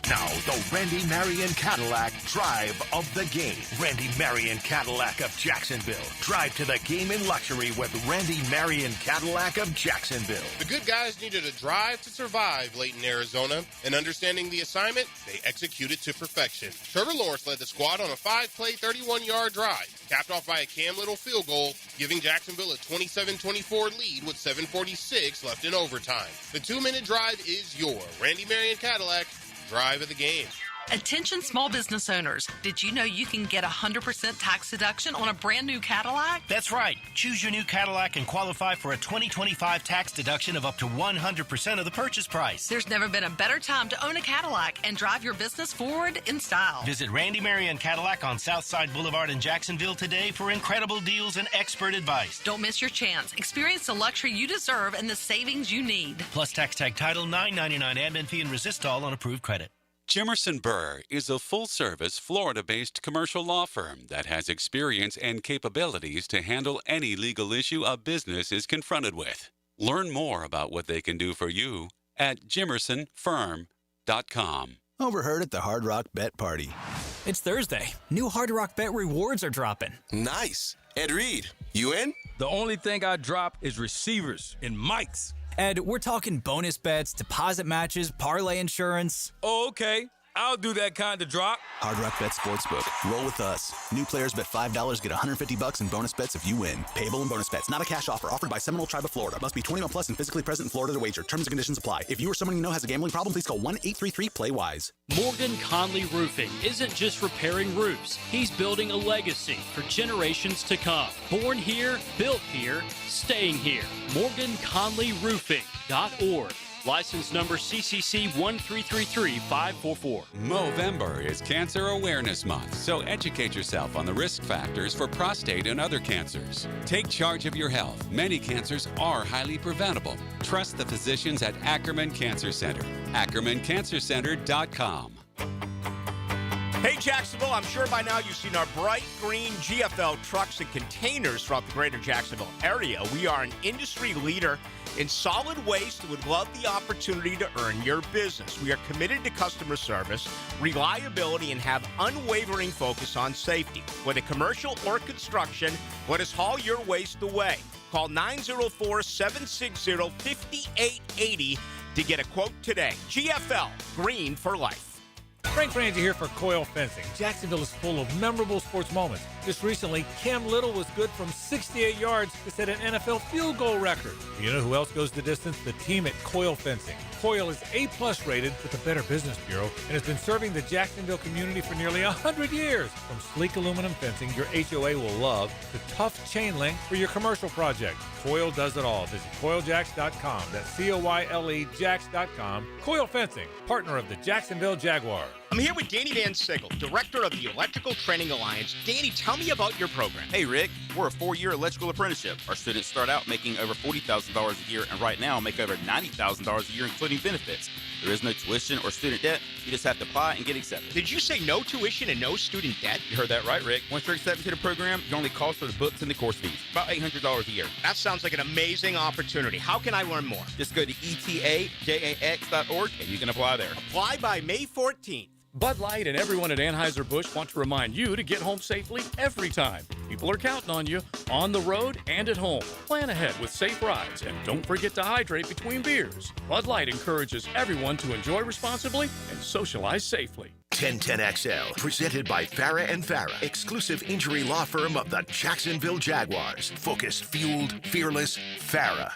Now, the Randy Marion Cadillac Drive of the Game. Randy Marion Cadillac of Jacksonville. Drive to the game in luxury with Randy Marion Cadillac of Jacksonville. The good guys needed a drive to survive late in Arizona, and understanding the assignment, they executed to perfection. Trevor Lawrence led the squad on a 5-play, 31-yard drive, capped off by a Cam Little field goal, giving Jacksonville a 27-24 lead with 7:46 left in overtime. The 2-minute drive is your Randy Marion Cadillac Drive of the Game. Attention small business owners. Did you know you can get 100% tax deduction on a brand new Cadillac? That's right. Choose your new Cadillac and qualify for a 2025 tax deduction of up to 100% of the purchase price. There's never been a better time to own a Cadillac and drive your business forward in style. Visit Randy Marion Cadillac on Southside Boulevard in Jacksonville today for incredible deals and expert advice. Don't miss your chance. Experience the luxury you deserve and the savings you need. Plus tax tag title, $9.99 admin fee and resistol on approved credit. Jimerson Burr is a full-service, Florida-based commercial law firm that has experience and capabilities to handle any legal issue a business is confronted with. Learn more about what they can do for you at jimersonfirm.com. Overheard at the Hard Rock Bet Party. It's Thursday. New Hard Rock Bet rewards are dropping. Nice. Ed Reed, you in? The only thing I drop is receivers and mics. Ed, we're talking bonus bets, deposit matches, parlay insurance. Oh, okay. I'll do that kind of drop. Hard Rock Bet Sportsbook. Roll with us. New players bet $5, get $150 in bonus bets if you win. Payable in bonus bets. Not a cash offer. Offered by Seminole Tribe of Florida. Must be 21 plus and physically present in Florida to wager. Terms and conditions apply. If you or someone you know has a gambling problem, please call 1-833-PLAY-WISE. Morgan Conley Roofing isn't just repairing roofs. He's building a legacy for generations to come. Born here, built here, staying here. MorganConleyRoofing.org. License number CCC 1333544. Movember is Cancer Awareness Month, so educate yourself on the risk factors for prostate and other cancers. Take charge of your health. Many cancers are highly preventable. Trust the physicians at Ackerman Cancer Center. AckermanCancerCenter.com. Hey Jacksonville, I'm sure by now you've seen our bright green GFL trucks and containers throughout the greater Jacksonville area. We are an industry leader in solid waste and would love the opportunity to earn your business. We are committed to customer service, reliability, and have unwavering focus on safety. Whether commercial or construction, let us haul your waste away. Call 904-760-5880 to get a quote today. GFL, green for life. Frank Frangie here for Coel Fencing. Jacksonville is full of memorable sports moments. Just recently, Cam Little was good from 68 yards to set an NFL field goal record. You know who else goes the distance? The team at Coel Fencing. Coel is A-plus rated with the Better Business Bureau and has been serving the Jacksonville community for nearly 100 years. From sleek aluminum fencing your HOA will love to tough chain link for your commercial project. Coel does it all. Visit CoilJacks.com. That's C-O-Y-L-E Jacks.com. Coel Fencing, partner of the Jacksonville Jaguars. I'm here with Danny Van Sickle, director of the Electrical Training Alliance. Danny, tell me about your program. Hey, Rick. We're a 4-year electrical apprenticeship. Our students start out making over $40,000 a year and right now make over $90,000 a year, including benefits. There is no tuition or student debt. You just have to apply and get accepted. Did you say no tuition and no student debt? You heard that right, Rick. Once you're accepted to the program, your only cost for the books and the course fees. About $800 a year. That sounds like an amazing opportunity. How can I learn more? Just go to etajax.org and you can apply there. Apply by May 14th. Bud Light and everyone at Anheuser-Busch want to remind you to get home safely every time. People are counting on you, on the road and at home. Plan ahead with safe rides, and don't forget to hydrate between beers. Bud Light encourages everyone to enjoy responsibly and socialize safely. 1010XL, presented by Farah and Farah, exclusive injury law firm of the Jacksonville Jaguars. Focused, fueled, fearless, Farah.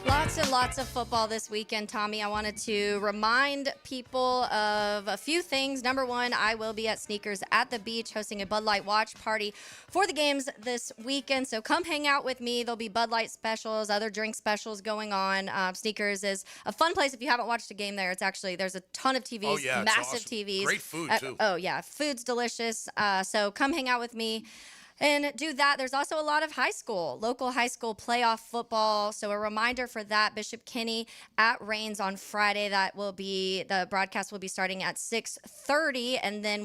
Lots and lots of football this weekend, Tommy. I wanted to remind people of a few things. Number one, I will be at Sneakers at the Beach hosting a Bud Light watch party for the games this weekend. So come hang out with me. There'll be Bud Light specials, other drink specials going on. Sneakers is a fun place. If you haven't watched a game there, it's actually, there's a ton of TVs, Oh, yeah, it's massive awesome. TVs. Great food, too. Oh, yeah. Food's delicious. So come hang out with me. And do that. There's also a lot of local high school playoff football. So a reminder for that, Bishop Kenny at Reigns on Friday. The broadcast will be starting at 6:30, and then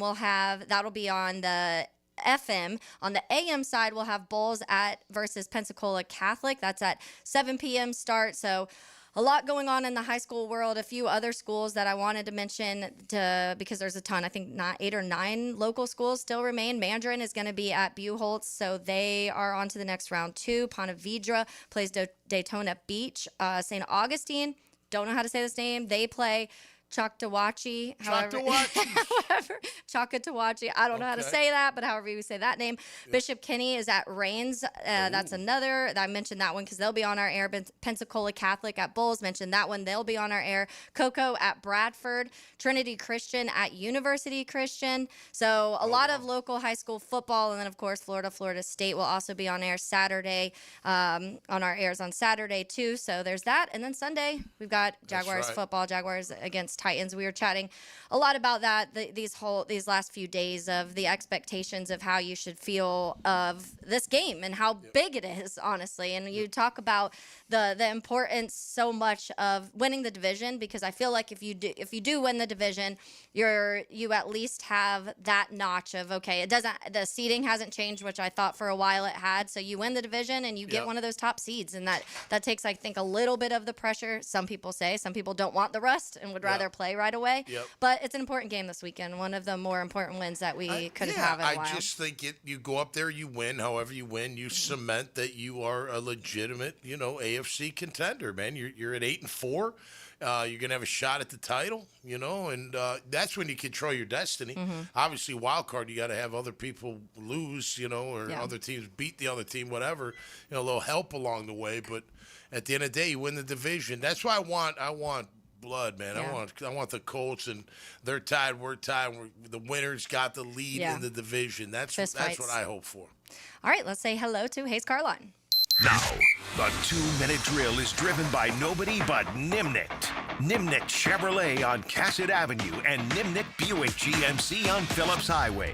that'll be on the FM. On the AM side, we'll have Bulls versus Pensacola Catholic. That's at 7 p.m. start. So a lot going on in the high school world. A few other schools that I wanted to mention because there's a ton. I think 8 or 9 local schools still remain. Mandarin is going to be at Buchholz, so they are on to the next round 2. Ponte Vedra plays Daytona Beach. St. Augustine, don't know how to say this name. They play Choctawhatchee. Choctawhatchee. I don't know how to say that, but however you say that name. Yep. Bishop Kenny is at Reigns. That's another. I mentioned that one because they'll be on our air. Pensacola Catholic at Bulls. Mentioned that one. They'll be on our air. Cocoa at Bradford. Trinity Christian at University Christian. So a lot of local high school football. And then, of course, Florida State will also be on air Saturday, on our airs on Saturday, too. So there's that. And then Sunday, we've got Jaguars football, Jaguars against Titans. We were chatting a lot about that these last few days of the expectations of how you should feel of this game and how big it is, honestly. And you talk about the importance so much of winning the division, because I feel like if you do win the division, you at least have that notch of, okay, the seeding hasn't changed, which I thought for a while it had. So you win the division and you get one of those top seeds, and that takes, I think, a little bit of the pressure. Some people don't want the rust and would rather play right away. Yep. But it's an important game this weekend. One of the more important wins that we could have in a while. I just think you go up there, you win. However you win, you cement that you are a legitimate, AFC contender, man. You're at 8-4. You're gonna have a shot at the title, and that's when you control your destiny. Obviously, wild card, you got to have other people lose, or other teams beat the other team, whatever. A little help along the way, but at the end of the day, you win the division. That's why I want blood, man. Yeah. I want the Colts, and they're tied. We're tied. The winner's got the lead in the division. That's what I hope for. All right, let's say hello to Hayes Carline. Now, the 2-minute drill is driven by nobody but Nimnik. Nimnik Chevrolet on Cassett Avenue and Nimnik Buick GMC on Phillips Highway.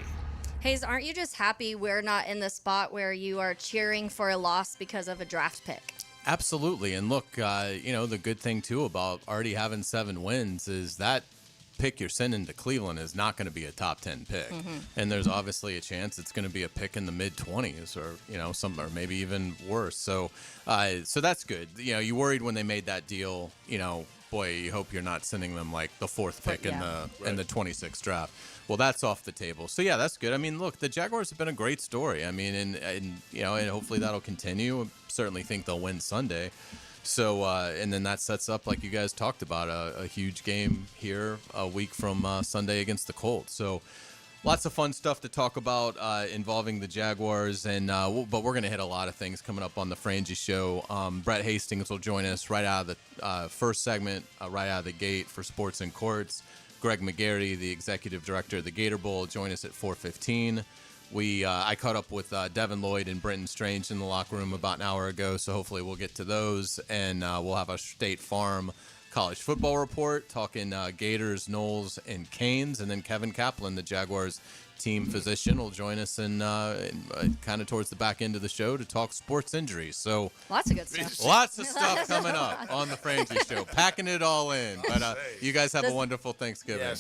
Hayes, aren't you just happy we're not in the spot where you are cheering for a loss because of a draft pick? Absolutely. And look, the good thing, too, about already having 7 wins is that pick you're sending to Cleveland is not going to be a top 10 pick. And there's obviously a chance it's going to be a pick in the mid-20s or, or maybe even worse. So that's good. You worried when they made that deal, boy, you hope you're not sending them like the 4th pick in the 26th draft. Well, that's off the table. So, yeah, that's good. I mean, look, the Jaguars have been a great story. I mean, and hopefully that'll continue. I certainly think they'll win Sunday. So, and then that sets up, like you guys talked about, a huge game here a week from Sunday against the Colts. So, lots of fun stuff to talk about involving the Jaguars, but we're going to hit a lot of things coming up on the Frangie Show. Brett Hastings will join us right out of the first segment, right out of the gate for Sports and Courts. Greg McGarry, the executive director of the Gator Bowl, will join us at 4:15. I caught up with Devin Lloyd and Brenton Strange in the locker room about an hour ago, so hopefully we'll get to those, and we'll have a State Farm college football report, talking Gators, Knowles, and Canes, and then Kevin Kaplan, the Jaguars team physician, will join us and kind of towards the back end of the show to talk sports injuries. So lots of good stuff. Lots of stuff coming up on the Frangie Show, packing it all in. But you guys have a wonderful Thanksgiving. Yeah,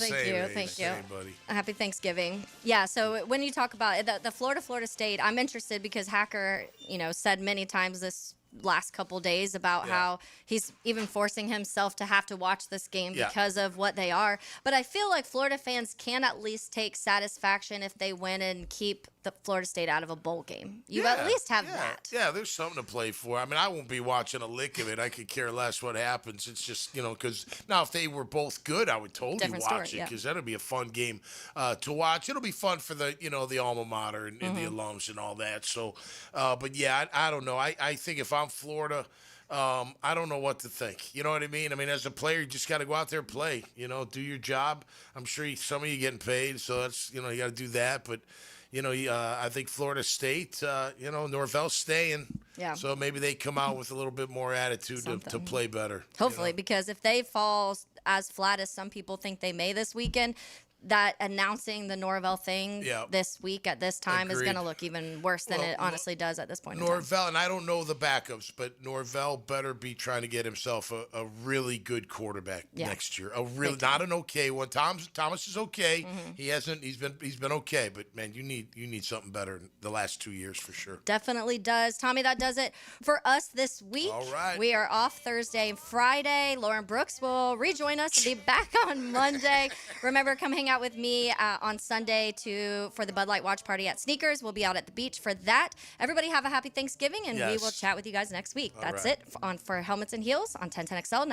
Thank you. Buddy. Happy Thanksgiving. Yeah, so when you talk about the Florida State, I'm interested because Hacker, said many times this last couple days about how he's even forcing himself to have to watch this game because of what they are. But I feel like Florida fans can at least take satisfaction if they win and keep the Florida State out of a bowl game. You at least have that. Yeah, there's something to play for. I mean, I won't be watching a lick of it. I could care less what happens. It's just, because now if they were both good, I would totally watch it because that'll be a fun game to watch. It'll be fun for the, the alma mater and the alums and all that. So, but yeah, I don't know. I think if I'm Florida, I don't know what to think. You know what I mean? I mean, as a player, you just got to go out there and play. Do your job. I'm sure some of you getting paid, so that's you got to do that. But I think Florida State, Norvell's staying. Yeah. So maybe they come out with a little bit more attitude to play better. Hopefully, because if they fall as flat as some people think they may this weekend, that announcing the Norvell thing this week at this time is going to look even worse than it honestly does at this point. Norvell, and I don't know the backups, but Norvell better be trying to get himself a really good quarterback next year. Not an okay one. Thomas is okay. He's been okay, but man, you need something better the last 2 years for sure. Definitely does. Tommy, that does it for us this week. All right. We are off Thursday and Friday. Lauren Brooks will rejoin us and be back on Monday. Remember, come hang out with me on Sunday for the Bud Light watch party at Sneakers. We'll be out at the beach for that. Everybody have a happy Thanksgiving, and we will chat with you guys next week. That's it for Helmets and Heels on 1010XL.